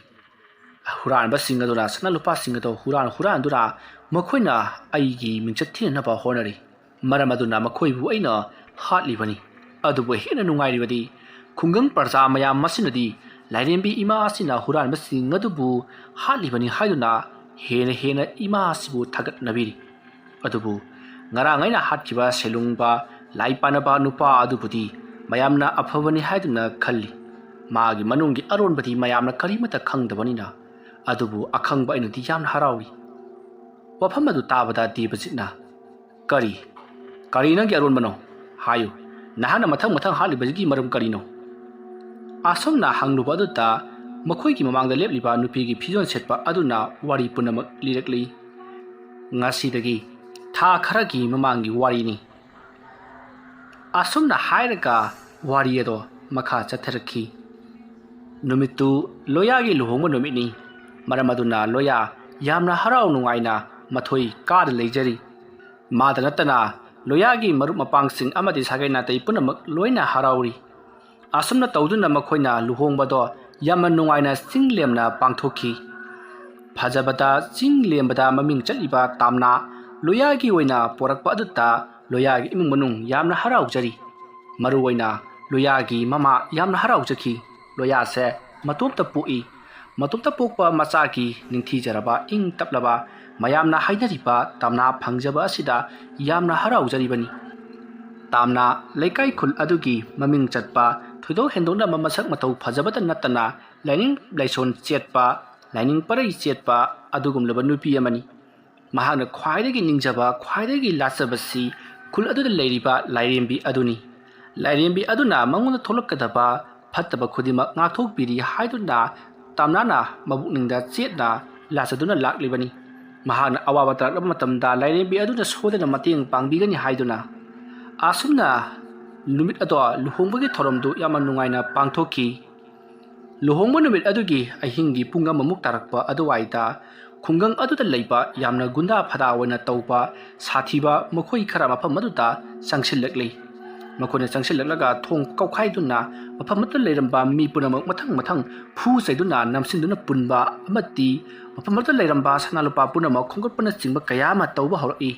ꯍꯨꯔꯥꯟꯕꯁꯤꯡ ꯑꯗꯨꯅ ꯁꯅꯥ ꯂꯨꯄꯥꯁꯤꯡ ꯑꯗꯣ ꯍꯨꯔꯥꯟꯗꯨꯅ ꯃꯈꯣꯏꯅ ꯑꯩꯒꯤ ꯃꯤꯡꯆꯠ ꯊꯤꯅꯅꯕ ꯍꯣꯠꯅꯔꯤ ꯃꯔꯝ ꯑꯗꯨꯅ ꯃꯈꯣꯏꯕꯨ ꯑꯩꯅ ꯍꯥꯠꯂꯤꯕꯅꯤ ꯑꯗꯨꯕꯨ ꯍꯦꯟꯅ ꯅꯨꯡꯉꯥꯏꯔꯤꯕꯗꯤ ꯈꯨꯡꯒꯪ ꯄ꯭ꯔꯖꯥ ꯃꯌꯥꯝ ꯑꯁꯤꯅꯗꯤ ꯂꯥꯏꯔꯦꯝꯕꯤ ꯏꯃꯥ ꯑꯁꯤꯅ ꯍꯨꯔꯥꯟꯕꯁꯤꯡ ꯑꯗꯨꯕు ꯍꯥꯠꯂꯤꯕꯅꯤ ꯍꯥꯏꯗꯨꯅ ꯍꯦꯟꯅ ꯏꯃꯥ ꯑꯁꯤꯕꯨ ꯊꯥꯒꯠꯅꯕꯤꯔꯤ ꯑꯗꯨꯕꯨ ꯉꯔꯥꯡ ꯑꯩꯅ ꯍꯥꯠꯈꯤꯕ ꯁꯦꯂꯨꯡꯕ ꯂꯥꯏ ꯄꯥꯟꯅꯕ ꯅꯨꯄꯥ ꯑꯗꯨꯕꯨꯗꯤ ꯃꯌꯥꯝꯅ ꯑꯐꯕꯅꯤ ꯍꯥꯏꯗꯨꯅ ꯈꯜꯂꯤ ꯃꯥꯒꯤ ꯃꯅꯨꯡꯒꯤ ꯑꯔꯣꯟꯕꯗꯤ ꯃꯌꯥꯝꯅ ꯀꯔꯤꯃꯠꯇ ꯈꯪꯗꯕꯅꯤꯅ ꯑꯗꯨꯕꯨ ꯑꯈꯪꯕ ꯑꯩꯅꯗꯤ ꯌꯥꯝꯅ ꯍꯔꯥꯎꯏ ꯋꯥꯐꯝ ꯑꯗꯨ ꯇꯥꯕꯗ ꯗꯦꯕꯖꯤꯠꯅ ꯀꯔꯤ ꯅꯪꯒꯤ ꯑꯔꯣꯟꯕꯅꯣ ꯍꯥꯏꯌꯨ ꯅꯍꯥꯛꯅ ꯃꯊꯪ ꯍꯥꯠꯂꯤꯕꯁꯤꯒꯤ ꯃꯔꯝ ꯀꯔꯤꯅꯣ ꯑꯁꯨꯝꯅ ꯍꯪꯂꯨꯕ ꯑꯗꯨꯗ ꯃꯈꯣꯏꯒꯤ ꯃꯃꯥꯡꯗ ꯂꯦꯞꯂꯤꯕ ꯅꯨꯄꯤꯒꯤ ꯐꯤꯖꯣꯜ ꯁꯦꯠꯄ ꯑꯗꯨꯅ ꯋꯥꯔꯤ ꯄꯨꯝꯅꯃꯛ ꯂꯤꯔꯛꯂꯤ ꯉꯁꯤꯗꯒꯤ ꯊꯥ ꯈꯔꯒꯤ ꯃꯃꯥꯡꯒꯤ ꯋꯥꯔꯤꯅꯤ ꯑꯁꯨꯝꯅ ꯍꯥꯏꯔꯒ ꯋꯥꯔꯤ ꯑꯗꯣ ꯃꯈꯥ ꯆꯠꯊꯔꯛꯈꯤ ꯅꯨꯃꯤꯠꯇꯨ ꯂꯣꯌꯥꯒꯤ ꯂꯨꯍꯣꯡꯕ ꯅꯨꯃꯤꯠꯅꯤ ꯃꯔꯝ ꯑꯗꯨꯅ ꯂꯣꯌꯥ ꯌꯥꯝꯅ ꯍꯔꯥꯎ ꯅꯨꯡꯉꯥꯏꯅ ꯃꯊꯣꯏ ꯀꯥꯗ ꯂꯩꯖꯔꯤ ꯃꯥꯗ ꯅꯠꯇꯅ ꯂꯣꯌꯥꯒꯤ ꯃꯔꯨꯞ ꯃꯄꯥꯡꯁꯤꯡ ꯑꯃꯗꯤ ꯁꯥꯒꯩ ꯅꯥꯇꯩ ꯄꯨꯝꯅꯃꯛ ꯂꯣꯏꯅ ꯍꯔꯥꯎꯔꯤ ꯑꯁꯨꯝꯅ ꯇꯧꯗꯨꯅ ꯃꯈꯣꯏꯅ ꯂꯨꯍꯣꯡꯕꯗꯣ ꯌꯥꯝꯅ ꯅꯨꯡꯉꯥꯏꯅ ꯆꯤꯡ ꯂꯦꯝꯅ ꯄꯥꯡꯊꯣꯛꯈꯤ ꯐꯖꯕꯗ ꯆꯤꯡ ꯂꯦꯝꯕꯗ ꯃꯃꯤꯡ ꯆꯠꯂꯤꯕ ꯇꯥꯝꯅꯥ ꯂꯣꯌꯥꯒꯤ ꯑꯣꯏꯅ ꯄꯣꯔꯛꯄ ꯑꯗꯨꯗ ꯂꯣꯌꯥꯒꯤ ꯏꯃꯨꯡ ꯃꯅꯨꯡ ꯌꯥꯝꯅ ꯍꯔꯥꯎꯖꯔꯤ ꯃꯔꯨꯑꯣꯏꯅ ꯂꯣꯌꯥꯒꯤ ꯃꯃꯥ ꯌꯥꯝꯅ ꯍꯔꯥꯎꯖꯈꯤ ꯂꯣꯌꯥꯁꯦ ꯃꯇꯣꯝꯇ ꯄꯣꯛꯏ ꯃꯇꯣꯝꯇ ꯄꯣꯛꯄ ꯃꯆꯥꯒꯤ ꯅꯤꯡꯊꯤꯖꯔꯕ ꯏꯪ ꯇꯞꯂꯕ ꯃꯌꯥꯝꯅ ꯍꯥꯏꯅꯔꯤꯕ ꯇꯥꯝꯅꯥ ꯐꯪꯖꯕ ꯑꯁꯤꯗ ꯌꯥꯝꯅ ꯍꯔꯥꯎꯖꯔꯤꯕꯅꯤ ꯇꯥꯝꯅꯥ ꯂꯩꯀꯥꯏ ꯈꯨꯜ ꯑꯗꯨꯒꯤ ꯃꯃꯤꯡ ꯆꯠꯄ ꯊꯣꯏꯗꯣꯛ ꯍꯦꯟꯗꯣꯛꯅꯕ ꯃꯁꯛ ꯃꯇꯧ ꯐꯖꯕꯇ ꯅꯠꯇꯅ ꯂꯥꯏꯅꯤꯡ ꯂꯥꯏꯁꯣꯟ ꯆꯦꯠꯄ ꯂꯥꯏꯅꯤꯡ ꯄꯔꯩ ꯆꯦꯠꯄ ꯑꯗꯨꯒꯨꯝꯂꯕ ꯅꯨꯄꯤ ꯑꯃꯅꯤ ꯃꯍꯥꯛꯅ ꯈ꯭ꯋꯥꯏꯗꯒꯤ ꯅꯤꯡꯖꯕ ꯈ꯭ꯋꯥꯏꯗꯒꯤ ꯂꯥꯠꯆꯕꯁꯤ ꯈꯨꯜ ꯑꯗꯨꯗ ꯂꯩꯔꯤꯕ ꯂꯥꯏꯔꯦꯝꯕꯤ ꯑꯗꯨꯅꯤ ꯂꯥꯏꯔꯦꯝꯕꯤ ꯑꯗꯨꯅ ꯃꯉꯣꯟꯗ ꯊꯣꯛꯂꯛꯀꯗꯕ ꯐꯠꯇꯕ ꯈꯨꯗꯤꯡꯃꯛ ꯉꯥꯛꯊꯣꯛꯄꯤꯔꯤ ꯍꯥꯏꯗꯨꯅ ꯇꯥꯝꯅꯥꯅ ꯃꯕꯨꯛꯅꯤꯡꯗ ꯆꯦꯠꯅ ꯂꯥꯠꯆꯗꯨꯅ ꯂꯥꯛꯂꯤꯕꯅꯤ ꯃꯍꯥꯛꯅ ꯑꯋꯥꯕ ꯇꯥꯔꯛꯂꯕ ꯃꯇꯝꯗ ꯂꯥꯏꯔꯦꯝꯕꯤ ꯑꯗꯨꯅ ꯁꯣꯏꯗꯅ ꯃꯇꯦꯡ ꯄꯥꯡꯕꯤꯒꯅꯤ ꯍꯥꯏꯗꯨꯅ ꯑꯁꯨꯝꯅ ꯅꯨꯃꯤꯠ ꯑꯗꯣ ꯂꯨꯍꯣꯡꯕꯒꯤ ꯊꯧꯔꯝꯗꯨ ꯌꯥꯝꯅ ꯅꯨꯡꯉꯥꯏꯅ ꯄꯥꯡꯊꯣꯛꯈꯤ ꯂꯨꯍꯣꯡꯕ ꯅꯨꯃꯤꯠ ꯑꯗꯨꯒꯤ ꯑꯍꯤꯡꯒꯤ ꯄꯨꯡ 1 ꯇꯥꯔꯛꯄ ꯑꯗꯨꯋꯥꯏꯗ ꯈꯨꯡꯒꯪ ꯑꯗꯨꯗ ꯂꯩꯕ ꯌꯥꯝꯅ ꯒꯨꯟꯗꯥ ꯐꯗꯥ ꯑꯣꯏꯅ ꯇꯧꯕ ꯁꯥꯊꯤꯕ ꯃꯈꯣꯏ ꯈꯔ ꯃꯐꯝ ꯑꯗꯨꯗ ꯆꯪꯁꯤꯜꯂꯛꯂꯤ ꯃꯈꯣꯏꯅ ꯆꯪꯁꯤꯜꯂꯛꯂꯒ ꯊꯣꯡ ꯀꯧꯈꯥꯏꯗꯨꯅ ꯃꯐꯝ ꯑꯗꯨꯗ ꯂꯩꯔꯝꯕ ꯃꯤ ꯄꯨꯝꯅꯃꯛ ꯃꯊꯪ ꯐꯨ ꯆꯩꯗꯨꯅ ꯅꯝꯁꯤꯟꯗꯨꯅ ꯄꯨꯟꯕ ꯑꯃꯗꯤ ꯃꯐꯝ ꯑꯗꯨꯗ ꯂꯩꯔꯝꯕ ꯁꯅꯥ ꯂꯨꯄꯥ ꯄꯨꯝꯅꯃꯛ ꯈꯣꯝꯒꯠꯄꯅꯆꯤꯡꯕ ꯀꯌా ꯑꯃ ꯇꯧꯕ ꯍꯧꯔꯛꯏ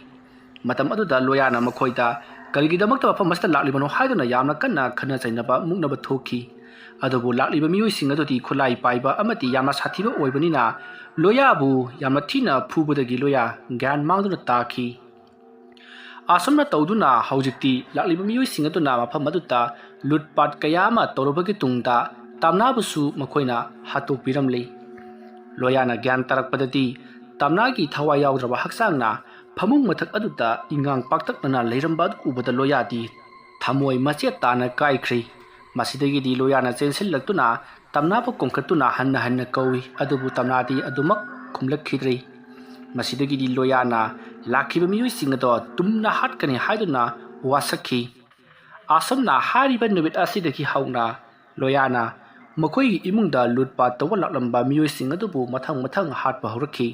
ꯃꯇꯝ ꯑꯗꯨꯗ ꯂꯣꯌꯥꯅ ꯃꯈꯣꯏꯗ ꯀꯔꯤꯒꯤꯗꯃꯛꯇ ꯃꯐꯝ ꯑꯁꯤꯗ ꯂꯥꯛꯂꯤꯕꯅꯣ ꯍꯥꯏꯗꯨꯅ ꯌꯥꯝꯅ ꯀꯟꯅ ꯈꯟꯅ ꯆꯩꯅꯕ ꯃꯨꯛꯅꯕ ꯊꯣꯛꯈꯤ ꯑꯗꯨꯕꯨ ꯂꯥꯛꯂꯤꯕ ꯃꯤꯑꯣꯏꯁꯤꯡ ꯑꯗꯨꯗꯤ ꯈꯨꯠꯂꯥꯏ ꯄꯥꯏꯕ ꯑꯃꯗꯤ ꯌꯥꯝꯅ ꯁꯥꯊꯤꯕ ꯑꯣꯏꯕꯅꯤꯅ ꯂꯣꯌꯥꯕꯨ ꯌꯥꯝꯅ ꯊꯤꯅ ꯐꯨꯕꯗꯒꯤ ꯂꯣꯌꯥ ꯒ꯭ꯌꯥꯟ ꯃꯥꯡꯗꯨꯅ ꯇꯥꯈꯤ ꯑꯁꯨꯝꯅ ꯇꯧꯗꯨꯅ ꯍꯧꯖꯤꯛꯇꯤ ꯂꯥꯛꯂꯤꯕ ꯃꯤꯑꯣꯏꯁꯤꯡ ꯑꯗꯨꯅ ꯃꯐꯝ ꯑꯗꯨꯗ ꯂꯨꯠꯄꯥꯠ ꯀꯌꯥ ꯑꯃ ꯇꯧꯔꯕꯒꯤ ꯇꯨꯡꯗ ꯇꯥꯝꯅꯥꯕꯨꯁꯨ ꯃꯈꯣꯏꯅ ꯍꯥꯠꯇꯣꯛꯄꯤꯔꯝꯂꯤ ꯂꯣꯌꯥꯅ ꯒ꯭ꯌꯥꯟ ꯇꯥꯔꯛꯄꯗꯗꯤ ꯇꯥꯝꯅꯥꯒꯤ ꯊꯋꯥꯏ ꯌꯥꯎꯗ꯭ꯔꯕ ꯍꯛꯆꯥꯡꯅ ꯐꯃꯨꯡ ꯃꯊꯛ ꯑꯗꯨꯗ ꯏꯉꯥꯡ ꯄꯥꯛꯇꯛꯅꯅ ꯂꯩꯔꯝꯕ ꯑꯗꯨ ꯎꯕꯗ ꯂꯣꯌꯥꯗꯤ ꯊꯃꯣꯏ ꯃꯆꯦꯠ ꯇꯥꯅ ꯀꯥꯏꯈ꯭ꯔꯤ ꯃꯁꯤꯗꯒꯤꯗꯤ ꯂꯣꯌꯥꯅ ꯆꯦꯟꯁꯤꯜꯂꯛꯇꯨꯅ ꯇꯝꯅꯥꯕꯨ ꯀꯣꯡꯈꯠꯇꯨꯅ ꯍꯟꯅ ꯍꯟꯅ ꯀꯧꯏ ꯑꯗꯨꯕꯨ ꯇꯝꯅꯥꯗꯤ ꯑꯗꯨꯃꯛ ꯈꯨꯝꯂꯛꯈꯤꯗ꯭ꯔꯤ ꯃꯁꯤꯗꯒꯤꯗꯤ ꯂꯣꯌꯥꯅ ꯂꯥꯛꯈꯤꯕ ꯃꯤꯑꯣꯏꯁꯤꯡ ꯑꯗꯣ ꯇꯨꯝꯅ ꯍꯥꯠꯀꯅꯤ ꯍꯥꯏꯗꯨꯅ ꯋꯥꯁꯛꯈꯤ ꯑꯁꯨꯝꯅ ꯍꯥꯏꯔꯤꯕ ꯅꯨꯃꯤꯠ ꯑꯁꯤꯗꯒꯤ ꯍꯧꯅ ꯂꯣꯌꯥꯅ ꯃꯈꯣꯏꯒꯤ ꯏꯃꯨꯡꯗ ꯂꯨꯠꯄꯥꯠ ꯇꯧꯕ ꯂꯥꯛꯂꯝꯕ ꯃꯤꯑꯣꯏꯁꯤꯡ ꯑꯗꯨꯕꯨ ꯃꯊꯪ ꯃꯊꯪ ꯍꯥꯠꯄ ꯍꯧꯔꯛꯈꯤ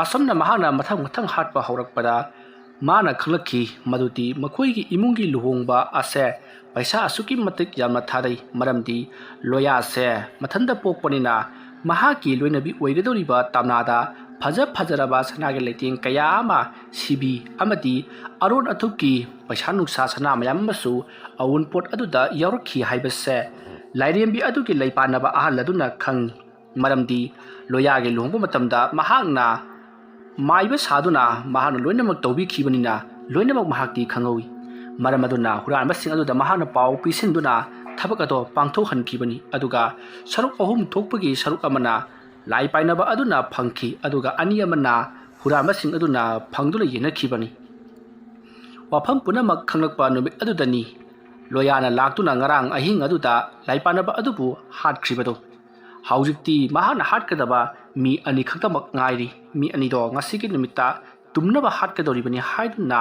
ꯑꯁꯨꯝꯅ ꯃꯍꯥꯛꯅ ꯃꯊꯪ ꯃꯊꯪ ꯍꯥꯠꯄ ꯍꯧꯔꯛꯄꯗ ꯃꯥꯅ ꯈꯪꯂꯛꯈꯤ ꯃꯗꯨꯗꯤ ꯃꯈꯣꯏꯒꯤ ꯏꯃꯨꯡꯒꯤ ꯂꯨꯍꯣꯡꯕ ꯑꯁꯦ ꯄꯩꯁꯥ ꯑꯁꯨꯛꯀꯤ ꯃꯇꯤꯛ ꯌꯥꯝꯅ ꯊꯥꯗꯩ ꯃꯔꯝꯗꯤ ꯂꯣꯌꯥꯁꯦ ꯃꯊꯟꯇ ꯄꯣꯛꯄꯅꯤꯅ ꯃꯍꯥꯛꯀꯤ ꯂꯣꯏꯅꯕꯤ ꯑꯣꯏꯒꯗꯧꯔꯤꯕ ꯇꯝꯅꯥꯗ ꯐꯖꯔꯕ ꯁꯅꯥꯒꯤ ꯂꯩꯇꯦꯡ ꯀꯌꯥ ꯑꯃ ꯁꯤꯕꯤ ꯑꯃꯗꯤ ꯑꯔꯣꯟ ꯑꯊꯨꯞꯀꯤ ꯄꯩꯁꯥ ꯅꯨꯡꯁꯥ ꯁꯅꯥ ꯃꯌꯥꯝ ꯑꯃꯁꯨ ꯑꯎꯟꯄꯣꯠ ꯑꯗꯨꯗ ꯌꯥꯎꯔꯛꯈꯤ ꯍꯥꯏꯕꯁꯦ ꯂꯥꯏꯔꯦꯝꯕꯤ ꯑꯗꯨꯒꯤ ꯂꯩꯄꯥꯟꯅꯕ ꯑꯍꯜ ꯑꯗꯨꯅ ꯈꯪꯉꯤ ꯃꯔꯝꯗꯤ ꯂꯣꯌꯥꯒꯤ ꯂꯨꯍꯣꯡꯕ ꯃꯇꯝꯗ ꯃꯍꯥꯛꯅ ꯃꯥꯏꯕ ꯁꯥꯗꯨꯅ ꯃꯍꯥꯛꯅ ꯂꯣꯏꯅꯃꯛ ꯇꯧꯕꯤꯈꯤꯕꯅꯤꯅ ꯂꯣꯏꯅꯃꯛ ꯃꯍꯥꯛꯇꯤ ꯈꯪꯍꯧꯏ ꯃꯔꯝ ꯑꯗꯨꯅ ꯍꯨꯔꯥꯟꯕꯁꯤꯡ ꯑꯗꯨꯗ ꯃꯍꯥꯛꯅ ꯄꯥꯎ ꯄꯤꯁꯤꯟꯗꯨꯅ ꯊꯕꯛ ꯑꯗꯣ ꯄꯥꯡꯊꯣꯛꯍꯟꯈꯤꯕꯅꯤ ꯑꯗꯨꯒ ꯁꯔꯨꯛ 3 ꯊꯣꯛꯄꯒꯤ ꯁꯔꯨꯛ ꯑꯃꯅ ꯂꯥꯏ ꯄꯥꯏꯅꯕ ꯑꯗꯨꯅ ꯐꯪꯈꯤ ꯑꯗꯨꯒ ꯑꯅꯤ ꯑꯃꯅ ꯍꯨꯔꯥꯟꯕꯁꯤꯡ ꯑꯗꯨꯅ ꯐꯪꯗꯨꯅ ꯌꯦꯟꯅꯈꯤꯕꯅꯤ ꯋꯥꯐꯝ ꯄꯨꯝꯅꯃꯛ ꯈꯪꯂꯛꯄ ꯅꯨꯃꯤꯠ ꯑꯗꯨꯗꯅꯤ ꯂꯣꯌꯥꯅ ꯂꯥꯛꯇꯨꯅ ꯉꯔꯥꯡ ꯑꯍꯤꯡ ꯑꯗꯨꯗ ꯂꯥꯏꯄꯥꯟꯅꯕ ꯑꯗꯨꯕꯨ ꯍꯥꯠꯈ꯭ꯔꯤꯕꯗꯣ ꯍꯧꯖꯤꯛꯇꯤ ꯃꯍꯥꯛꯅ ꯍꯥꯠꯀꯗꯕ ꯃꯤ 2 ꯈꯛꯇꯃꯛ ꯉꯥꯏꯔꯤ ꯃꯤ 2ꯗꯣ ꯉꯁꯤꯒꯤ ꯅꯨꯃꯤꯠꯇ ꯇꯨꯝꯅꯕ ꯍꯥꯠꯀꯗꯧꯔꯤꯕꯅꯤ ꯍꯥꯏꯗꯨꯅ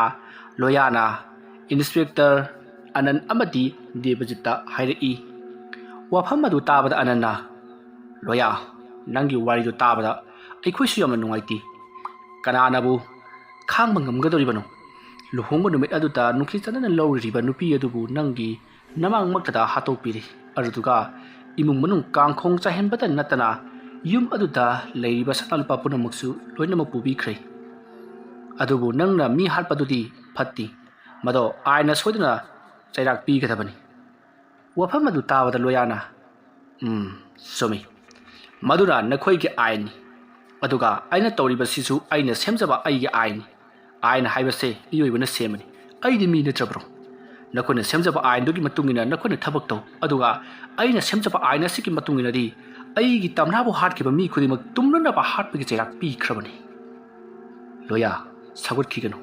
ꯂꯣꯌꯥꯅ ꯏꯟꯁꯄꯦꯛꯇꯔ ꯑꯅꯟ ꯑꯃꯗꯤ ꯗꯦꯕꯖꯤꯠꯇ ꯍꯥꯏꯔꯛꯏ ꯋꯥꯐꯝ ꯑꯗꯨ ꯇꯥꯕꯗ ꯑꯅꯟꯅ ꯂꯣꯌꯥ ꯅꯪꯒꯤ ꯋꯥꯔꯤꯗꯨ ꯇꯥꯕꯗ ꯑꯩꯈꯣꯏꯁꯨ ꯌꯥꯝꯅ ꯅꯨꯡꯉꯥꯏꯇꯦ ꯀꯅꯥꯅꯕꯨ ꯈꯥꯡꯕ ꯉꯝꯒꯗꯧꯔꯤꯕꯅꯣ ꯂꯨꯍꯣꯡꯕ ꯅꯨꯃꯤꯠ ꯑꯗꯨꯗ ꯅꯨꯡꯁꯤ ꯆꯥꯟꯅꯅ ꯂꯧꯔꯤꯕ ꯅꯨꯄꯤ ꯑꯗꯨꯕꯨ ꯅꯪꯒꯤ ꯅꯃꯥꯡꯃꯛꯇꯗ ꯍꯥꯠꯇꯣꯛꯄꯤꯔꯤ ꯑꯗꯨꯗꯨꯒ ꯏꯃꯨꯡ ꯃꯅꯨꯡ ꯀꯥꯡꯈꯣꯡ ꯆꯥꯏꯍꯟꯕꯇ ꯅꯠꯇꯅ ꯌꯨꯝ ꯑꯗꯨꯗ ꯂꯩꯔꯤꯕ ꯁꯅꯥ-ꯂꯨꯄꯥ ꯄꯨꯝꯅꯃꯛꯁꯨ ꯂꯣꯏꯅꯃꯛ ꯄꯨꯕꯤꯈ꯭ꯔꯦ ꯑꯗꯨꯕꯨ ꯅꯪꯅ ꯃꯤ ꯍꯥꯠꯄꯗꯨꯗꯤ ꯐꯠꯇꯦ ꯃꯗꯣ ꯑꯥꯏꯟꯅ ꯁꯣꯏꯗꯅ ꯆꯩꯔꯥꯛ ꯄꯤꯒꯗꯕꯅꯤ ꯋꯥꯐꯝ ꯑꯗꯨ ꯇꯥꯕꯗ ꯂꯣꯌꯥꯅ ꯆꯨꯝꯃꯤ ꯃꯗꯨꯅ ꯅꯈꯣꯏꯒꯤ ꯑꯥꯏꯟꯅꯤ ꯑꯗꯨꯒ ꯑꯩꯅ ꯇꯧꯔꯤꯕꯁꯤꯁꯨ ꯑꯩꯅ ꯁꯦꯝꯖꯕ ꯑꯩꯒꯤ ꯑꯥꯏꯟꯅꯤ ꯑꯥꯏꯟ ꯍꯥꯏꯕꯁꯦ ꯃꯤꯑꯣꯏꯕꯅ ꯁꯦꯝꯕꯅꯤ ꯑꯩꯗꯤ ꯃꯤ ꯅꯠꯇ꯭ꯔꯕ꯭ꯔꯣ ꯅꯈꯣꯏꯅ ꯁꯦꯝꯖꯕ ꯑꯥꯏꯟꯗꯨꯒꯤ ꯃꯇꯨꯡꯏꯟꯅ ꯅꯈꯣꯏꯅ ꯊꯕꯛ ꯇꯧ ꯑꯗꯨꯒ ꯑꯩꯅ ꯁꯦꯝꯖꯕ ꯑꯥꯏꯟ ꯑꯁꯤꯒꯤ ꯃꯇꯨꯡꯏꯟꯅꯗꯤ ꯑꯩꯒꯤ ꯇꯝꯅꯥꯕꯨ ꯍꯥꯠꯈꯤꯕ ꯃꯤ ꯈꯨꯗꯤꯡꯃꯛ ꯇꯨꯝꯅꯅꯕ ꯍꯥꯠꯄꯒꯤ ꯆꯩꯔꯥꯛ ꯄꯤꯈ꯭ꯔꯕꯅꯤ ꯂꯣꯌꯥ ꯁꯧꯒꯠꯈꯤꯒꯅꯨ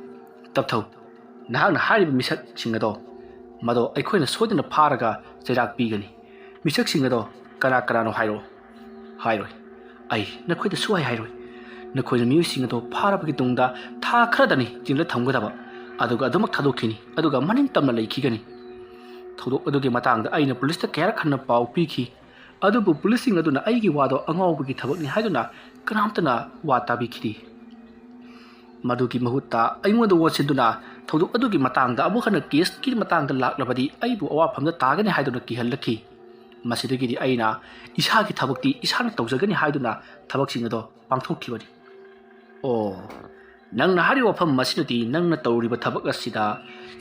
ꯇꯞꯊꯧ ꯅꯍꯥꯛꯅ ꯍꯥꯏꯔꯤꯕ ꯃꯤꯁꯛꯁꯤꯡ ꯑꯗꯣ ꯃꯗꯣ ꯑꯩꯈꯣꯏꯅ ꯁꯣꯏꯗꯅ ꯐꯥꯔꯒ ꯆꯩꯔꯥꯛ ꯄꯤꯒꯅꯤ ꯃꯤꯁꯛꯁꯤꯡ ꯑꯗꯣ ꯀꯅꯥꯅꯣ ꯍꯥꯏꯔꯛꯑꯣ ꯍꯥꯏꯔꯣꯏ ꯑꯩ ꯅꯈꯣꯏꯗ ꯁꯨꯡꯍꯥꯏ ꯍꯥꯏꯔꯣꯏ ꯅꯈꯣꯏꯅ ꯃꯤꯑꯣꯏꯁꯤꯡ ꯑꯗꯣ ꯐꯥꯔꯕꯒꯤ ꯇꯨꯡꯗ ꯊꯥ ꯈꯔꯗꯅꯤ ꯆꯤꯡꯗ ꯊꯝꯒꯗꯕ ꯑꯗꯨꯒ ꯑꯗꯨꯃꯛ ꯊꯥꯗꯣꯛꯈꯤꯅꯤ ꯑꯗꯨꯒ ꯃꯅꯤꯡ ꯇꯝꯅ ꯂꯩꯈꯤꯒꯅꯤ ꯊꯧꯗꯣꯛ ꯑꯗꯨꯒꯤ ꯃꯇꯥꯡꯗ ꯑꯩꯅ ꯄꯨꯂꯤꯁꯇ ꯀꯌꯥꯔꯛ ꯍꯟꯅ ꯄꯥꯎ ꯄꯤꯈꯤ ꯑꯗꯨꯕꯨ ꯄꯨꯂꯤꯁꯁꯤꯡ ꯑꯗꯨꯅ ꯑꯩꯒꯤ ꯋꯥꯗꯣ ꯑꯉꯥꯎꯕꯒꯤ ꯊꯕꯛꯅꯤ ꯍꯥꯏꯗꯨꯅ ꯀꯅꯥꯝꯇꯅ ꯋꯥ ꯇꯥꯕꯤꯈꯤꯗꯦ ꯃꯗꯨꯒꯤ ꯃꯍꯨꯠꯇ ꯑꯩꯉꯣꯟꯗ ꯋꯥꯁꯤꯟꯗꯨꯅ ꯊꯧꯗꯣꯛ ꯑꯗꯨꯒꯤ ꯃꯇꯥꯡꯗ ꯑꯃꯨꯛ ꯍꯟꯅ ꯀꯦꯁꯀꯤ ꯃꯇꯥꯡꯗ ꯂꯥꯛꯂꯕꯗꯤ ꯑꯩꯕꯨ ꯑꯋꯥꯐꯝꯗ ꯇꯥꯒꯅꯤ ꯍꯥꯏꯗꯨꯅ ꯀꯤꯍꯜꯂꯛꯈꯤ ꯃꯁꯤꯗꯒꯤꯗꯤ ꯑꯩꯅ ꯏꯁꯥꯒꯤ ꯊꯕꯛꯇꯤ ꯏꯁꯥꯅ ꯇꯧꯖꯒꯅꯤ ꯍꯥꯏꯗꯨꯅ ꯊꯕꯛꯁꯤꯡ ꯑꯗꯣ ꯄꯥꯡꯊꯣꯛꯈꯤꯕꯅꯤ ꯑꯣ ꯅꯪꯅ ꯍꯥꯏꯔꯤꯕ ꯋꯥꯐꯝ ꯑꯁꯤꯅꯗꯤ ꯅꯪꯅ ꯇꯧꯔꯤꯕ ꯊꯕꯛ ꯑꯁꯤꯗ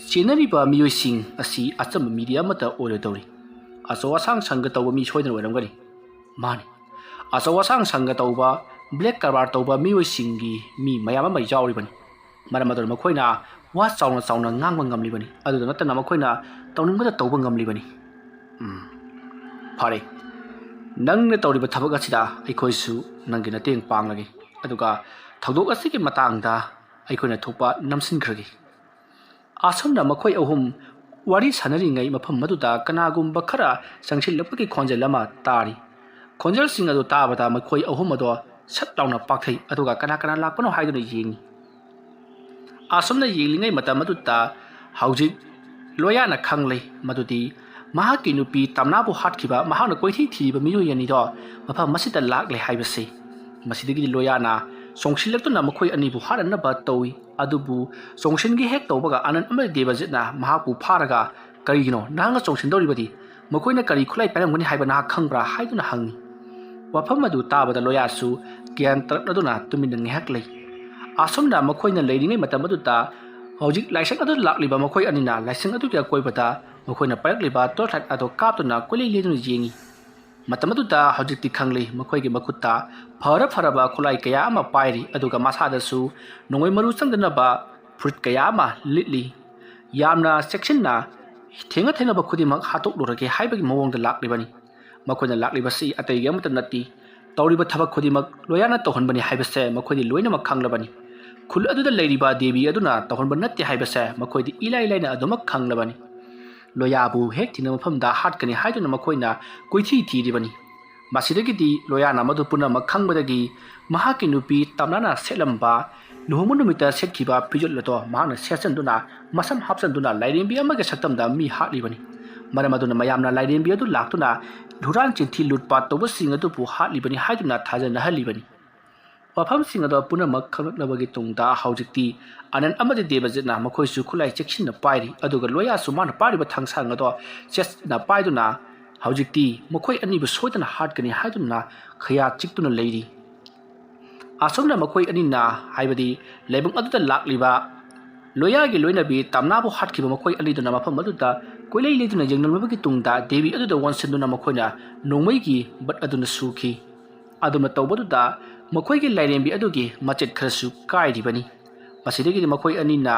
ꯆꯦꯟꯅꯔꯤꯕ ꯃꯤꯑꯣꯏꯁꯤꯡ ꯑꯁꯤ ꯑꯆꯝꯕ ꯃꯤꯗꯤ ꯑꯃꯠꯇ ꯑꯣꯏꯔꯣꯏꯗꯧꯔꯤ ꯑꯆꯧ ꯑꯁꯥꯡ ꯁꯪꯒ ꯇꯧꯕ ꯃꯤ ꯁꯣꯏꯗꯅ ꯑꯣꯏꯔꯝꯒꯅꯤ ꯃꯥꯅꯤ ꯑꯆꯧ ꯑꯁꯥꯡ ꯁꯪꯒ ꯇꯧꯕ ꯕ꯭ꯂꯦꯛ ꯀꯔꯕꯥꯔ ꯇꯧꯕ ꯃꯤꯑꯣꯏꯁꯤꯡꯒꯤ ꯃꯤ ꯃꯌꯥꯝ ꯑꯃ ꯌꯥꯎꯔꯤꯕꯅꯤ ꯃꯔꯝ ꯑꯗꯨꯅ ꯃꯈꯣꯏꯅ ꯋꯥ ꯆꯥꯎꯅ ꯆꯥꯎꯅ ꯉꯥꯡꯕ ꯉꯝꯂꯤꯕꯅꯤ ꯑꯗꯨꯗ ꯅꯠꯇꯅ ꯃꯈꯣꯏꯅ ꯇꯧꯅꯤꯡꯕꯗ ꯇꯧꯕ ꯉꯝꯂꯤꯕꯅꯤ ꯐꯔꯦ ꯅꯪꯅ ꯇꯧꯔꯤꯕ ꯊꯕꯛ ꯑꯁꯤꯗ ꯑꯩꯈꯣꯏꯁꯨ ꯅꯪꯒꯤ ꯃꯇꯦꯡ ꯄꯥꯡꯂꯒꯦ ꯑꯗꯨꯒ ꯊꯧꯗꯣꯛ ꯑꯁꯤꯒꯤ ꯃꯇꯥꯡꯗ ꯑꯩꯈꯣꯏꯅ ꯊꯣꯛꯄ ꯅꯝꯁꯤꯟꯈ꯭ꯔꯒꯦ ꯑꯁꯨꯝꯅ ꯃꯈꯣꯏ ꯑꯍꯨꯝ ꯋꯥꯔꯤ ꯁꯥꯟꯅꯔꯤꯉꯩ ꯃꯐꯝ ꯑꯗꯨꯗ ꯀꯅꯥꯒꯨꯝꯕ ꯈꯔ ꯆꯪꯁꯤꯜꯂꯛꯄꯒꯤ ꯈꯣꯟꯖꯦꯜ ꯑꯃ ꯇꯥꯔꯤ ꯈꯣꯟꯖꯦꯜꯁꯤꯡ ꯑꯗꯨ ꯇꯥꯕꯗ ꯃꯈꯣꯏ ꯑꯍꯨꯝ ꯑꯗꯣ ꯁꯠ ꯂꯥꯎꯅ ꯄꯥꯛꯊꯩ ꯑꯗꯨꯒ ꯀꯅꯥ ꯂꯥꯛꯄꯅꯣ ꯍꯥꯏꯗꯨꯅ ꯌꯦꯡꯉꯤ ꯑꯁꯨꯝꯅ ꯌꯦꯡꯂꯤꯉꯩ ꯃꯇꯝ ꯑꯗꯨꯗ ꯍꯧꯖꯤꯛ ꯂꯣꯌꯥꯅ ꯈꯪꯂꯩ ꯃꯗꯨꯗꯤ ꯃꯍꯥꯛꯀꯤ ꯅꯨꯄꯤ ꯇꯝꯅꯥꯕꯨ ꯍꯥꯠꯈꯤꯕ ꯃꯍꯥꯛꯅ ꯀꯣꯏꯊꯤ ꯊꯤꯔꯤꯕ ꯃꯤꯑꯣꯏ ꯑꯅꯤꯗꯣ ꯃꯐꯝ ꯑꯁꯤꯗ ꯂꯥꯛꯂꯦ ꯍꯥꯏꯕꯁꯤ ꯃꯁꯤꯗꯒꯤꯗꯤ ꯂꯣꯌꯥꯅ ꯆꯣꯡꯁꯤꯜꯂꯛꯇꯨꯅ ꯃꯈꯣꯏ ꯑꯅꯤꯕꯨ ꯍꯥꯠꯅꯅꯕ ꯇꯧꯏ ꯑꯗꯨꯕꯨ ꯆꯣꯡꯁꯤꯟꯒꯤ ꯍꯦꯛ ꯇꯧꯕꯒ ꯑꯅꯟ ꯑꯃꯗꯤ ꯗꯦꯕꯖꯤꯠꯅ ꯃꯍꯥꯛꯄꯨ ꯐꯥꯔꯒ ꯀꯔꯤꯒꯤꯅꯣ ꯅꯍꯥꯛꯅ ꯆꯣꯡꯁꯤꯟꯗꯧꯔꯤꯕꯗꯤ ꯃꯈꯣꯏꯅ ꯀꯔꯤ ꯈꯨꯠꯂꯥꯏ ꯄꯥꯏꯔꯝꯒꯅꯤ ꯍꯥꯏꯕ ꯅꯍꯥꯛ ꯈꯪꯕ꯭ꯔꯥ ꯍꯥꯏꯗꯨꯅ ꯍꯪꯉꯤ ꯋꯥꯐꯝ ꯑꯗꯨ ꯇꯥꯕꯗ ꯂꯣꯌꯥꯁꯨ ꯒ꯭ꯌꯥꯟ ꯇꯥꯔꯛꯂꯗꯨꯅ ꯇꯨꯃꯤꯟꯅ ꯉꯥꯏꯍꯥꯛ ꯂꯩ ꯑꯁꯨꯝꯅ ꯃꯈꯣꯏꯅ ꯂꯩꯔꯤꯉꯩ ꯃꯇꯝ ꯑꯗꯨꯗ ꯍꯧꯖꯤꯛ ꯂꯥꯏꯁꯪ ꯑꯗꯨꯗ ꯂꯥꯛꯂꯤꯕ ꯃꯈꯣꯏ ꯑꯅꯤꯅ ꯂꯥꯏꯁꯪ ꯑꯗꯨꯒꯤ ꯑꯀꯣꯏꯕꯗ ꯃꯈꯣꯏꯅ ꯄꯥꯏꯔꯛꯂꯤꯕ ꯇꯣꯔꯆ ꯂꯥꯏꯠ ꯑꯗꯨ ꯀꯥꯞꯇꯨꯅ ꯀꯣꯏꯂꯩ ꯂꯩꯗꯨꯅ ꯌꯦꯡꯉꯤ ꯃꯇꯝ ꯑꯗꯨꯗ ꯍꯧꯖꯤꯛꯇꯤ ꯈꯪꯂꯤ ꯃꯈꯣꯏꯒꯤ ꯃꯈꯨꯠꯇ ꯐꯔꯕ ꯈꯨꯠꯂꯥꯏ ꯀꯌꯥ ꯑꯃ ꯄꯥꯏꯔꯤ ꯑꯗꯨꯒ ꯃꯁꯥꯗꯁꯨ ꯅꯣꯡꯃꯩ ꯃꯔꯨ ꯆꯪꯗꯅꯕ ꯐꯨꯔꯤꯠ ꯀꯌꯥ ꯑꯃ ꯂꯤꯠꯂꯤ ꯌꯥꯝꯅ ꯆꯦꯛꯁꯤꯟꯅ ꯊꯦꯡꯅꯕ ꯈꯨꯗꯤꯡꯃꯛ ꯍꯥꯠꯇꯣꯛꯂꯨꯔꯒꯦ ꯍꯥꯏꯕꯒꯤ ꯃꯑꯣꯡꯗ ꯂꯥꯛꯂꯤꯕꯅꯤ ꯃꯈꯣꯏꯅ ꯂꯥꯛꯂꯤꯕꯁꯤ ꯑꯇꯩꯒꯤ ꯑꯃꯠꯇ ꯅꯠꯇꯦ ꯇꯧꯔꯤꯕ ꯊꯕꯛ ꯈꯨꯗꯤꯡꯃꯛ ꯂꯣꯌꯥꯅ ꯇꯧꯍꯟꯕꯅꯤ ꯍꯥꯏꯕꯁꯦ ꯃꯈꯣꯏꯗꯤ ꯂꯣꯏꯅꯃꯛ ꯈꯪꯂꯕꯅꯤ ꯈꯨꯜ ꯑꯗꯨꯗ ꯂꯩꯔꯤꯕ ꯗꯦꯕꯤ ꯑꯗꯨꯅ ꯇꯧꯍꯟꯕ ꯅꯠꯇꯦ ꯍꯥꯏꯕꯁꯦ ꯃꯈꯣꯏꯗꯤ ꯏꯂꯥꯏ ꯂꯥꯏꯅ ꯑꯗꯨꯃꯛ ꯈꯪꯂꯕꯅꯤ ꯂꯣꯌꯥꯕꯨ ꯍꯦꯛ ꯊꯤꯡꯕ ꯃꯐꯝꯗ ꯍꯥꯠꯀꯅꯤ ꯍꯥꯏꯗꯨꯅ ꯃꯈꯣꯏꯅ ꯀꯣꯏꯊꯤ ꯊꯤꯔꯤꯕꯅꯤ ꯃꯁꯤꯗꯒꯤꯗꯤ ꯂꯣꯌꯥꯅ ꯃꯗꯨ ꯄꯨꯝꯅꯃꯛ ꯈꯪꯕꯗꯒꯤ ꯃꯍꯥꯛꯀꯤ ꯅꯨꯄꯤ ꯇꯝꯅꯥꯅ ꯁꯦꯠꯂꯝꯕ ꯂꯨꯍꯣꯡꯕ ꯅꯨꯃꯤꯠꯇ ꯁꯦꯠꯈꯤꯕ ꯐꯤꯖꯣꯜ ꯑꯗꯨ ꯃꯍꯥꯛꯅ ꯁꯦꯠꯆꯟꯗꯨꯅ ꯃꯁꯝ ꯍꯥꯞꯆꯟꯗꯨꯅ ꯂꯥꯏꯔꯦꯝꯕꯤ ꯑꯃꯒꯤ ꯁꯛꯇꯝꯗ ꯃꯤ ꯍꯥꯠꯂꯤꯕꯅꯤ ꯃꯔꯝ ꯑꯗꯨꯅ ꯃꯌꯥꯝꯅ ꯂꯥꯏꯔꯦꯝꯕꯤ ꯑꯗꯨ ꯂꯥꯛꯇꯨꯅ ꯍꯨꯔꯥꯟ ꯆꯤꯟꯊꯤ ꯂꯨꯠꯄꯥꯠ ꯇꯧꯕꯁꯤꯡ ꯑꯗꯨꯕꯨ ꯍꯥꯠꯂꯤꯕꯅꯤ ꯍꯥꯏꯗꯨꯅ ꯊꯥꯖꯅꯍꯜꯂꯤꯕꯅꯤ ꯋꯥꯐꯝꯁꯤꯡ ꯑꯗꯨ ꯄꯨꯝꯅꯃꯛ ꯈꯪꯂꯛꯂꯕꯒꯤ ꯇꯨꯡꯗ ꯍꯧꯖꯤꯛꯇꯤ ꯑꯅꯟ ꯑꯃꯗꯤ ꯗꯦꯕꯖꯤꯠꯅ ꯃꯈꯣꯏꯁꯨ ꯈꯨꯠꯂꯥꯏ ꯆꯦꯛꯁꯤꯟꯅ ꯄꯥꯏꯔꯤ ꯑꯗꯨꯒ ꯂꯣꯌꯥꯁꯨ ꯃꯥꯅ ꯄꯥꯏꯔꯤꯕ ꯊꯥꯡꯁꯥꯡ ꯑꯗꯣ ꯆꯦꯠꯅ ꯄꯥꯏꯗꯨꯅ ꯍꯧꯖꯤꯛꯇꯤ ꯃꯈꯣꯏ ꯑꯅꯤꯕꯨ ꯁꯣꯏꯗꯅ ꯍꯥꯠꯀꯅꯤ ꯍꯥꯏꯗꯨꯅ ꯈꯌꯥ ꯆꯤꯛꯇꯨꯅ ꯂꯩꯔꯤ ꯑꯁꯨꯝꯅ ꯃꯈꯣꯏ ꯑꯅꯤꯅ ꯍꯥꯏꯕꯗꯤ ꯂꯩꯕꯨꯡ ꯑꯗꯨꯗ ꯂꯥꯛꯂꯤꯕ ꯂꯣꯌꯥꯒꯤ ꯂꯣꯏꯅꯕꯤ ꯇꯝꯅꯥꯕꯨ ꯍꯥꯠꯈꯤꯕ ꯃꯈꯣꯏ ꯑꯅꯤꯗꯨꯅ ꯃꯐꯝ ꯑꯗꯨꯗ ꯀꯣꯏꯂꯩ ꯂꯩꯗꯨꯅ ꯌꯦꯡꯂꯝꯂꯕꯒꯤ ꯇꯨꯡꯗ ꯗꯦꯕꯤ ꯑꯗꯨꯗ ꯋꯥꯟꯁꯤꯟꯗꯨꯅ ꯃꯈꯣꯏꯅ ꯅꯣꯡꯃꯩꯒꯤ ꯕꯠ ꯑꯗꯨꯅ ꯁꯨꯈꯤ ꯑꯗꯨꯝꯅ ꯇꯧꯕꯗꯨꯗ ꯃꯈꯣꯏꯒꯤ ꯂꯥꯏꯔꯦꯝꯕꯤ ꯑꯗꯨꯒꯤ ꯃꯆꯦꯠ ꯈꯔꯁꯨ ꯀꯥꯏꯔꯤꯕꯅꯤ ꯃꯁꯤꯗꯒꯤꯗꯤ ꯃꯈꯣꯏ ꯑꯅꯤꯅ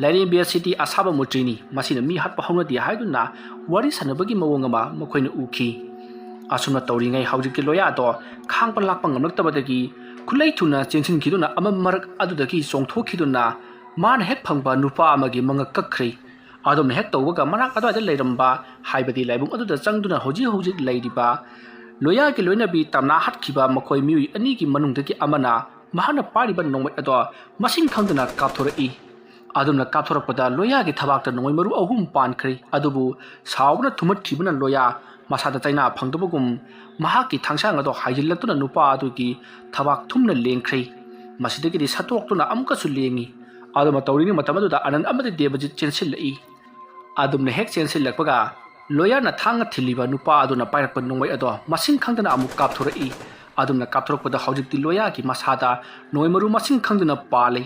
ꯂꯥꯏꯔꯦꯝꯕꯤ ꯑꯁꯤꯗꯤ ꯑꯁꯥꯕ ꯃꯨꯇ꯭ꯔꯤꯅꯤ ꯃꯁꯤꯅ ꯃꯤ ꯍꯥꯠꯄ ꯍꯧꯅꯗꯦ ꯍꯥꯏꯗꯨꯅ ꯋꯥꯔꯤ ꯁꯥꯟꯅꯕꯒꯤ ꯃꯑꯣꯡ ꯑꯃ ꯃꯈꯣꯏꯅ ꯎꯈꯤ ꯑꯁꯨꯝꯅ ꯇꯧꯔꯤꯉꯩ ꯍꯧꯖꯤꯛꯀꯤ ꯂꯣꯌꯥꯗꯣ ꯈꯥꯡꯕ ꯂꯥꯛꯄ ꯉꯝꯂꯛꯇꯕꯗꯒꯤ ꯈꯨꯠꯂꯩ ꯊꯨꯅ ꯆꯦꯟꯁꯤꯟꯈꯤꯗꯨꯅ ꯃꯔꯛ ꯑꯗꯨꯗꯒꯤ ꯆꯣꯡꯊꯣꯛꯈꯤꯗꯨꯅ ꯃꯥꯅ ꯍꯦꯛ ꯐꯪꯕ ꯅꯨꯄꯥ ꯑꯃꯒꯤ ꯃꯉꯛ ꯀꯛꯈ꯭ꯔꯦ ꯑꯗꯨꯝꯅ ꯍꯦꯛ ꯇꯧꯕꯒ ꯃꯅꯥꯛ ꯑꯗꯨꯋꯥꯏꯗ ꯂꯩꯔꯝꯕ ꯍꯥꯏꯕꯗꯤ ꯂꯥꯏꯕꯨꯡ ꯑꯗꯨꯗ ꯆꯪꯗꯨꯅ ꯍꯧꯖꯤꯛ ꯂꯩꯔꯤꯕ ꯂꯣꯌꯥꯒꯤ ꯂꯣꯏꯅꯕꯤ ꯇꯝꯅꯥ ꯍꯥꯠꯈꯤꯕ ꯃꯈꯣꯏ ꯃꯤꯑꯣꯏ ꯑꯅꯤꯒꯤ ꯃꯅꯨꯡꯗꯒꯤ ꯑꯃꯅ ꯃꯍꯥꯛꯅ ꯄꯥꯏꯔꯤꯕ ꯅꯣꯡꯃꯩ ꯑꯗꯣ ꯃꯁꯤꯡ ꯈꯪꯗꯅ ꯀꯥꯞꯊꯣꯔꯛꯏ ꯑꯗꯨꯝꯅ ꯀꯥꯞꯊꯣꯔꯛꯄꯗ ꯂꯣꯌꯥꯒꯤ ꯊꯕꯥꯛꯇ ꯅꯣꯡꯃꯩ ꯃꯔꯨ 3 ꯄꯥꯟꯈ꯭ꯔꯦ ꯑꯗꯨꯕꯨ ꯁꯥꯎꯕꯅ ꯊꯨꯝꯍꯠꯈꯤꯕꯅ ꯂꯣꯌꯥ ꯃꯁꯥꯗ ꯆꯩꯅꯥ ꯐꯪꯗꯕꯒꯨꯝ ꯃꯍꯥꯛꯀꯤ ꯊꯥꯡꯁꯥꯡ ꯑꯗꯣ ꯍꯥꯏꯖꯤꯜꯂꯛꯇꯨꯅ ꯅꯨꯄꯥ ꯑꯗꯨꯒꯤ ꯊꯕꯥꯛ ꯊꯨꯝꯅ ꯂꯦꯡꯈ꯭ꯔꯦ ꯃꯁꯤꯗꯒꯤꯗꯤ ꯁꯠꯇꯣꯛꯇꯨꯅ ꯑꯃꯨꯛꯀꯁꯨ ꯂꯦꯡꯉꯤ ꯑꯗꯨꯝꯅ ꯇꯧꯔꯤꯉꯩ ꯃꯇꯝ ꯑꯗꯨꯗ ꯑꯅꯟ ꯑꯃꯗꯤ ꯗꯦꯕꯖꯤꯠ ꯆꯦꯟꯁꯤꯜꯂꯛꯏ ꯑꯗꯨꯝꯅ ꯍꯦꯛ ꯆꯦꯟꯁꯤꯜꯂꯛꯄꯒ ꯂꯣꯌꯥꯅ ꯊꯥꯡꯅ ꯊꯤꯜꯂꯤꯕ ꯅꯨꯄꯥ ꯑꯗꯨꯅ ꯄꯥꯏꯔꯛꯄ ꯅꯣꯡꯃꯩ ꯑꯗꯣ ꯃꯁꯤꯡ ꯈꯪꯗꯅ ꯑꯃꯨꯛ ꯀꯥꯞꯊꯣꯔꯛꯏ ꯑꯗꯨꯝꯅ ꯀꯥꯞꯊꯣꯔꯛꯄꯗ ꯍꯧꯖꯤꯛꯇꯤ ꯂꯣꯌꯥꯒꯤ ꯃꯁꯥꯗ ꯅꯣꯡꯃꯩ ꯃꯔꯨ ꯃꯁꯤꯡ ꯈꯪꯗꯅ ꯄꯥꯜꯂꯤ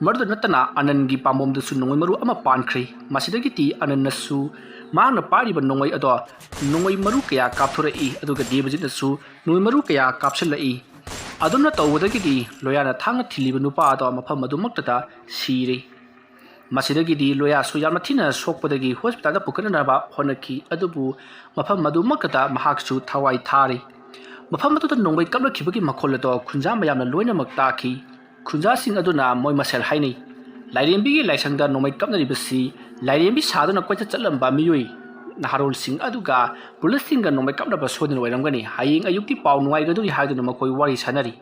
ꯃꯗꯨꯗ ꯅꯠꯇꯅ ꯑꯅꯟꯒꯤ ꯄꯥꯝꯕꯣꯝꯗꯁꯨ ꯅꯣꯡꯃꯩ ꯃꯔꯨ ꯑꯃ ꯄꯥꯟꯈ꯭ꯔꯦ ꯃꯁꯤꯗꯒꯤꯗꯤ ꯑꯅꯟꯅꯁꯨ ꯃꯍꯥꯛꯅ ꯄꯥꯏꯔꯤꯕ ꯅꯣꯡꯃꯩ ꯑꯗꯣ ꯅꯣꯡꯃꯩ ꯃꯔꯨ ꯀꯌꯥ ꯀꯥꯞꯊꯣꯔꯛꯏ ꯑꯗꯨꯒ ꯗꯦꯕꯖꯤꯠꯅꯁꯨ ꯅꯣꯡꯃꯩ ꯃꯔꯨ ꯀꯌꯥ ꯀꯥꯞꯁꯤꯜꯂꯛꯏ ꯑꯗꯨꯝꯅ ꯇꯧꯕꯗꯒꯤꯗꯤ ꯂꯣꯌꯥꯅ ꯊꯥꯡꯅ ꯊꯤꯜꯂꯤꯕ ꯅꯨꯄꯥ ꯑꯗꯣ ꯃꯐꯝ ꯑꯗꯨꯃꯛꯇꯗ ꯁꯤꯔꯦ ꯃꯁꯤꯗꯒꯤꯗꯤ ꯂꯣꯌꯥꯁꯨ ꯌꯥꯝꯅ ꯊꯤꯅ ꯁꯣꯛꯄꯗꯒꯤ ꯍꯣꯁꯄꯤꯇꯥꯜꯗ ꯄꯨꯈꯠꯅꯅꯕ ꯍꯣꯠꯅꯈꯤ ꯑꯗꯨꯕꯨ ꯃꯐꯝ ꯑꯗꯨꯃꯛꯇꯗ ꯃꯍꯥꯛꯁꯨ ꯊꯋꯥꯏ ꯊꯥꯔꯤ ꯃꯐꯝ ꯑꯗꯨꯗ ꯅꯣꯡꯃꯩ ꯀꯥꯞꯂꯛꯈꯤꯕꯒꯤ ꯃꯈꯣꯜ ꯑꯗꯣ ꯈꯨꯟꯖꯥ ꯃꯌꯥꯝꯅ ꯂꯣꯏꯅꯃꯛ ꯇꯥꯈꯤ ꯈꯨꯟꯖꯥꯁꯤꯡ ꯑꯗꯨꯅ ꯃꯣꯏ ꯃꯁꯦꯜ ꯍꯥꯏꯅꯩ ꯂꯥꯏꯔꯦꯝꯕꯤꯒꯤ ꯂꯥꯏꯁꯪꯗ ꯅꯣꯡꯃꯩ ꯀꯥꯞꯅꯔꯤꯕꯁꯤ ꯂꯥꯏꯔꯦꯝꯕꯤ ꯁꯥꯗꯨꯅ ꯀꯣꯏꯆꯠ ꯆꯠꯂꯝꯕ ꯃꯤꯑꯣꯏ ꯅꯍꯥꯔꯣꯜꯁꯤꯡ ꯑꯗꯨꯒ ꯄꯨꯂꯤꯁꯁꯤꯡꯒ ꯅꯣꯡꯃꯩ ꯀꯥꯞꯅꯕ ꯁꯣꯏꯗꯅ ꯑꯣꯏꯔꯝꯒꯅꯤ ꯍꯌꯦꯡ ꯑꯌꯨꯛꯇꯤ ꯄꯥꯎ ꯅꯨꯡꯉꯥꯏꯒꯗꯣꯔꯤ ꯍꯥꯏꯗꯨꯅ ꯃꯈꯣꯏ ꯋꯥꯔꯤ ꯁꯥꯟꯅꯔꯤ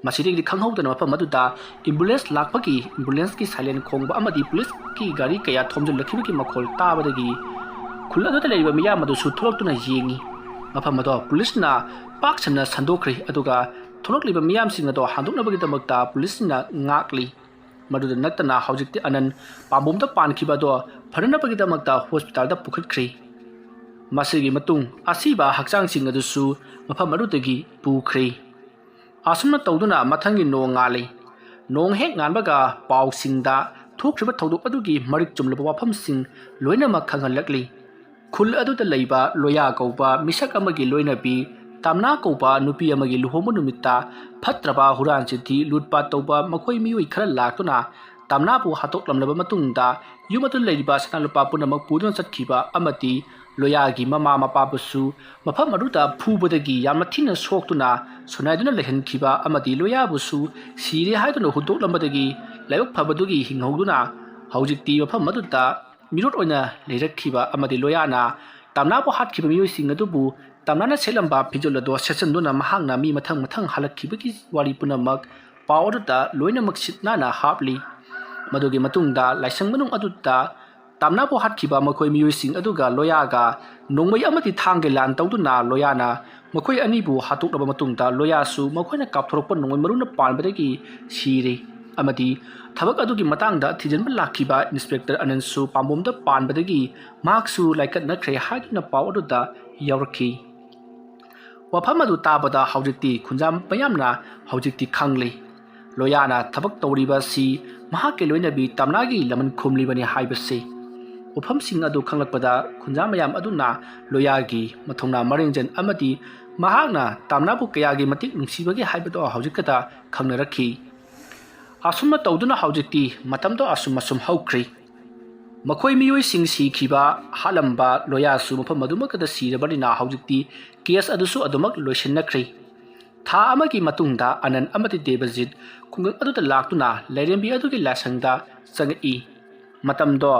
ꯃꯁꯤꯗꯒꯤꯗꯤ ꯈꯪꯍꯧꯗꯅ ꯃꯐꯝ ꯑꯗꯨꯗ ꯑꯦꯝꯕꯨꯂꯦꯟꯁ ꯂꯥꯛꯄꯒꯤ ꯑꯦꯝꯕꯨꯂꯦꯟꯁꯀꯤ ꯁꯥꯏꯂꯦꯟ ꯈꯣꯡꯕ ꯑꯃꯗꯤ ꯄꯨꯂꯤꯁꯀꯤ ꯒꯥꯔꯤ ꯀꯌꯥ ꯊꯣꯝꯖꯤꯜꯂꯛꯈꯤꯕꯒꯤ ꯃꯈꯣꯜ ꯇꯥꯕꯗꯒꯤ ꯈꯨꯜ ꯑꯗꯨꯗ ꯂꯩꯔꯤꯕ ꯃꯤꯌꯥꯝ ꯑꯗꯨꯁꯨ ꯊꯣꯛꯂꯛꯇꯨꯅ ꯌꯦꯡꯉꯤ ꯃꯐꯝ ꯑꯗꯣ ꯄꯨꯂꯤꯁꯅ ꯄꯥꯛ ꯁꯟꯅ ꯁꯟꯗꯣꯛꯈ꯭ꯔꯦ ꯑꯗꯨꯒ ꯊꯣꯛꯂꯛꯂꯤꯕ ꯃꯤꯌꯥꯝꯁꯤꯡ ꯑꯗꯣ ꯍꯥꯡꯗꯣꯛꯅꯕꯒꯤꯗꯃꯛꯇ ꯄꯨꯂꯤꯁꯅ ꯉꯥꯛꯂꯤ ꯃꯗꯨꯗ ꯅꯠꯇꯅ ꯍꯧꯖꯤꯛꯇꯤ ꯑꯅꯟ ꯄꯥꯝꯕꯣꯝꯗ ꯄꯥꯟꯈꯤꯕ ꯑꯗꯣ ꯐꯅꯅꯕꯒꯤꯗꯃꯛꯇ ꯍꯣꯁꯄꯤꯇꯥꯜꯗ ꯄꯨꯈꯠꯈ꯭ꯔꯦ ꯃꯁꯤꯒꯤ ꯃꯇꯨꯡ ꯑꯁꯤꯕ ꯍꯛꯆꯥꯡꯁꯤꯡ ꯑꯗꯨꯁꯨ ꯃꯐꯝ ꯑꯗꯨꯗꯒꯤ ꯄꯨꯈ꯭ꯔꯦ ꯑꯁꯨꯝꯅ ꯇꯧꯗꯨꯅ ꯃꯊꯪꯒꯤ ꯅꯣꯡ ꯉꯥꯜꯂꯤ ꯅꯣꯡ ꯍꯦꯛ ꯉꯥꯟꯕꯒ ꯄꯥꯎꯁꯤꯡꯗ ꯊꯣꯛꯈ꯭ꯔꯤꯕ ꯊꯧꯗꯣꯛ ꯑꯗꯨꯒꯤ ꯃꯔꯤꯛ ꯆꯨꯝꯂꯕ ꯋꯥꯐꯝꯁꯤꯡ ꯂꯣꯏꯅꯃꯛ ꯈꯪꯍꯜꯂꯛꯂꯤ ꯈꯨꯜ ꯑꯗꯨꯗ ꯂꯩꯕ ꯂꯣꯌꯥ ꯀꯧꯕ ꯃꯤꯁꯛ ꯑꯃꯒꯤ ꯂꯣꯏꯅꯕꯤ ꯇꯝꯅꯥ ꯀꯧꯕ ꯅꯨꯄꯤ ꯑꯃꯒꯤ ꯂꯨꯍꯣꯡꯕ ꯅꯨꯃꯤꯠꯇ ꯐꯠꯇ꯭ꯔꯕ ꯍꯨꯔꯥꯟ ꯆꯤꯟꯊꯤ ꯂꯨꯠꯄꯥꯠ ꯇꯧꯕ ꯃꯈꯣꯏ ꯃꯤꯑꯣꯏ ꯈꯔ ꯂꯥꯛꯇꯨꯅ ꯇꯝꯅꯥꯕꯨ ꯍꯥꯠꯇꯣꯛꯂꯝꯂꯕ ꯃꯇꯨꯡꯗ ꯌꯨꯝ ꯑꯗꯨꯗ ꯂꯩꯔꯤꯕ ꯁꯅꯥ-ꯂꯨꯄꯥ ꯄꯨꯝꯅꯃꯛ ꯄꯨꯗꯨꯅ ꯆꯠꯈꯤꯕ ꯑꯃꯗꯤ ꯂꯣꯌꯥꯒꯤ ꯃꯃꯥ ꯃꯄꯥꯕꯨꯁꯨ ꯃꯐꯝ ꯑꯗꯨꯗ ꯐꯨꯕꯗꯒꯤ ꯌꯥꯝꯅ ꯊꯤꯅ ꯁꯣꯛꯇꯨꯅ ꯁꯣꯅꯥꯏꯗꯨꯅ ꯂꯩꯍꯟꯈꯤꯕ ꯑꯃꯗꯤ ꯂꯣꯌꯥꯕꯨꯁꯨ ꯁꯤꯔꯦ ꯍꯥꯏꯗꯨꯅ ꯍꯨꯟꯗꯣꯛꯂꯝꯕꯗꯒꯤ ꯂꯥꯏꯕꯛ ꯐꯕꯗꯨꯒꯤ ꯍꯤꯡꯍꯧꯗꯨꯅ ꯍꯧꯖꯤꯛꯇꯤ ꯃꯐꯝ ꯑꯗꯨꯗ ꯃꯤꯔꯣꯠ ꯑꯣꯏꯅ ꯂꯩꯔꯛꯈꯤꯕ ꯑꯃꯗꯤ ꯂꯣꯌꯥꯅ ꯇꯝꯅꯥꯕꯨ ꯍꯥꯠꯈꯤꯕ ꯃꯤꯑꯣꯏꯁꯤꯡ ꯑꯗꯨꯕꯨ ꯇꯝꯅꯥꯅ ꯁꯦꯠꯂꯝꯕ ꯐꯤꯖꯣꯜ ꯑꯗꯨ ꯁꯦꯠꯆꯟꯗꯨꯅ ꯃꯍꯥꯛꯅ ꯃꯤ ꯃꯊꯪ ꯍꯜꯂꯛꯈꯤꯕꯒꯤ ꯋꯥꯔꯤ ꯄꯨꯝꯅꯃꯛ ꯄꯥꯎ ꯑꯗꯨꯗ ꯂꯣꯏꯅꯃꯛ ꯁꯤꯠ ꯅꯥꯟꯅ ꯍꯥꯞꯂꯤ ꯃꯗꯨꯒꯤ ꯃꯇꯨꯡꯗ ꯂꯥꯏꯁꯪ ꯃꯅꯨꯡ ꯑꯗꯨꯗ ꯇꯝꯅꯥꯕꯨ ꯍꯥꯠꯈꯤꯕ ꯃꯈꯣꯏ ꯃꯤꯑꯣꯏꯁꯤꯡ ꯑꯗꯨꯒ ꯂꯣꯌꯥꯒ ꯅꯣꯡꯃꯩ ꯑꯃꯗꯤ ꯊꯥꯡꯒ ꯂꯥꯟ ꯇꯧꯗꯨꯅ ꯂꯣꯌꯥꯅ ꯃꯈꯣꯏ ꯑꯅꯤꯕꯨ ꯍꯥꯠꯇꯣꯛꯂꯕ ꯃꯇꯨꯡꯗ ꯂꯣꯌꯥꯁꯨ ꯃꯈꯣꯏꯅ ꯀꯥꯞꯊꯣꯔꯛꯄ ꯅꯣꯡꯃꯩ ꯃꯔꯨꯅ ꯄꯥꯟꯕꯗꯒꯤ ꯁꯤꯔꯦ ꯑꯃꯗꯤ ꯊꯕꯛ ꯑꯗꯨꯒꯤ ꯃꯇꯥꯡꯗ ꯊꯤꯖꯤꯟꯕ ꯂꯥꯛꯈꯤꯕ ꯏꯟꯁꯄꯦꯛꯇꯔ ꯑꯅꯟꯁꯨ ꯄꯥꯝꯕꯣꯝꯗ ꯄꯥꯟꯕꯗꯒꯤ ꯃꯍꯥꯛꯁꯨ ꯂꯥꯏꯀꯠꯅꯈ꯭ꯔꯦ ꯍꯥꯏꯗꯨꯅ ꯄꯥꯎ ꯑꯗꯨꯗ ꯌꯥꯎꯔꯛꯈꯤ ꯋꯥꯐꯝ ꯑꯗꯨ ꯇꯥꯕꯗ ꯍꯧꯖꯤꯛꯇꯤ ꯈꯨꯟꯖꯥ ꯃꯌꯥꯝꯅ ꯍꯧꯖꯤꯛꯇꯤ ꯈꯪꯂꯤ ꯂꯣꯌꯥꯅ ꯊꯕꯛ ꯇꯧꯔꯤꯕꯁꯤ ꯃꯍꯥꯛꯀꯤ ꯂꯣꯏꯅꯕꯤ ꯇꯝꯅꯥꯒꯤ ꯂꯃꯟ ꯈꯨꯝꯂꯤꯕꯅꯤ ꯍꯥꯏꯕꯁꯤ ꯋꯥꯐꯝꯁꯤꯡ ꯑꯗꯨ ꯈꯪꯂꯛꯄꯗ ꯈꯨꯟꯖꯥ ꯃꯌꯥꯝ ꯑꯗꯨꯅ ꯂꯣꯌꯥꯒꯤ ꯃꯊꯧꯅꯥ ꯃꯔꯦꯡꯖꯟ ꯑꯃꯗꯤ ꯃꯍꯥꯛꯅ ꯇꯝꯅꯥꯕꯨ ꯀꯌꯥꯒꯤ ꯃꯇꯤꯛ ꯅꯨꯡꯁꯤꯕꯒꯦ ꯍꯥꯏꯕꯗꯣ ꯍꯧꯖꯤꯛꯈꯛꯇ ꯈꯪꯅꯔꯛꯈꯤ ꯑꯁꯨꯝꯅ ꯇꯧꯗꯨꯅ ꯍꯧꯖꯤꯛꯇꯤ ꯃꯇꯝꯗꯣ ꯑꯁꯨꯝ ꯍꯧꯈ꯭ꯔꯦ ꯃꯈꯣꯏ ꯃꯤꯑꯣꯏꯁꯤꯡ ꯁꯤꯈꯤꯕ ꯍꯥꯠꯂꯝꯕ ꯂꯣꯌꯥꯁꯨ ꯃꯐꯝ ꯑꯗꯨꯃꯛꯇꯗ ꯁꯤꯔꯕꯅꯤꯅ ꯍꯧꯖꯤꯛꯇꯤ ꯀꯦꯁ ꯑꯗꯨꯁꯨ ꯑꯗꯨꯃꯛ ꯂꯣꯏꯁꯤꯟꯅꯈ꯭ꯔꯦ ꯊꯥ ꯑꯃꯒꯤ ꯃꯇꯨꯡꯗ ꯑꯅꯟ ꯑꯃꯗꯤ ꯗꯦꯕꯖꯤꯠ ꯈꯨꯡꯒꯪ ꯑꯗꯨꯗ ꯂꯥꯛꯇꯨꯅ ꯂꯥꯏꯔꯦꯝꯕꯤ ꯑꯗꯨꯒꯤ ꯂꯥꯏꯁꯪꯗ ꯆꯪꯉꯛꯏ ꯃꯇꯝꯗꯣ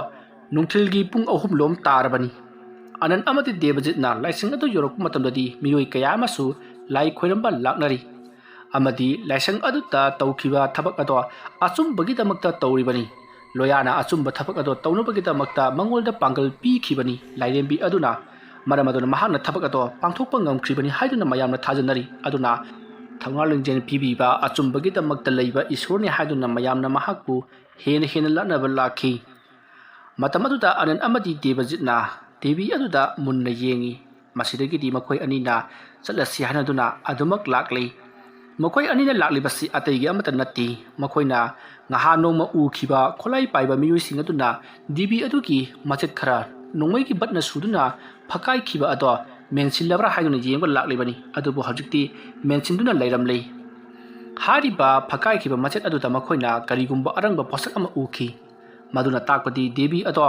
ꯅꯨꯡꯊꯤꯜꯒꯤ ꯄꯨꯡ 3 ꯂꯣꯝ ꯇꯥꯔꯕꯅꯤ ꯑꯅꯟ ꯑꯃꯗꯤ ꯗꯦꯕꯖꯤꯠꯅ ꯂꯥꯏꯁꯪ ꯑꯗꯨ ꯌꯧꯔꯛꯄ ꯃꯇꯝꯗꯗꯤ ꯃꯤꯑꯣꯏ ꯀꯌꯥ ꯑꯃꯁꯨ ꯂꯥꯏ ꯈꯣꯏꯔꯝꯕ ꯂꯥꯛꯅꯔꯤ ꯑꯃꯗꯤ ꯂꯥꯏꯁꯪ ꯑꯗꯨꯗ ꯇꯧꯈꯤꯕ ꯊꯕꯛ ꯑꯗꯣ ꯑꯆꯨꯝꯕꯒꯤꯗꯃꯛꯇ ꯇꯧꯔꯤꯕꯅꯤ ꯂꯣꯌꯥꯅ ꯑꯆꯨꯝꯕ ꯊꯕꯛ ꯑꯗꯣ ꯇꯧꯅꯕꯒꯤꯗꯃꯛꯇ ꯃꯉꯣꯟꯗ ꯄꯥꯡꯒꯜ ꯄꯤꯈꯤꯕꯅꯤ ꯂꯥꯏꯔꯦꯝꯕꯤ ꯑꯗꯨꯅ ꯃꯔꯝ ꯑꯗꯨꯅ ꯃꯍꯥꯛꯅ ꯊꯕꯛ ꯑꯗꯣ ꯄꯥꯡꯊꯣꯛꯄ ꯉꯝꯈ꯭ꯔꯤꯕꯅꯤ ꯍꯥꯏꯗꯨꯅ ꯃꯌꯥꯝꯅ ꯊꯥꯖꯅꯔꯤ ꯑꯗꯨꯅ ꯊꯧꯅꯥ ꯂꯤꯡꯖꯦꯜ ꯄꯤꯕꯤꯕ ꯑꯆꯨꯝꯕꯒꯤꯗꯃꯛꯇ ꯂꯩꯕ ꯏꯁꯣꯔꯅꯤ ꯍꯥꯏꯗꯨꯅ ꯃꯌꯥꯝꯅ ꯃꯍꯥꯛꯄꯨ ꯍꯦꯟꯅ ꯂꯛꯅꯕ ꯂꯥꯛꯈꯤ ꯃꯇꯝ ꯑꯗꯨꯗ ꯑꯅꯟ ꯑꯃꯗꯤ ꯗꯦꯕꯖꯤꯠꯅ ꯗꯦꯕꯤ ꯑꯗꯨꯗ ꯃꯨꯟꯅ ꯌꯦꯡꯉꯤ ꯃꯁꯤꯗꯒꯤꯗꯤ ꯃꯈꯣꯏ ꯑꯅꯤꯅ ꯆꯠꯂꯁꯤ ꯍꯥꯏꯅꯗꯨꯅ ꯑꯗꯨꯃꯛ ꯂꯥꯛꯂꯤ ꯃꯈꯣꯏ ꯑꯅꯤꯅ ꯂꯥꯛꯂꯤꯕꯁꯤ ꯑꯇꯩꯒꯤ ꯑꯃꯠꯇ ꯅꯠꯇꯦ ꯃꯈꯣꯏꯅ ꯉꯍꯥ ꯅꯣꯡꯃ ꯎꯈꯤꯕ ꯈꯣꯠꯂꯥꯏ ꯄꯥꯏꯕ ꯃꯤꯑꯣꯏꯁꯤꯡ ꯑꯗꯨꯅ ꯗꯦꯕꯤ ꯑꯗꯨꯒꯤ ꯃꯆꯦꯠ ꯈꯔ ꯅꯣꯡꯃꯩꯒꯤ ꯕꯠꯅ ꯁꯨꯗꯨꯅ ꯐꯛꯀꯥꯏꯈꯤꯕ ꯑꯗꯣ ꯃꯦꯟꯁꯤꯜꯂꯕ꯭ꯔꯥ ꯍꯥꯏꯗꯨꯅ ꯌꯦꯡꯕ ꯂꯥꯛꯂꯤꯕꯅꯤ ꯑꯗꯨꯕꯨ ꯍꯧꯖꯤꯛꯇꯤ ꯃꯦꯟꯁꯤꯟꯗꯨꯅ ꯂꯩꯔꯝꯂꯤ ꯍꯥꯏꯔꯤꯕ ꯐꯛꯀꯥꯏꯈꯤꯕ ꯃꯆꯦꯠ ꯑꯗꯨꯗ ꯃꯈꯣꯏꯅ ꯀꯔꯤꯒꯨꯝꯕ ꯑꯔꯪꯕ ꯄꯣꯠꯁꯛ ꯑꯃ ꯎꯈꯤ ꯃꯗꯨꯅ ꯇꯥꯛꯄꯗꯤ ꯗꯦꯕꯤ ꯑꯗꯣ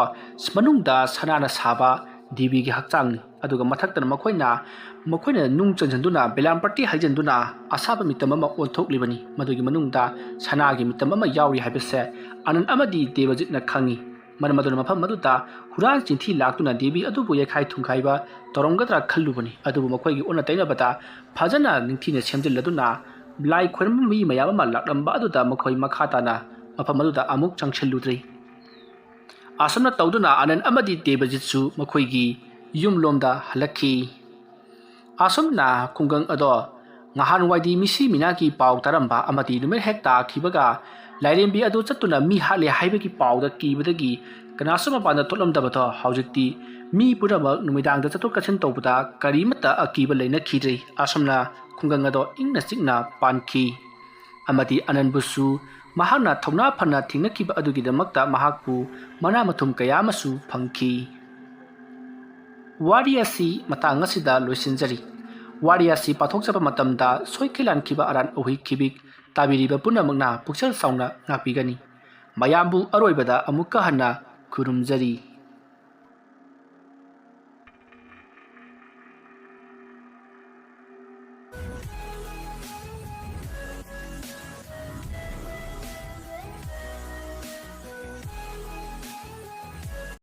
ꯃꯅꯨꯡꯗ ꯁꯅꯥꯅ ꯁꯥꯕ ꯗꯦꯕꯤꯒꯤ ꯍꯛꯆꯥꯡꯅꯤ ꯑꯗꯨꯒ ꯃꯊꯛꯇꯅ ꯃꯈꯣꯏꯅ ꯅꯨꯡ ꯆꯟꯁꯤꯟꯗꯨꯅ ꯕꯦꯂꯥꯝꯄट्टी ꯍꯩꯖꯤꯟꯗꯨꯅ ꯑꯁꯥꯕ ꯃꯤꯇꯝ ꯑꯃ ꯑꯣꯟꯊꯣꯛꯂꯤꯕꯅꯤ ꯃꯗꯨꯒꯤ ꯃꯅꯨꯡꯗ ꯁꯅꯥꯒꯤ ꯃꯤꯇꯝ ꯑꯃ ꯌꯥꯎꯔꯤ ꯍꯥꯏꯕꯁꯦ ꯑꯅꯟ ꯑꯃꯗꯤ ꯗꯦꯕꯖꯤꯠꯅ ꯈꯪꯉꯤ ꯃꯔꯝ ꯑꯗꯨꯅ ꯃꯐꯝ ꯑꯗꯨꯗ ꯍꯨꯔꯥꯟ ꯆꯤꯟꯊꯤ ꯂꯥꯛꯇꯨꯅ ꯗꯦꯕꯤ ꯑꯗꯨꯕꯨ ꯌꯩꯈꯥꯏ ꯊꯨꯡꯈꯥꯏꯕ ꯇꯧꯔꯝꯒꯗ꯭ꯔꯥ ꯈꯜꯂꯨꯕꯅꯤ ꯑꯗꯨꯕꯨ ꯃꯈꯣꯏꯒꯤ ꯑꯣꯟꯅ ꯇꯩꯅꯕꯗ ꯐꯖꯅ ꯅꯤꯡꯊꯤꯅ ꯁꯦꯝꯖꯤꯜꯂꯗꯨꯅ ꯂꯥꯏ ꯈꯣꯏꯔꯝꯕ ꯃꯤ ꯃꯌꯥꯝ ꯑꯃ ꯂꯥꯛꯂꯝꯕ ꯑꯗꯨꯗ ꯃꯈꯣꯏ ꯃꯈꯥ ꯇꯥꯅ ꯃꯐꯝ ꯑꯗꯨꯗ ꯑꯃꯨꯛ ꯆꯪꯁꯤꯜꯂꯨꯗ꯭ꯔꯤ ꯑꯁꯨꯝꯅ ꯇꯧꯗꯨꯅ ꯑꯅꯟ ꯑꯃꯗꯤ ꯗꯦꯕꯖꯤꯠꯁꯨ ꯃꯈꯣꯏꯒꯤ ꯌꯨꯝꯂꯣꯝꯗ ꯍꯜꯂꯛꯈꯤ ꯑꯁꯨꯝꯅ ꯈꯨꯡꯒꯪ ꯑꯗꯣ ꯉꯍꯥꯟꯋꯥꯏꯗꯤ ꯃꯤꯁꯤ ꯃꯤꯅꯥꯒꯤ ꯄꯥꯎ ꯇꯥꯔꯝꯕ ꯑꯃꯗꯤ ꯅꯨꯃꯤꯠ ꯍꯦꯛ ꯇꯥꯈꯤꯕꯒ ꯂꯥꯏꯔꯦꯝꯕꯤ ꯑꯗꯨ ꯆꯠꯇꯨꯅ ꯃꯤ ꯍꯥꯠꯂꯦ ꯍꯥꯏꯕꯒꯤ ꯄꯥꯎꯗ ꯀꯤꯕꯗꯒꯤ ꯀꯅꯥꯁꯨ ꯃꯄꯥꯟꯗ ꯊꯣꯛꯂꯝꯗꯕꯗꯣ ꯍꯧꯖꯤꯛꯇꯤ ꯃꯤ ꯄꯨꯝꯅꯃꯛ ꯅꯨꯃꯤꯗꯥꯡꯗ ꯆꯠꯊꯣꯛ ꯆꯠꯁꯤꯟ ꯇꯧꯕꯗ ꯀꯔꯤꯃꯠꯇ ꯑꯀꯤꯕ ꯂꯩꯅꯈꯤꯗ꯭ꯔꯤ ꯑꯁꯨꯝꯅ ꯈꯨꯡꯒꯪ ꯑꯗꯣ ꯏꯪꯅ ꯆꯤꯛꯅ ꯄꯥꯟꯈꯤ ꯑꯃꯗꯤ ꯑꯅꯟꯕꯨꯁꯨ ꯃꯍꯥꯛꯅ ꯊꯧꯅꯥ ꯐꯅ ꯊꯦꯡꯅꯈꯤꯕ ꯑꯗꯨꯒꯤꯗꯃꯛꯇ ꯃꯍꯥꯛꯄꯨ ꯃꯅꯥ ꯃꯊꯨꯝ ꯀꯌꯥ ꯑꯃꯁꯨ ꯐꯪꯈꯤ ꯋꯥꯔꯤ ꯑꯁꯤ ꯃꯇꯥꯡ ꯑꯁꯤꯗ ꯂꯣꯏꯁꯤꯟꯖꯔꯤ ꯋꯥꯔꯤ ꯑꯁꯤ ꯄꯥꯊꯣꯛꯆꯕ ꯃꯇꯝꯗ ꯁꯣꯏꯈꯤ ꯂꯥꯟꯈꯤꯕ ꯑꯔꯥꯟ ꯑꯣꯏꯈꯤꯕꯤꯛ ꯇꯥꯕꯤꯔꯤꯕ ꯄꯨꯝꯅꯃꯛꯅ ꯄꯨꯛꯆꯦꯜ ꯆꯥꯎꯅ ꯉꯥꯛꯄꯤꯒꯅꯤ ꯃꯌꯥꯝꯕꯨ ꯑꯔꯣꯏꯕꯗ ꯑꯃꯨꯛꯀ ꯍꯟꯅ ꯈꯨꯔꯨꯝꯖꯔꯤ